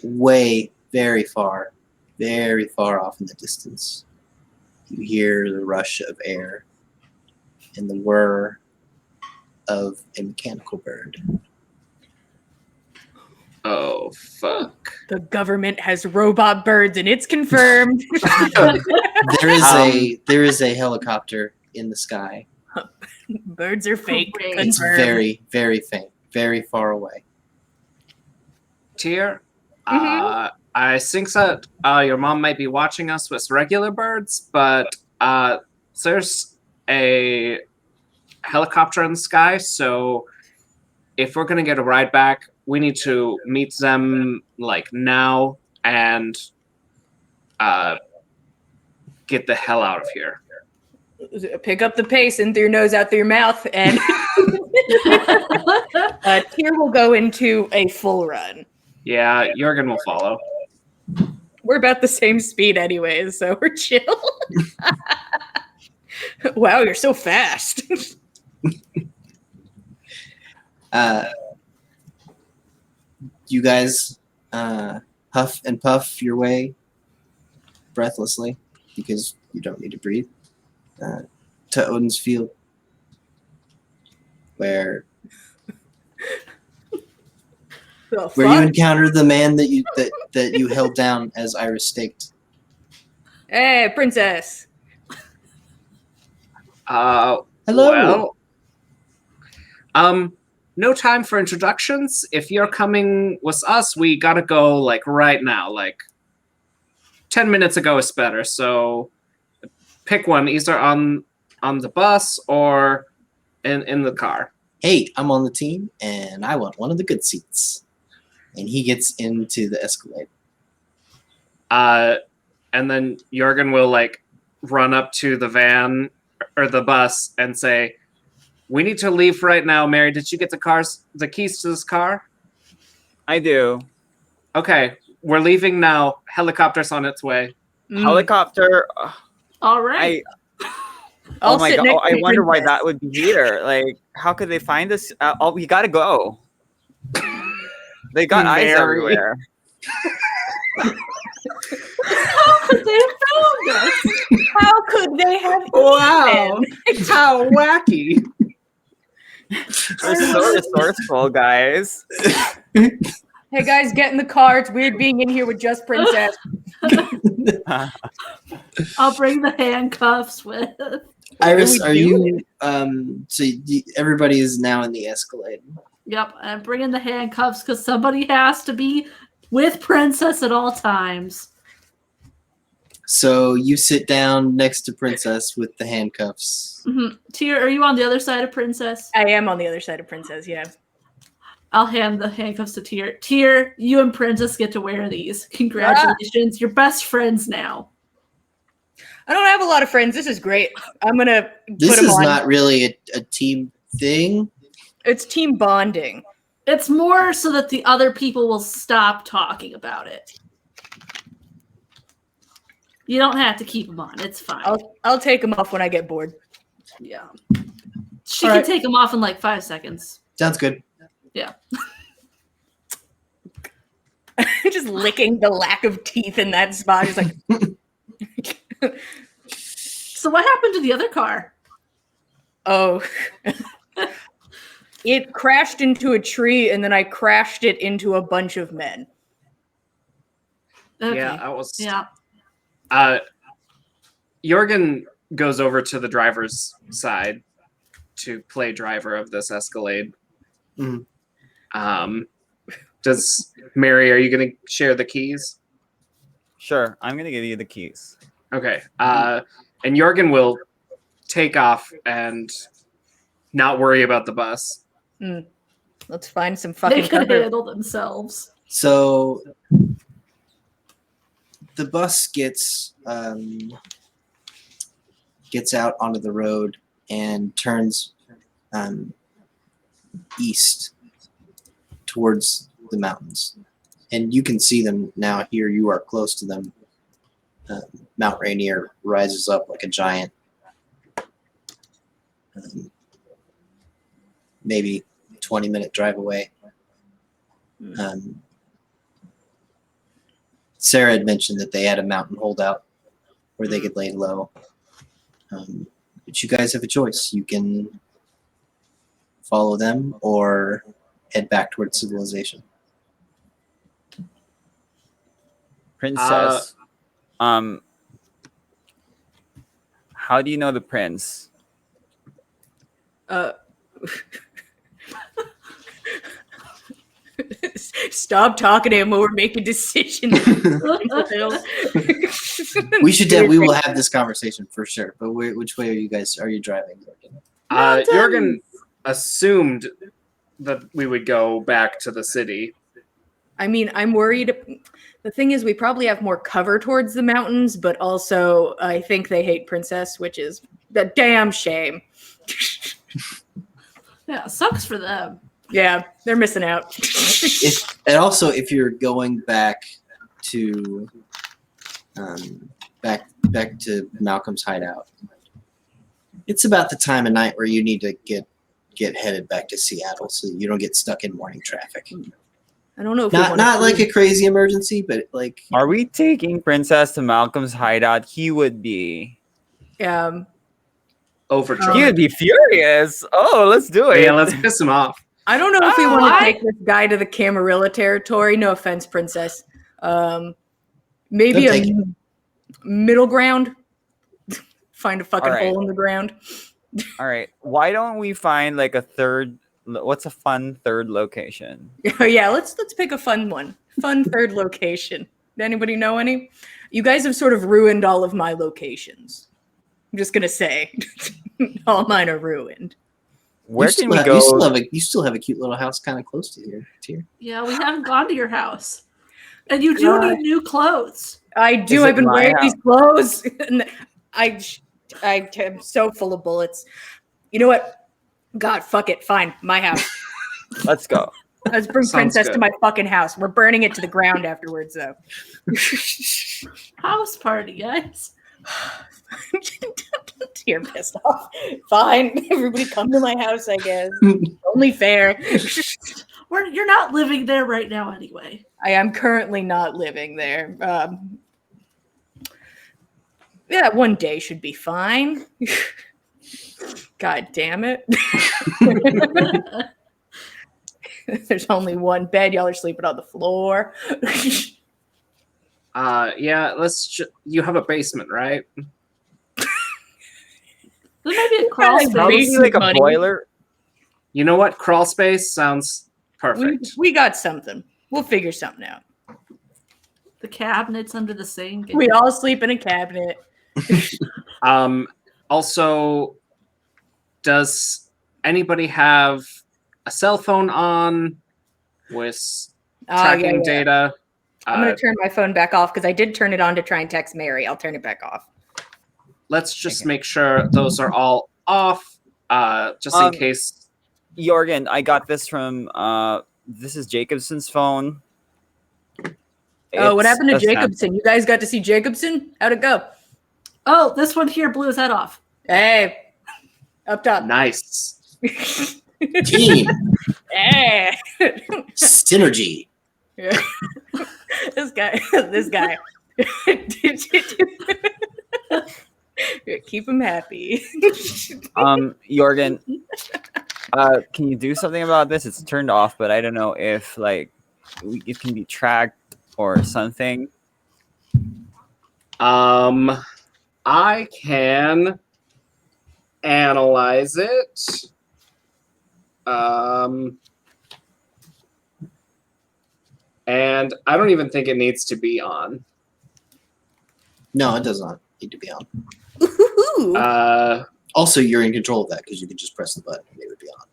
Way, very far off in the distance, you hear the rush of air and the whir of a mechanical bird.
Oh, fuck.
the government has robot birds, and it's confirmed.
There is a helicopter in the sky.
Birds are fake.
Great.
It's
Confirmed.
very, very faint, very far away.
Tyr,
Mhm.
I think that your mom might be watching us with regular birds, but there's a helicopter in the sky, so if we're gonna get a ride back, we need to meet them like now and get the hell out of here.
Pick up the pace in through your nose, out through your mouth, and Tyr will go into a full run.
Yeah, Jurgen will follow.
We're about the same speed anyways, so we're chill. Wow, you're so fast.
You guys huff and puff your way breathlessly because you don't need to breathe to Odin's Field, where
The
you
fuck?
encountered the man that you held down as Iris staked.
Hey, princess.
Hello.
Well, no time for introductions. If you're coming with us, we gotta go like right now. Like 10 minutes ago is better. So pick one, either on the bus or in the car.
Hey, I'm on the team, and I want one of the good seats. And he gets into the Escalade.
And then Jurgen will like run up to the van or the bus and say, "We need to leave right now." Mary, did you get the keys to this car?
I do.
Okay, we're leaving now. Helicopter's on its way.
Helicopter.
All right.
I'll
Oh my
sit
god!
next
Oh, I
to
wonder why
princess.
that would be here. Like, how could they find us? We gotta go. They got eyes
Mary.
everywhere.
How could they have found us?
How could they have?
Wow, how wacky!
They're so resourceful, guys.
Hey guys, get in the car. It's weird being in here with just princess.
I'll bring the handcuffs with.
Iris,
What are
are
we
you? Everybody is now in the Escalade.
Yep, I'm bringing the handcuffs because somebody has to be with Princess at all times.
So you sit down next to Princess with the handcuffs.
Tyr, are you on the other side of Princess?
I am on the other side of princess. Yeah.
I'll hand the handcuffs to Tyr. Tyr, you and Princess get to wear these. Congratulations, you're best friends now.
I don't have a lot of friends. This is great. I'm gonna
This
put them
is
on.
not really a team thing.
It's team bonding.
It's more so that the other people will stop talking about it. You don't have to keep them on. It's fine.
I'll take them off when I get bored.
Yeah. She
All
can
right.
take them off in like 5 seconds.
Sounds good.
Just licking the lack of teeth in that spot. Just like,
So what happened to the other car?
oh. It crashed into a tree, and then I crashed it into a bunch of men.
Okay.
Yeah, that was.
Yeah.
Jorgen goes over to the driver's side to play driver of this Escalade.
Mhm.
Does Mary? Are you going to share the keys?
Sure, I'm gonna give you the keys.
Okay. And Jorgen will take off and not worry about the bus.
Let's find some
They
fucking
can
cover.
handle themselves.
So the bus gets out onto the road and turns east towards the mountains, and you can see them now. Here, you are close to them. Mount Rainier rises up like a giant, maybe 20-minute drive away. Sarah had mentioned that they had a mountain holdout where they could lay low. But you guys have a choice. You can follow them or head back towards civilization.
Princess, how do you know the prince?
Stop talking to him while we're making decisions.
We will have this conversation for sure. But which way are you driving?
Jorgen assumed that we would go back to the city.
I mean, I'm worried. The thing is, we probably have more cover towards the mountains, but also I think they hate Princess, which is a damn shame.
Yeah, sucks for them.
Yeah, they're missing out.
If you're going back to back to Malcolm's hideout, it's about the time of night where you need to get headed back to Seattle so you don't get stuck in morning traffic.
I don't know if
Not like a crazy emergency, but like.
Are we taking Princess to Malcolm's hideout? He would be.
Overjoyed.
He would be furious. Oh, let's do it.
Yeah, let's piss him off.
I don't know if we want to
I-
take this guy to the Camarilla territory. No offense, Princess. Maybe
They'll
a
take
middle ground. Find a fucking
All right.
hole in the ground.
All right. Why don't we find like a third? What's a fun third location?
Yeah, let's pick a fun one. Fun third location. Anybody know any? You guys have sort of ruined all of my locations. I'm just gonna say, all mine are ruined.
Where can we go?
You still have a cute little house kind of close to here.
Yeah, we haven't gone to your house. And you do need new clothes.
I do.
Is it
I've been
my
wearing
house?
these clothes. And I am so full of bullets. You know what? God, fuck it. Fine. My house.
Let's go.
Let's bring
Sounds
Princess
good.
to my fucking house. We're burning it to the ground afterwards, though.
House party, guys.
You're pissed off. Fine. Everybody come to my house, I guess. Only fair.
You're not living there right now anyway.
I am currently not living there. Yeah, one day should be fine. God damn it. There's only one bed. Y'all are sleeping on the floor.
Yeah, you have a basement, right?
There might be a crawl
Like,
space.
Probably
Basic
like a
money.
boiler.
You know what? Crawl space sounds perfect.
We got something. We'll figure something out.
The cabinets under the sink.
We all sleep in a cabinet.
Also, does anybody have a cell phone on with tracking
Yeah.
data?
I'm going to turn my phone back off because I did turn it on to try and text Mary. I'll turn it back off.
Let's just make sure those are all off, just in case.
Jorgen, I got this from. This is Jacobson's phone.
Oh, what
It's
happened to
a Sam-
Jacobson? You guys got to see Jacobson? How'd it go?
Oh, this one here blew his head off.
Hey, up top.
Nice.
Team
Eh.
synergy.
Yeah. This guy. Keep him happy.
Jorgen, can you do something about this? It's turned off, but I don't know if like it can be tracked or something.
I can analyze it. And I don't even think it needs to be on.
No, it does not need to be on.
Ooh.
Also, you're in control of that because you can just press the button and it would be on.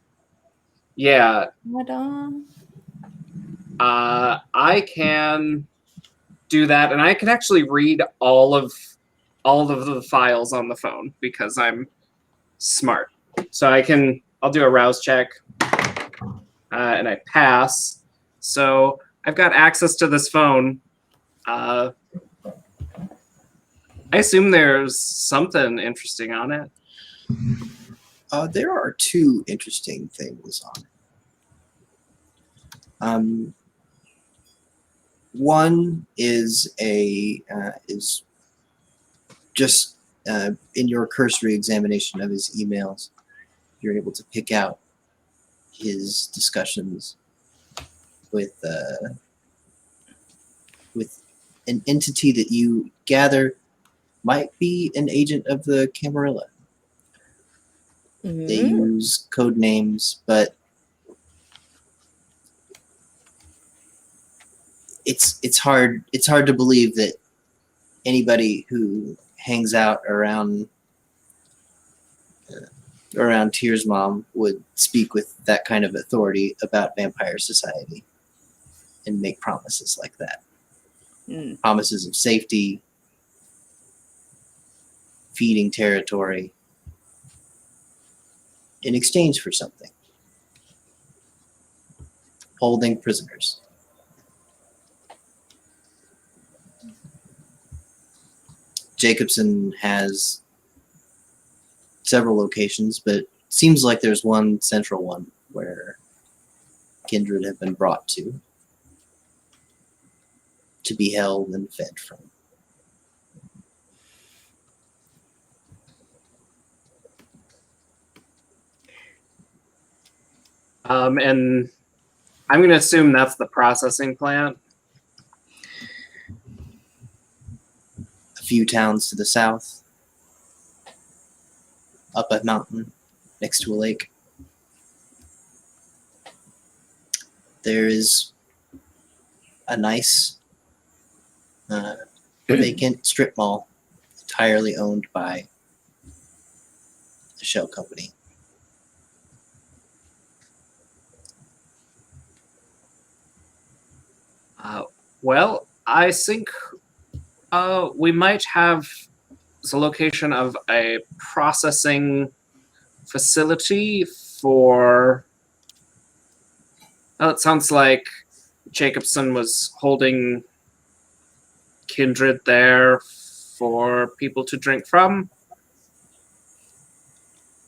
Yeah,
Madame.
I can do that, and I can actually read all of the files on the phone because I'm smart. So I'll do a rouse check, and I pass. So I've got access to this phone. I assume there's something interesting on it.
There are two interesting things on it. One is just in your cursory examination of his emails, you're able to pick out his discussions with an entity that you gather might be an agent of the Camarilla. They use code names, but it's hard to believe that anybody who hangs out around Tyr's mom would speak with that kind of authority about vampire society and make promises like that. Promises of safety, feeding territory in exchange for something. Holding prisoners. Jacobson has several locations, but it seems like there's one central one where kindred have been brought to be held and fed from.
And I'm going to assume that's the processing plant.
A few towns to the south, up a mountain next to a lake. There is a nice vacant strip mall entirely owned by the shell company.
Well, I think we might have the location of a processing facility for. Oh, it sounds like Jacobson was holding kindred there for people to drink from.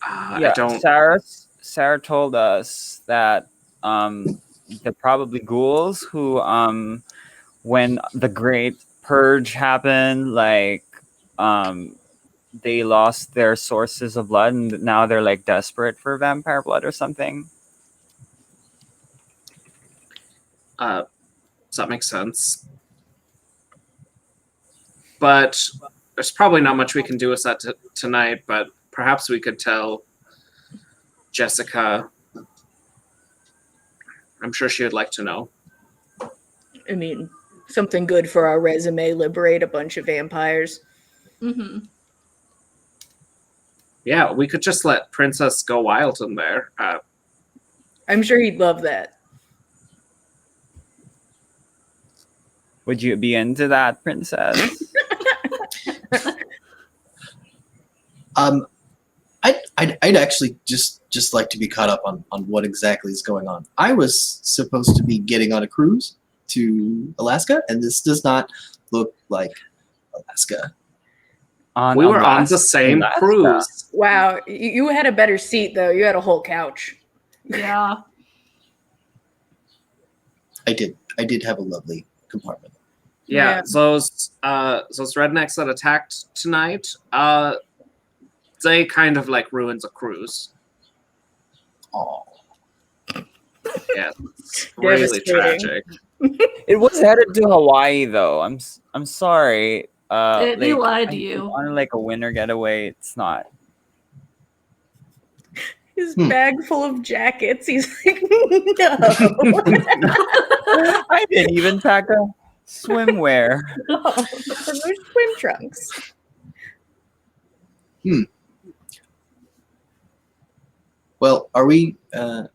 Yeah,
I don't.
Sarah told us that they're probably ghouls who, when the Great Purge happened, like they lost their sources of blood, and now they're like desperate for vampire blood or something.
Does that make sense? But there's probably not much we can do with that tonight, but perhaps we could tell Jessica. I'm sure she would like to know.
I mean, something good for our resume, liberate a bunch of vampires.
Mm-hmm.
Yeah, we could just let Princess go wild in there.
I'm sure he'd love that.
Would you be into that, Princess?
I'd actually just like to be caught up on what exactly is going on. I was supposed to be getting on a cruise to Alaska, and this does not look like Alaska.
We were on the same cruise.
Wow, you had a better seat though. You had a whole couch.
Yeah.
I did have a lovely compartment.
Yeah, those rednecks that attacked tonight, they kind of like ruined the cruise.
Oh,
Yeah, it's really
Devastating.
tragic.
It was headed to Hawaii though. I'm sorry.
They lied to
I
you.
wanted like a winter getaway. It's not.
His bag full of jackets. He's like, no.
I didn't even pack a swimwear.
Those swim trunks.
well, are we? Where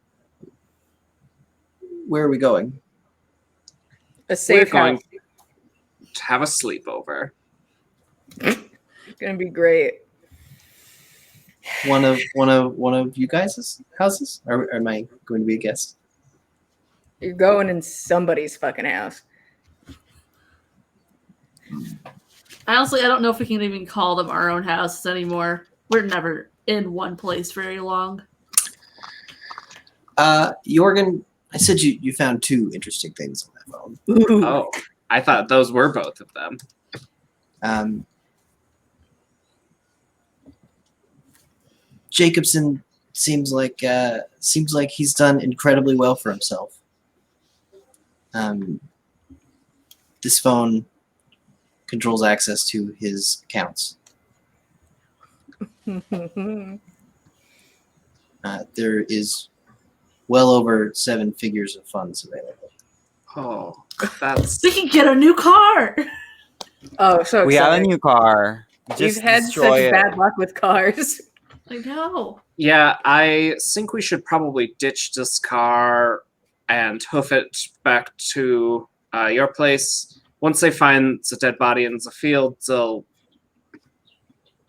are we going?
A safe
We're going
house.
to have a sleepover.
Gonna be great.
One of you guys' houses? Or am I going to be a guest?
You're going in somebody's fucking house.
Honestly, I don't know if we can even call them our own houses anymore. We're never in one place very long.
Jorgen, I said you found two interesting things on that phone.
Ooh.
Oh, I thought those were both of them.
Jacobson seems like he's done incredibly well for himself. This phone controls access to his accounts. There is well over 7 figures of funds available.
Oh, that's
We can get a new car.
Oh, so
We have a
exciting.
new car.
You've
Just
had such
destroy it.
bad luck with cars.
I know.
yeah. I think we should probably ditch this car and hoof it back to your place. Once they find the dead body in the field, they'll.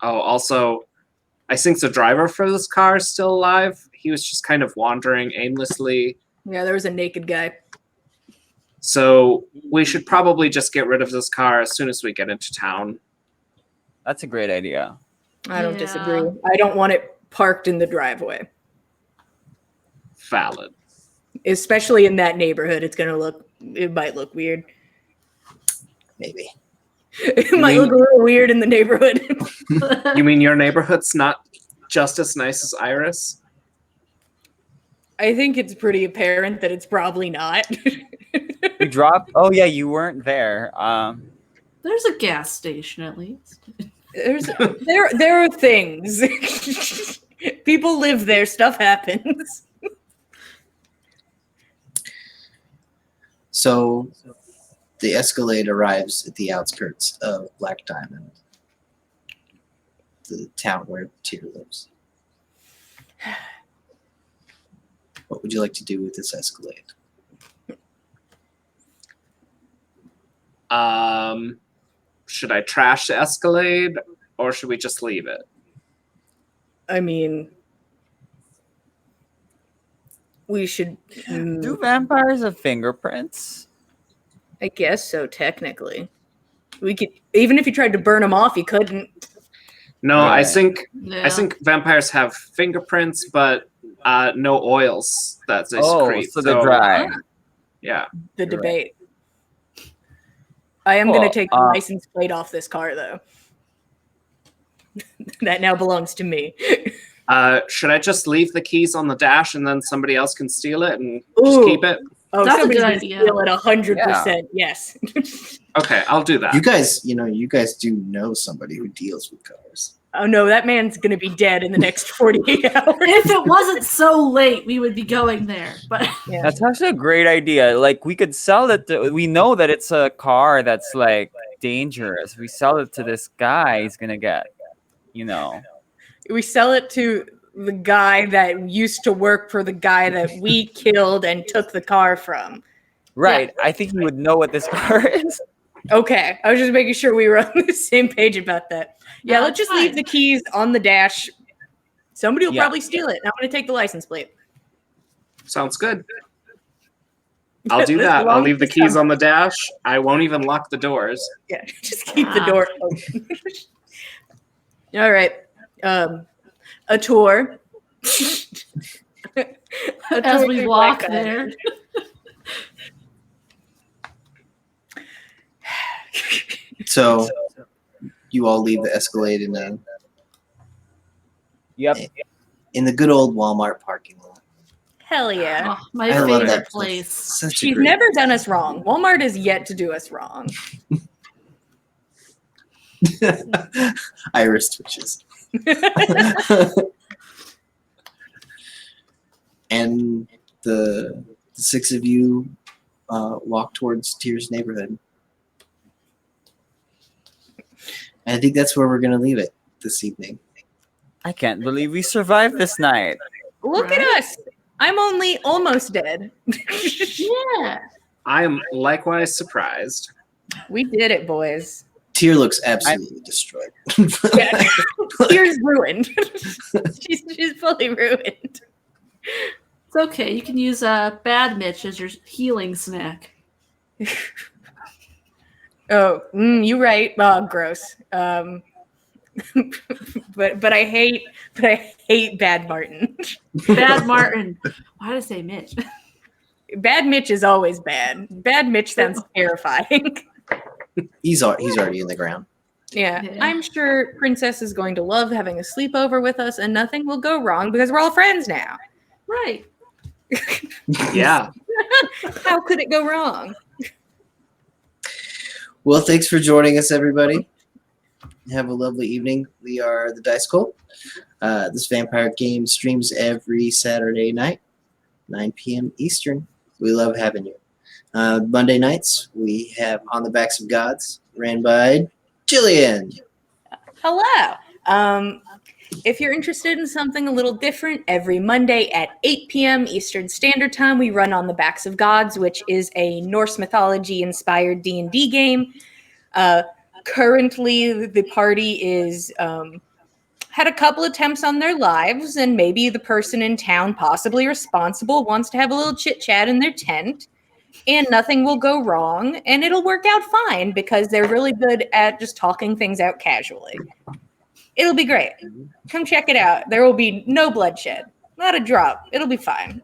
Oh, also, I think the driver for this car is still alive. He was just kind of wandering aimlessly.
Yeah, there was a naked guy.
So we should probably just get rid of this car as soon as we get into town.
That's a great idea.
I don't
Yeah.
disagree. I don't want it parked in the driveway.
Valid.
Especially in that neighborhood. It might look weird.
Maybe.
It might look a little weird in the neighborhood.
You mean your neighborhood's not just as nice as Iris?
I think it's pretty apparent that it's probably not.
We dropped. Oh yeah, you weren't there.
There's a gas station at least.
There are things. People live there, stuff happens.
So the Escalade arrives at the outskirts of Black Diamond, the town where Tyr lives. What would you like to do with this Escalade?
Should I trash the Escalade or should we just leave it?
I mean, we should.
Do vampires have fingerprints?
I guess so, technically. We could, even if you tried to burn them off, you couldn't.
No,
Right.
I think
Yeah.
I think vampires have fingerprints, but no oils that they secrete.
So they're dry.
Yeah.
The
You're
debate. I am going
Cool.
to take the license plate off this car, though. That now belongs to me.
Should I just leave the keys on the dash and then somebody else can steal it and just
Ooh.
keep it?
Oh,
That's a
somebody's
good
going to
idea.
steal it 100%. Yes.
Okay, I'll do that.
You guys do know somebody who deals with cars.
Oh, no, that man's going to be dead in the next 48 hours.
If it wasn't so late, we would be going there. But
Yeah.
That's actually a great idea. Like we could sell it. We know that it's a car that's like dangerous. We sell it to this guy. He's gonna get,
We sell it to the guy that used to work for the guy that we killed and took the car from.
Right. I think he would know what this car is.
Okay, I was just making sure we were on the same page about that. Yeah,
No,
let's
it's
just leave
fine.
the keys on the dash. Somebody will
Yeah.
probably steal it. I'm going to take the license plate.
Sounds good. I'll do
As
that. I'll
long
leave the
as
keys on the dash. I won't even lock the doors.
Yeah, just keep the door open. All right. A tour.
as we
Totally
walk
like that.
there.
So you all leave the Escalade
Yep.
in the good old Walmart parking lot.
Hell yeah.
Oh, my
I love
favorite
that
place.
Such a
She's
great
never done us wrong. Walmart is yet to do us wrong.
Iris twitches. And the six of you walk towards Tyr's neighborhood. And I think that's where we're going to leave it this evening.
I can't believe we survived this night.
Look
Right?
at us. I'm only almost dead.
Yeah.
I am likewise surprised.
We did it, boys.
Tyr looks absolutely destroyed.
Yeah. Tears ruined. she's fully ruined.
It's okay. You can use Bad Mitch as your healing snack.
Oh, you right. Oh, gross. But I hate Bad Martin.
Bad Martin. Why did I say Mitch?
Bad Mitch is always bad. Bad Mitch sounds terrifying.
He's already in the ground.
Yeah.
Yeah.
I'm sure Princess is going to love having a sleepover with us, and nothing will go wrong because we're all friends now.
Right.
Yeah.
How could it go wrong?
Well, thanks for joining us, everybody. Have a lovely evening. We are the Dice Cult. This vampire game streams every Saturday night, 9 p.m. Eastern. We love having you. Monday nights, we have On the Backs of Gods, ran by Jillian.
Hello. If you're interested in something a little different, every Monday at 8 p.m. Eastern Standard Time, we run On the Backs of Gods, which is a Norse mythology-inspired D&D game. Currently, the party is had a couple attempts on their lives, and maybe the person in town, possibly responsible, wants to have a little chit-chat in their tent, and nothing will go wrong, and it'll work out fine because they're really good at just talking things out casually. It'll be great. Come check it out. There will be no bloodshed. Not a drop. It'll be fine.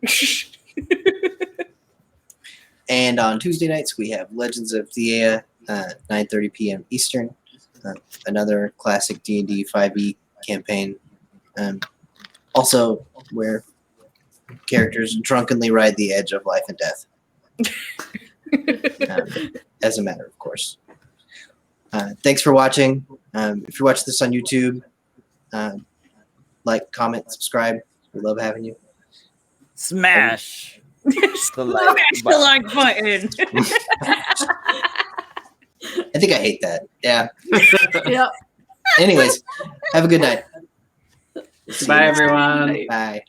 And on Tuesday nights, we have Legends of Thea, 9:30 p.m. Eastern. Another classic D&D 5e campaign. Also, where characters drunkenly ride the edge of life and death. As a matter of course. Thanks for watching. If you watch this on YouTube, like, comment, subscribe. We love having you.
Smash the
Smash the like button.
I think I hate that. Yeah.
Yep.
Anyways, have a good night. See
Bye,
you.
everyone.
Bye.